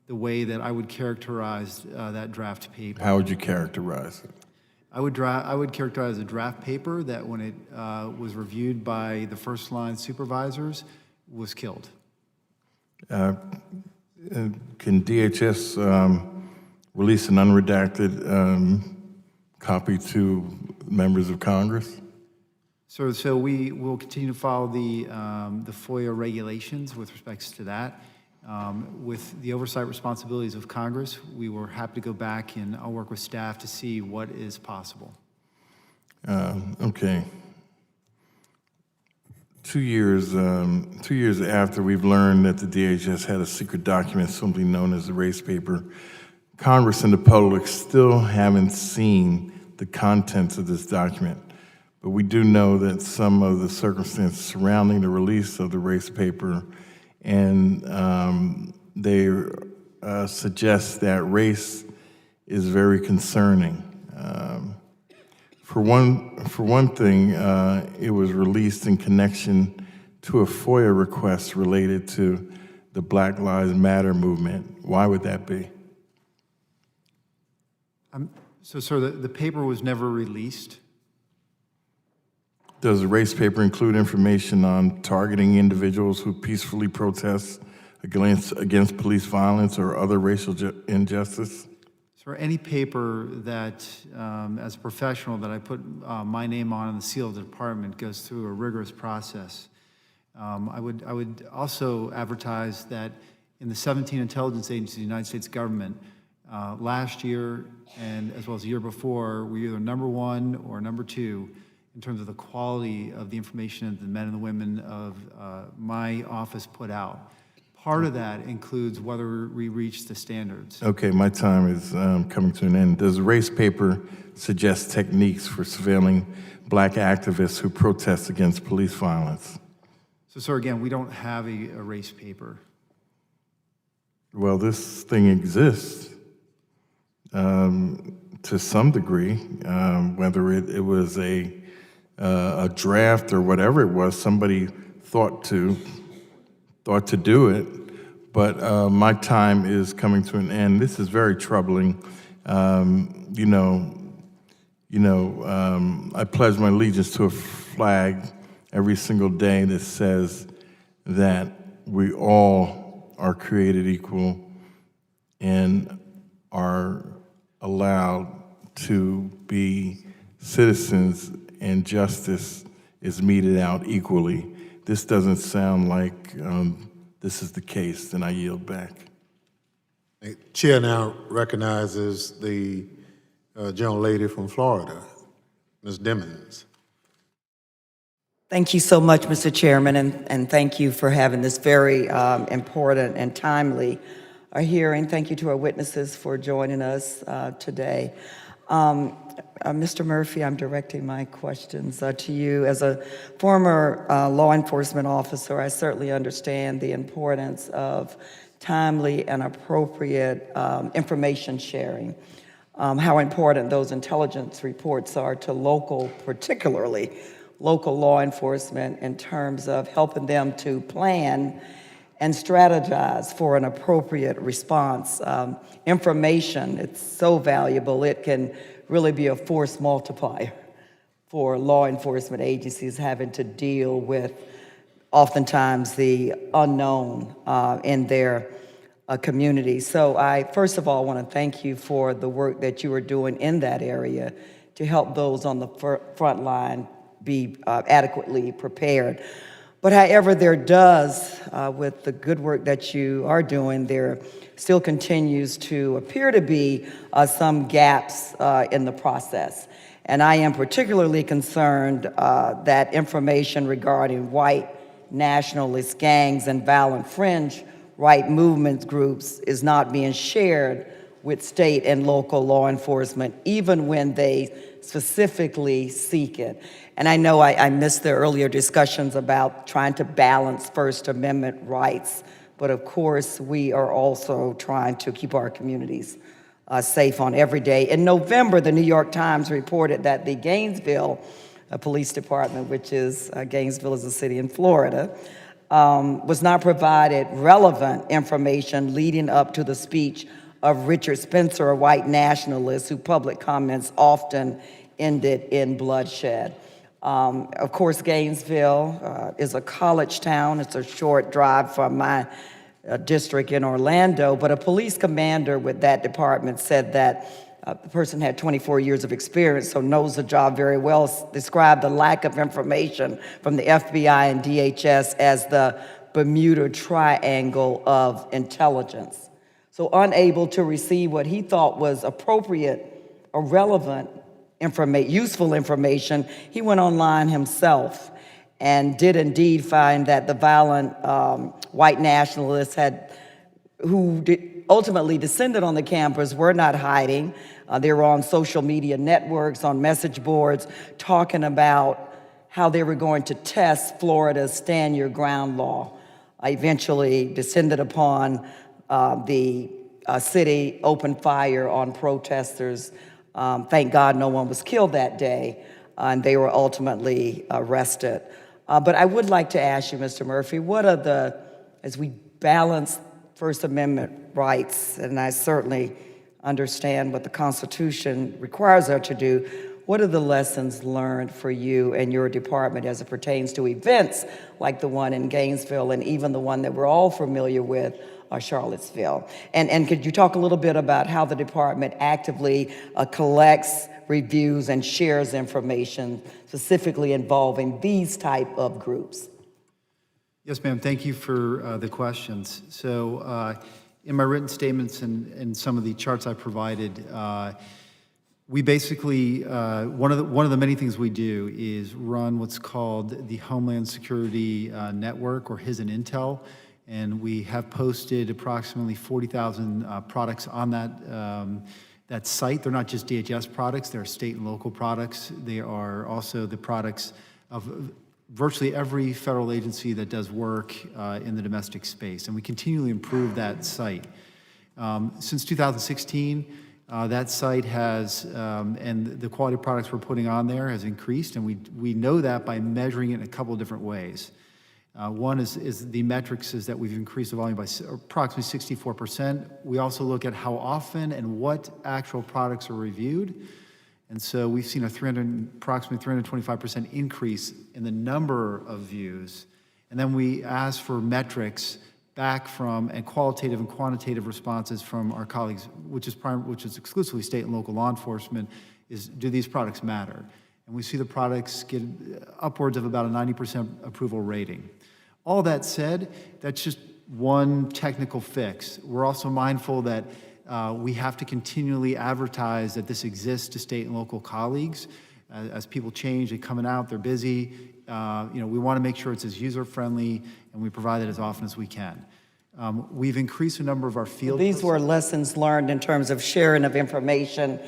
the way that I would characterize that draft paper. How would you characterize it? I would characterize a draft paper that when it was reviewed by the first line supervisors was killed. Can DHS release an unredacted copy to members of Congress? So we will continue to follow the FOIA regulations with respects to that. With the oversight responsibilities of Congress, we were happy to go back and I'll work with staff to see what is possible. Okay. 2 years after we've learned that the DHS had a secret document simply known as the race paper, Congress and the public still haven't seen the contents of this document. But we do know that some of the circumstances surrounding the release of the race paper and they suggests that race is very concerning. For one thing, it was released in connection to a FOIA request related to the Black Lives Matter movement. Why would that be? So, sir, the paper was never released. Does the race paper include information on targeting individuals who peacefully protest against police violence or other racial injustice? So, any paper that, as a professional, that I put my name on and the seal of the department goes through a rigorous process. I would also advertise that in the 17 intelligence agencies of the United States government, last year and as well as the year before, we're either number one or number two in terms of the quality of the information that the men and the women of my office put out. Part of that includes whether we reach the standards. Okay, my time is coming to an end. Does the race paper suggest techniques for surveilling Black activists who protest against police violence? So, sir, again, we don't have a race paper. Well, this thing exists to some degree, whether it was a draft or whatever it was. Somebody thought to do it, but my time is coming to an end. This is very troubling. I pledge my allegiance to a flag every single day that says that we all are created equal and are allowed to be citizens, and justice is meted out equally. This doesn't sound like this is the case, then I yield back. Chair now recognizes the gentlelady from Florida, Ms. Dimmons. Thank you so much, Mr. Chairman, and thank you for having this very important and timely hearing. Thank you to our witnesses for joining us today. Mr. Murphy, I'm directing my questions to you. As a former law enforcement officer, I certainly understand the importance of timely and appropriate information sharing, how important those intelligence reports are to particularly local law enforcement in terms of helping them to plan and strategize for an appropriate response. Information, it's so valuable, it can really be a force multiplier for law enforcement agencies having to deal with oftentimes the unknown in their community. So I, first of all, want to thank you for the work that you are doing in that area to help those on the front line be adequately prepared. But however, there does, with the good work that you are doing, there still continues to appear to be some gaps in the process. And I am particularly concerned that information regarding white nationalist gangs and violent fringe right movement groups is not being shared with state and local law enforcement, even when they specifically seek it. And I know I missed the earlier discussions about trying to balance First Amendment rights, but of course we are also trying to keep our communities safe on every day. In November, the New York Times reported that the Gainesville Police Department, which is, Gainesville is a city in Florida, was not provided relevant information leading up to the speech of Richard Spencer, a white nationalist whose public comments often ended in bloodshed. Of course, Gainesville is a college town. It's a short drive from my district in Orlando, but a police commander with that department said that the person had 24 years of experience, so knows the job very well, described the lack of information from the FBI and DHS as the Bermuda Triangle of intelligence. So unable to receive what he thought was appropriate or relevant useful information, he went online himself and did indeed find that the violent white nationalists who ultimately descended on the campus were not hiding. They were on social media networks, on message boards, talking about how they were going to test Florida's Stand Your Ground law. I eventually descended upon the city opened fire on protesters. Thank God no one was killed that day, and they were ultimately arrested. But I would like to ask you, Mr. Murphy, what are the, as we balance First Amendment rights, and I certainly understand what the Constitution requires us to do, what are the lessons learned for you and your department as it pertains to events like the one in Gainesville and even the one that we're all familiar with, Charlottesville? And could you talk a little bit about how the department actively collects, reviews, and shares information specifically involving these type of groups? Yes, ma'am. Thank you for the questions. So in my written statements and some of the charts I provided, we basically, one of the many things we do is run what's called the Homeland Security Network, or HIS and Intel, and we have posted approximately 40,000 products on that site. They're not just DHS products, they're state and local products. They are also the products of virtually every federal agency that does work in the domestic space, and we continually improve that site. Since 2016, that site has, and the quality of products we're putting on there has increased, and we know that by measuring it in a couple of different ways. One is the metrics is that we've increased the volume by approximately 64%. We also look at how often and what actual products are reviewed. And so we've seen approximately 325% increase in the number of views. And then we ask for metrics back from, and qualitative and quantitative responses from our colleagues, which is exclusively state and local law enforcement, is do these products matter? And we see the products get upwards of about a 90% approval rating. All that said, that's just one technical fix. We're also mindful that we have to continually advertise that this exists to state and local colleagues. As people change, they're coming out, they're busy. We want to make sure it's as user-friendly, and we provide it as often as we can. We've increased the number of our field. These were lessons learned in terms of sharing of information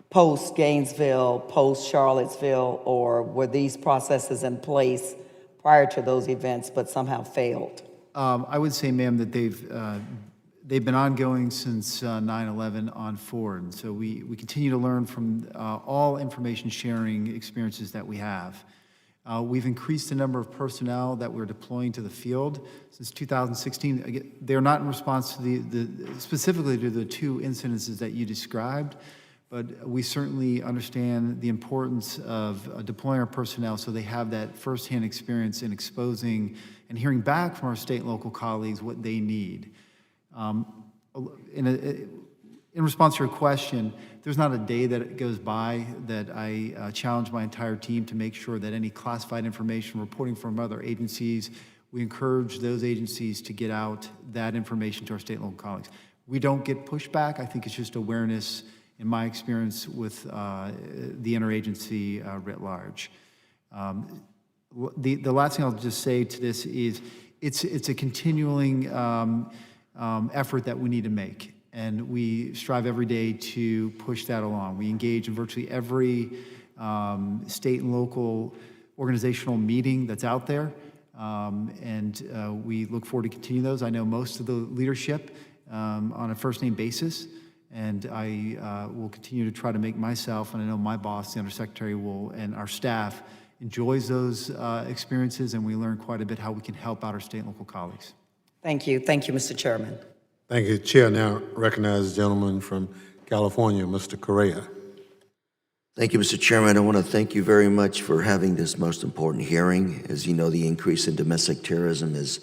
post Gainesville, post Charlottesville, or were these processes in place prior to those events but somehow failed? I would say, ma'am, that they've been ongoing since 9/11 on forward. And so we continue to learn from all information sharing experiences that we have. We've increased the number of personnel that we're deploying to the field since 2016. Again, they're not in response to specifically to the two incidences that you described, but we certainly understand the importance of deploying our personnel so they have that firsthand experience in exposing and hearing back from our state and local colleagues what they need. In response to your question, there's not a day that goes by that I challenge my entire team to make sure that any classified information reporting from other agencies, we encourage those agencies to get out that information to our state and local colleagues. We don't get pushback. I think it's just awareness, in my experience, with the interagency writ large. The last thing I'll just say to this is it's a continuing effort that we need to make. And we strive every day to push that along. We engage in virtually every state and local organizational meeting that's out there. We look forward to continue those. I know most of the leadership on a first name basis. And I will continue to try to make myself, and I know my boss, the Undersecretary, and our staff enjoys those experiences, and we learn quite a bit how we can help out our state and local colleagues. Thank you. Thank you, Mr. Chairman. Thank you. Chair now recognizes the gentleman from California, Mr. Correa. Thank you, Mr. Chairman. I want to thank you very much for having this most important hearing. As you know, the increase in domestic terrorism is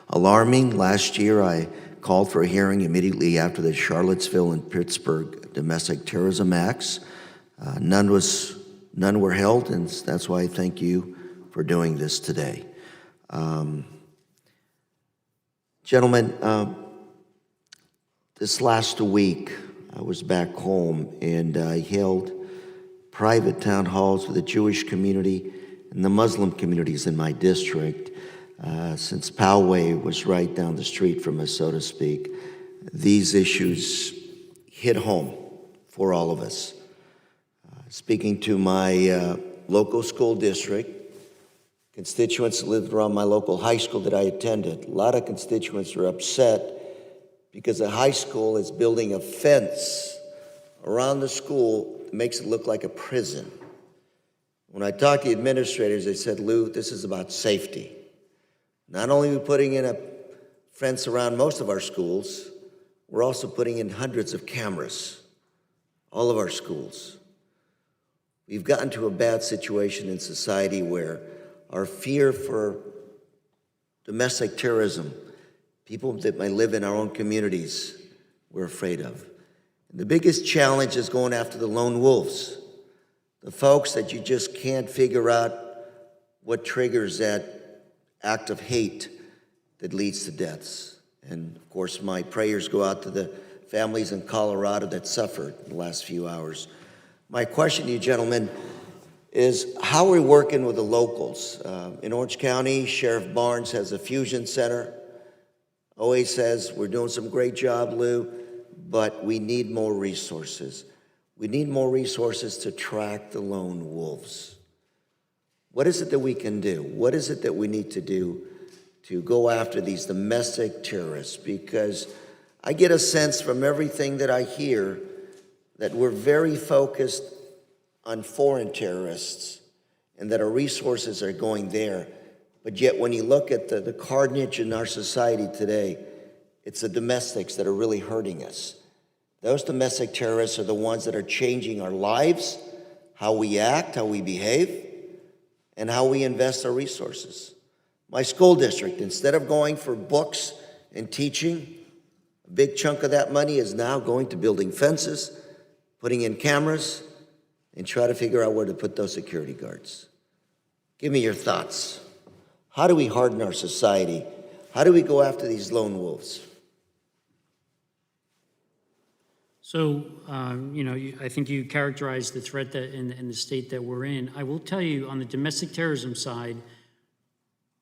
alarming. Last year, I called for a hearing immediately after the Charlottesville and Pittsburgh domestic terrorism acts. None were held, and that's why I thank you for doing this today. Gentlemen, this last week, I was back home and I held private town halls with the Jewish community and the Muslim communities in my district. Since Poway was right down the street from us, so to speak, these issues hit home for all of us. Speaking to my local school district, constituents that lived around my local high school that I attended, a lot of constituents are upset because the high school is building a fence around the school that makes it look like a prison. When I talked to the administrators, they said, Lou, this is about safety. Not only are we putting in a fence around most of our schools, we're also putting in hundreds of cameras, all of our schools. We've gotten to a bad situation in society where our fear for domestic terrorism, people that may live in our own communities, we're afraid of. And the biggest challenge is going after the lone wolves, the folks that you just can't figure out what triggers that act of hate that leads to deaths. And of course, my prayers go out to the families in Colorado that suffered in the last few hours. My question to you, gentlemen, is how are we working with the locals? In Orange County, Sheriff Barnes has a fusion center. Always says, we're doing some great job, Lou, but we need more resources. We need more resources to track the lone wolves. What is it that we can do? What is it that we need to do to go after these domestic terrorists? Because I get a sense from everything that I hear that we're very focused on foreign terrorists and that our resources are going there. But yet when you look at the carnage in our society today, it's the domestics that are really hurting us. Those domestic terrorists are the ones that are changing our lives, how we act, how we behave, and how we invest our resources. My school district, instead of going for books and teaching, a big chunk of that money is now going to building fences, putting in cameras, and try to figure out where to put those security guards. Give me your thoughts. How do we harden our society? How do we go after these lone wolves? So, I think you characterized the threat that in the state that we're in. I will tell you, on the domestic terrorism side,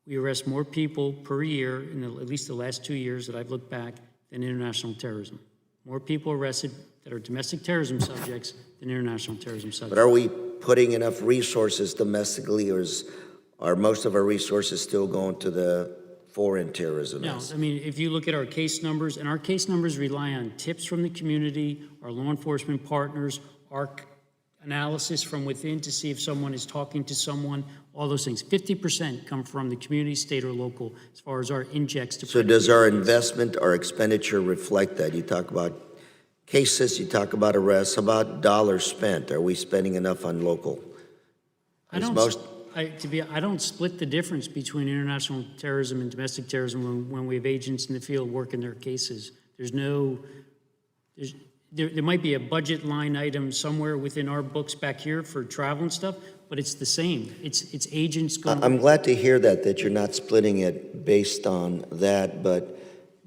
we arrest more people per year in at least the last 2 years that I've looked back than international terrorism. More people arrested that are domestic terrorism subjects than international terrorism subjects. But are we putting enough resources domestically, or are most of our resources still going to the foreign terrorism? No, I mean, if you look at our case numbers, and our case numbers rely on tips from the community, our law enforcement partners, our analysis from within to see if someone is talking to someone, all those things. 50% come from the community, state, or local, as far as our injects to. So does our investment, our expenditure reflect that? You talk about cases, you talk about arrests, how about dollars spent? Are we spending enough on local? I don't split the difference between international terrorism and domestic terrorism when we have agents in the field working their cases. There might be a budget line item somewhere within our books back here for travel and stuff, but it's the same. It's agents going. I'm glad to hear that you're not splitting it based on that, but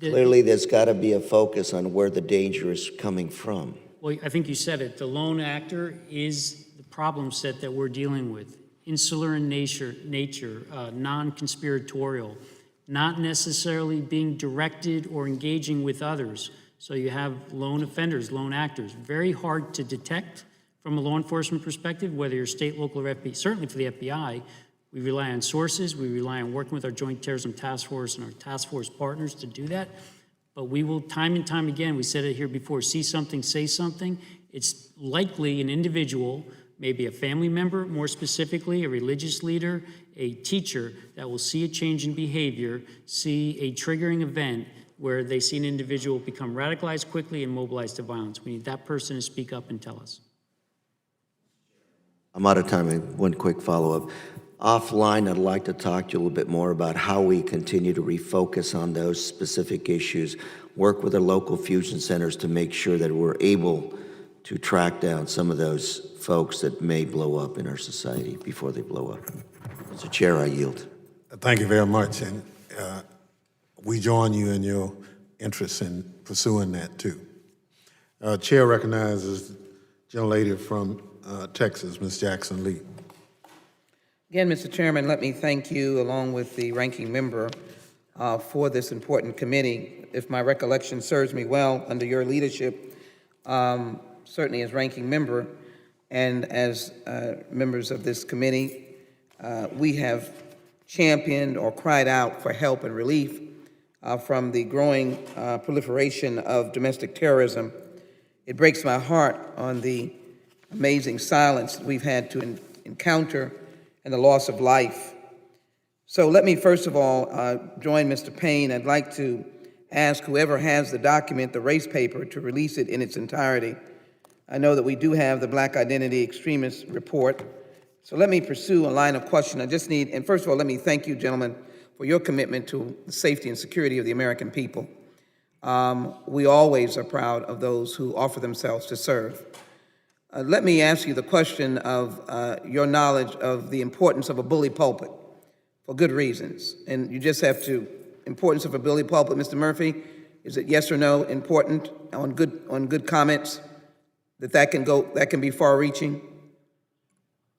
clearly there's got to be a focus on where the danger is coming from. Well, I think you said it. The lone actor is the problem set that we're dealing with. Insular in nature, non-conspiratorial, not necessarily being directed or engaging with others. So you have lone offenders, lone actors. Very hard to detect from a law enforcement perspective, whether you're state, local, or FBI. Certainly for the FBI, we rely on sources. We rely on working with our Joint Terrorism Task Force and our task force partners to do that. But we will, time and time again, we said it here before, see something, say something. It's likely an individual, maybe a family member, more specifically, a religious leader, a teacher, that will see a change in behavior, see a triggering event where they see an individual become radicalized quickly and mobilized to violence. We need that person to speak up and tell us. I'm out of time. One quick follow-up. Offline, I'd like to talk to you a little bit more about how we continue to refocus on those specific issues, work with our local fusion centers to make sure that we're able to track down some of those folks that may blow up in our society before they blow up. Mr. Chair, I yield. Thank you very much. And we join you in your interest in pursuing that too. Chair recognizes the gentlelady from Texas, Ms. Jackson Lee. Again, Mr. Chairman, let me thank you, along with the ranking member, for this important committee. If my recollection serves me well, under your leadership, certainly as ranking member and as members of this committee, we have championed or cried out for help and relief from the growing proliferation of domestic terrorism. It breaks my heart on the amazing silence that we've had to encounter and the loss of life. So let me first of all join Mr. Payne. I'd like to ask whoever has the document, the race paper, to release it in its entirety. I know that we do have the Black Identity Extremist Report. So let me pursue a line of question. I just need, and first of all, let me thank you, gentlemen, for your commitment to the safety and security of the American people. We always are proud of those who offer themselves to serve. Let me ask you the question of your knowledge of the importance of a bully pulpit, for good reasons. And you just have to, importance of a bully pulpit, Mr. Murphy, is it yes or no important on good comments that can be far-reaching?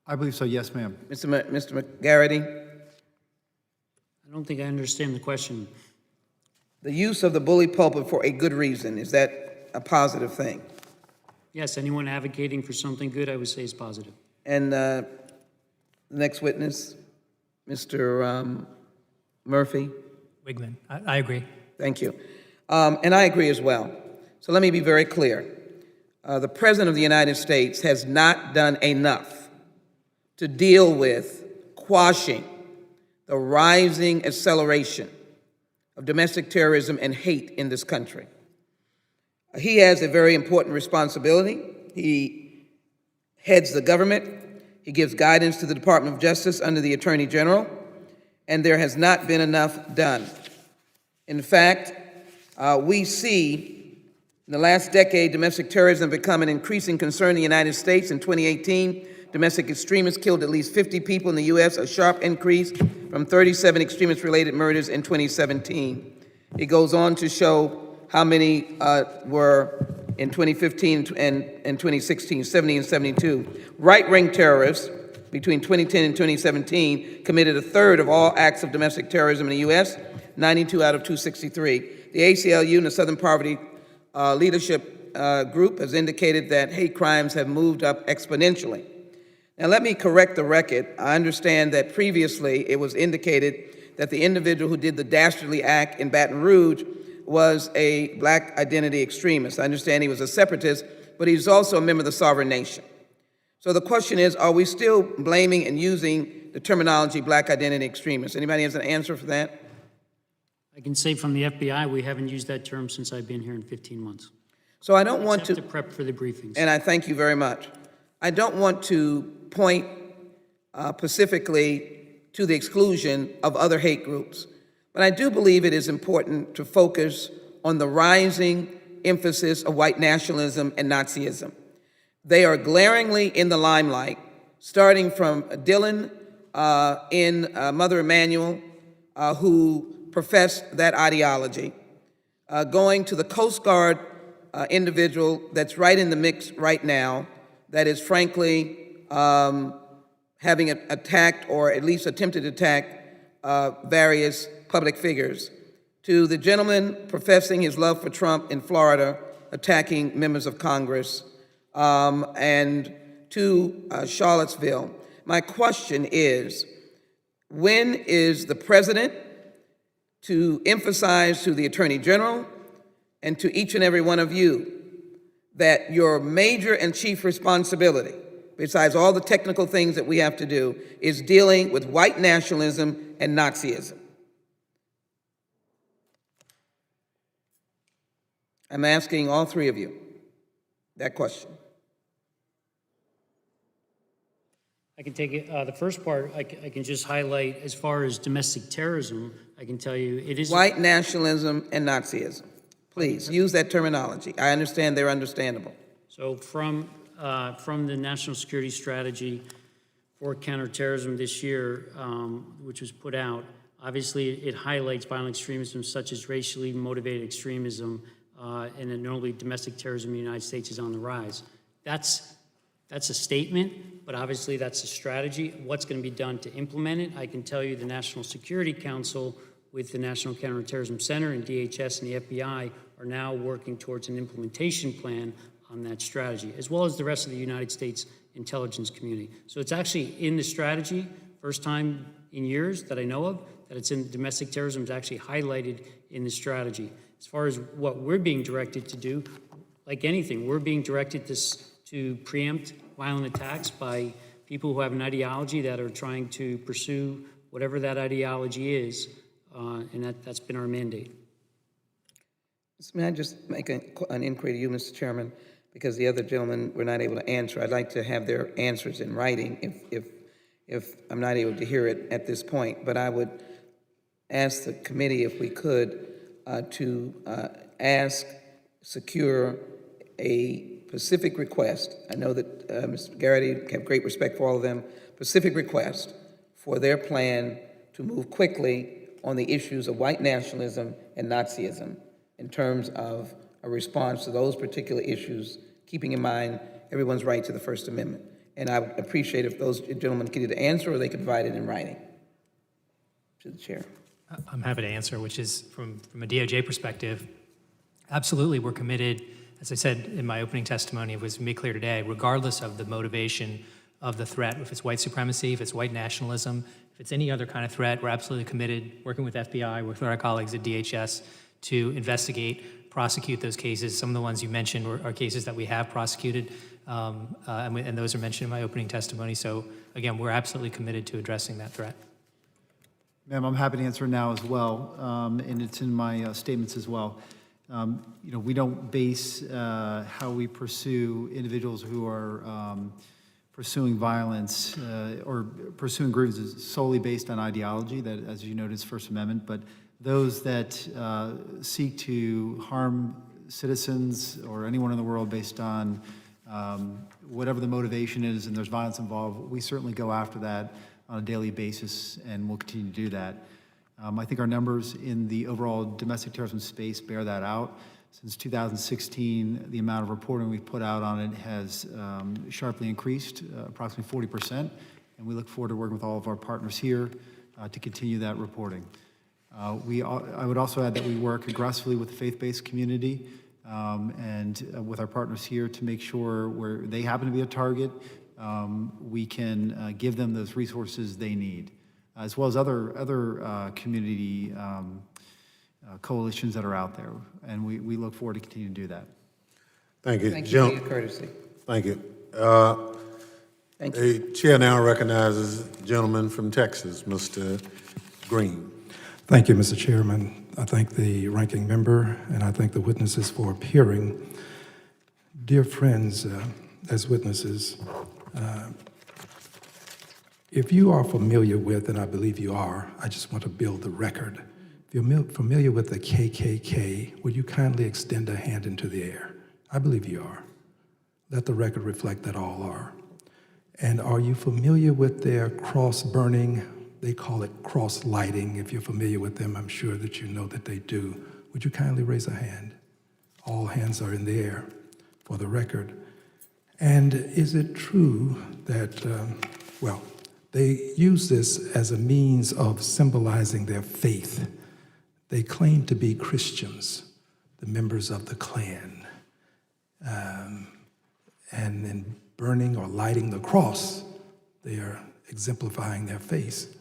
I believe so, yes, ma'am. Mr. McGarity? I don't think I understand the question. The use of the bully pulpit for a good reason, is that a positive thing? Yes, anyone advocating for something good, I would say is positive. And the next witness, Mr. Murphy? Wigman, I agree. Thank you. And I agree as well. So let me be very clear. The President of the United States has not done enough to deal with quashing the rising acceleration of domestic terrorism and hate in this country. He has a very important responsibility. He heads the government. He gives guidance to the Department of Justice under the Attorney General, and there has not been enough done. In fact, we see in the last decade, domestic terrorism become an increasing concern in the United States. In 2018, domestic extremists killed at least 50 people in the U.S., a sharp increase from 37 extremist-related murders in 2017. It goes on to show how many were in 2015 and 2016, 70 and 72. Right-wing terrorists between 2010 and 2017 committed a third of all acts of domestic terrorism in the U.S., 92 out of 263. The ACLU and the Southern Poverty Leadership Group has indicated that hate crimes have moved up exponentially. Now, let me correct the record. I understand that previously it was indicated that the individual who did the dastardly act in Baton Rouge was a Black identity extremist. I understand he was a separatist, but he's also a member of the sovereign nation. So the question is, are we still blaming and using the terminology Black identity extremist? Anybody has an answer for that? I can say from the FBI, we haven't used that term since I've been here in 15 months. So I don't want to prep for the briefings. And I thank you very much. I don't want to point specifically to the exclusion of other hate groups, but I do believe it is important to focus on the rising emphasis of white nationalism and Nazism. They are glaringly in the limelight, starting from Dylan in Mother Emanuel, who professed that ideology, going to the Coast Guard individual that's right in the mix right now, that is frankly having attacked or at least attempted to attack various public figures, to the gentleman professing his love for Trump in Florida, attacking members of Congress, and to Charlottesville. My question is, when is the President to emphasize to the Attorney General and to each and every one of you that your major and chief responsibility, besides all the technical things that we have to do, is dealing with white nationalism and Nazism? I'm asking all three of you that question. I can take it, the first part, I can just highlight, as far as domestic terrorism, I can tell you it is— White nationalism and Nazism. Please, use that terminology. I understand they're understandable. So from the National Security Strategy for Counterterrorism this year, which was put out, obviously it highlights violent extremism such as racially motivated extremism, and then notably domestic terrorism in the United States is on the rise. That's a statement, but obviously that's a strategy. What's going to be done to implement it? I can tell you the National Security Council with the National Counterterrorism Center and DHS and the FBI are now working towards an implementation plan on that strategy, as well as the rest of the United States intelligence community. So it's actually in the strategy first time in years that I know of, that it's in domestic terrorism is actually highlighted in the strategy. As far as what we're being directed to do, like anything, we're being directed to preempt violent attacks by people who have an ideology that are trying to pursue whatever that ideology is, and that's been our mandate. May I just make an inquiry to you, Mr. Chairman, because the other gentlemen were not able to answer. I'd like to have their answers in writing if I'm not able to hear it at this point. But I would ask the committee if we could to secure a specific request. I know that Mr. Garrity have great respect for all of them. Specific request for their plan to move quickly on the issues of white nationalism and Nazism in terms of a response to those particular issues, keeping in mind everyone's right to the First Amendment. And I would appreciate if those gentlemen could either answer or they could provide it in writing to the chair. I'm happy to answer, which is from a DOJ perspective, absolutely we're committed, as I said in my opening testimony, it was made clear today, regardless of the motivation of the threat, if it's white supremacy, if it's white nationalism, if it's any other kind of threat, we're absolutely committed, working with FBI, with our colleagues at DHS, to investigate, prosecute those cases. Some of the ones you mentioned are cases that we have prosecuted, and those are mentioned in my opening testimony. So again, we're absolutely committed to addressing that threat. Ma'am, I'm happy to answer now as well, and it's in my statements as well. We don't base how we pursue individuals who are pursuing violence or pursuing grievances solely based on ideology, that, as you noted, is First Amendment, but those that seek to harm citizens or anyone in the world based on whatever the motivation is and there's violence involved, we certainly go after that on a daily basis, and we'll continue to do that. I think our numbers in the overall domestic terrorism space bear that out. Since 2016, the amount of reporting we've put out on it has sharply increased, approximately 40%, and we look forward to working with all of our partners here to continue that reporting. I would also add that we work aggressively with the faith-based community and with our partners here to make sure where they happen to be a target, we can give them those resources they need, as well as other community coalitions that are out there, and we look forward to continue to do that. Thank you. Thank you for your courtesy. Thank you. Thank you. The chair now recognizes the gentleman from Texas, Mr. Green. Thank you, Mr. Chairman. I thank the ranking member, and I thank the witnesses for appearing. Dear friends, as witnesses, if you are familiar with, and I believe you are, I just want to build the record. If you're familiar with the KKK, would you kindly extend a hand into the air? I believe you are. Let the record reflect that all are. And are you familiar with their cross burning? They call it cross lighting. If you're familiar with them, I'm sure that you know that they do. Would you kindly raise a hand? All hands are in the air for the record. And is it true that, they use this as a means of symbolizing their faith? They claim to be Christians, the members of the Klan. And in burning or lighting the cross, they are exemplifying their faith.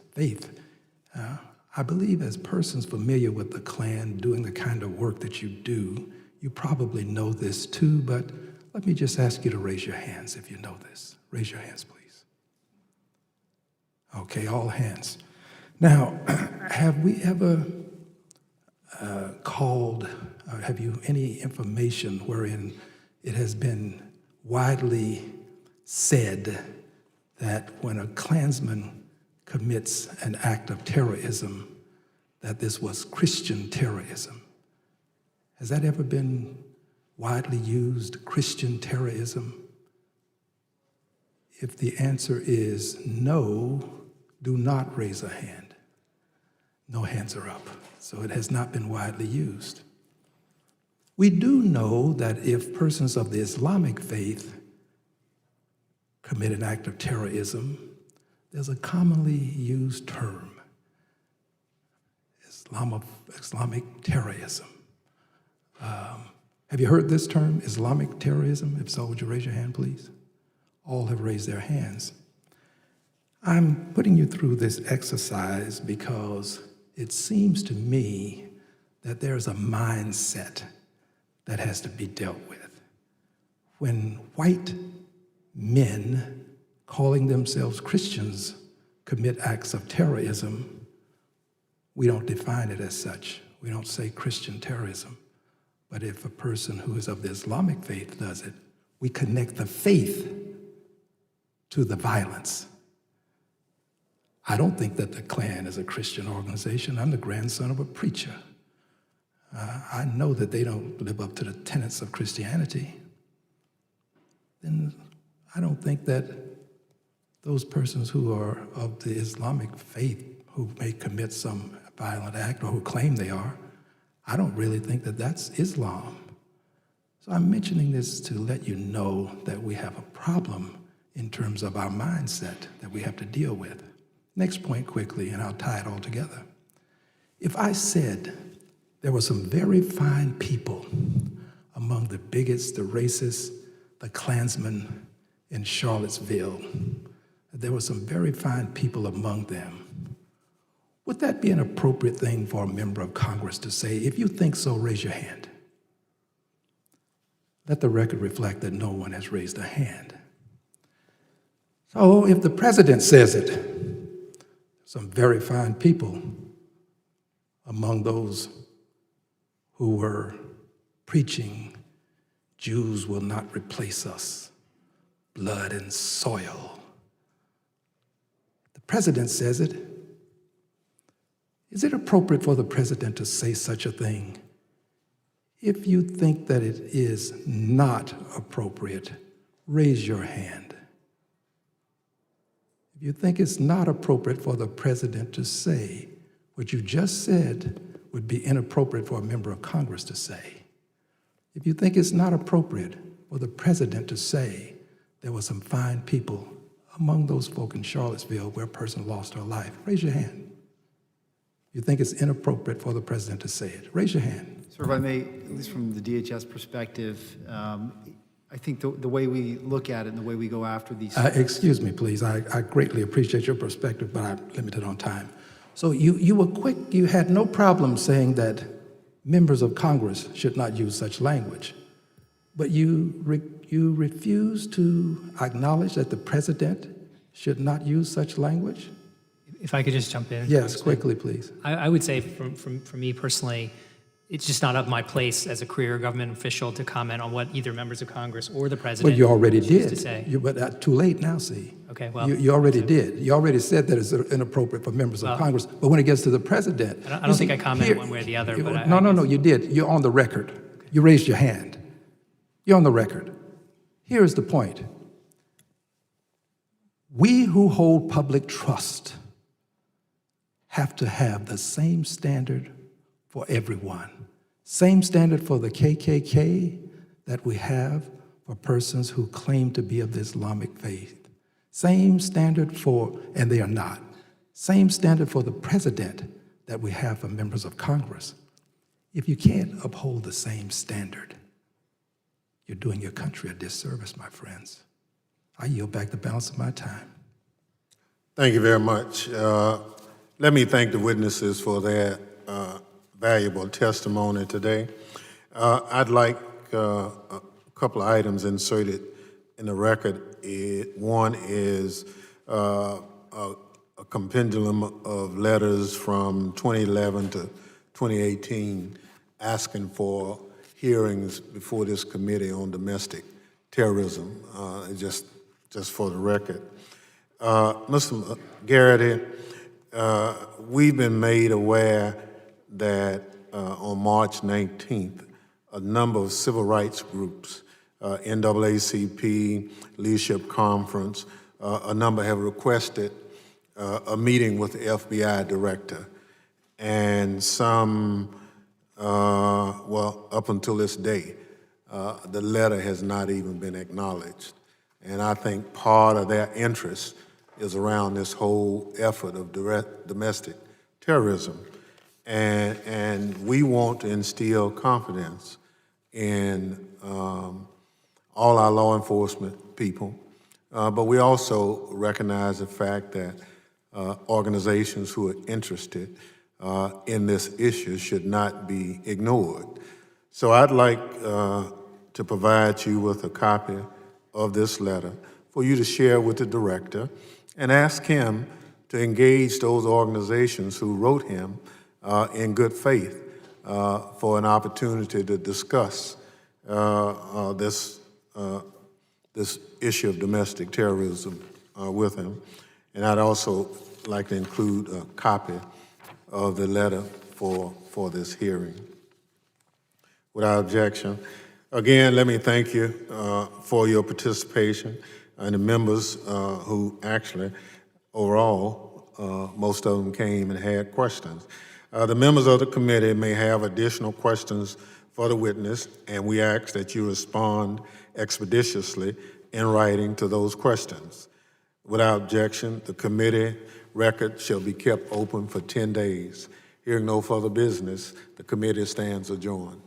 I believe as persons familiar with the Klan doing the kind of work that you do, you probably know this too, but let me just ask you to raise your hands if you know this. Raise your hands, please. Okay, all hands. Now, have we ever have you any information wherein it has been widely said that when a Klansman commits an act of terrorism, that this was Christian terrorism? Has that ever been widely used, Christian terrorism? If the answer is no, do not raise a hand. No hands are up, so it has not been widely used. We do know that if persons of the Islamic faith commit an act of terrorism, there's a commonly used term, Islamic terrorism. Have you heard this term, Islamic terrorism? If so, would you raise your hand, please? All have raised their hands. I'm putting you through this exercise because it seems to me that there's a mindset that has to be dealt with. When white men calling themselves Christians commit acts of terrorism, we don't define it as such. We don't say Christian terrorism. But if a person who is of the Islamic faith does it, we connect the faith to the violence. I don't think that the Klan is a Christian organization. I'm the grandson of a preacher. I know that they don't live up to the tenets of Christianity. Then I don't think that those persons who are of the Islamic faith, who may commit some violent act or who claim they are, I don't really think that that's Islam. So I'm mentioning this to let you know that we have a problem in terms of our mindset that we have to deal with. Next point quickly, and I'll tie it all together. If I said there were some very fine people among the bigots, the racists, the Klansmen in Charlottesville, that there were some very fine people among them, would that be an appropriate thing for a member of Congress to say? If you think so, raise your hand. Let the record reflect that no one has raised a hand. So if the president says it, some very fine people among those who were preaching, Jews will not replace us, blood and soil. The president says it. Is it appropriate for the president to say such a thing? If you think that it is not appropriate, raise your hand. If you think it's not appropriate for the president to say what you just said would be inappropriate for a member of Congress to say. If you think it's not appropriate for the president to say there were some fine people among those folk in Charlottesville where a person lost her life, raise your hand. You think it's inappropriate for the president to say it? Raise your hand. Sir, if I may, at least from the DHS perspective, I think the way we look at it and the way we go after these... Excuse me, please. I greatly appreciate your perspective, but I'm limited on time. So you were quick. You had no problem saying that members of Congress should not use such language, but you refuse to acknowledge that the president should not use such language? If I could just jump in. Yes, quickly, please. I would say for me personally, it's just not up my place as a career government official to comment on what either members of Congress or the president Well, you already choose did. to say. But too late now, see. Okay, well. You already did. You already said that it's inappropriate for members of Congress. But when it gets to the president. I don't think I commented one way or the other. But No, you did. You're on the record. Okay. You raised your hand. You're on the record. Here's the point. We who hold public trust have to have the same standard for everyone. Same standard for the KKK that we have for persons who claim to be of the Islamic faith. Same standard for, and they are not, same standard for the president that we have for members of Congress. If you can't uphold the same standard, you're doing your country a disservice, my friends. I yield back the balance of my time. Thank you very much. Let me thank the witnesses for their valuable testimony today. I'd like a couple of items inserted in the record. One is a compendium of letters from 2011 to 2018 asking for hearings before this committee on domestic terrorism, just for the record. Mr. Garrity, we've been made aware that on March 19th, a number of civil rights groups, NAACP, Leadership Conference, a number have requested a meeting with the FBI director. And some, well, up until this day, the letter has not even been acknowledged. And I think part of their interest is around this whole effort of domestic terrorism. And we want to instill confidence in all our law enforcement people, but we also recognize the fact that organizations who are interested in this issue should not be ignored. So I'd like to provide you with a copy of this letter for you to share with the director and ask him to engage those organizations who wrote him in good faith for an opportunity to discuss this issue of domestic terrorism with him. And I'd also like to include a copy of the letter for this hearing. Without objection. Again, let me thank you for your participation and the members who actually, overall, most of them came and had questions. The members of the committee may have additional questions for the witness, and we ask that you respond expeditiously in writing to those questions. Without objection, the committee record shall be kept open for 10 days. Hearing no further business, the committee stands adjourned.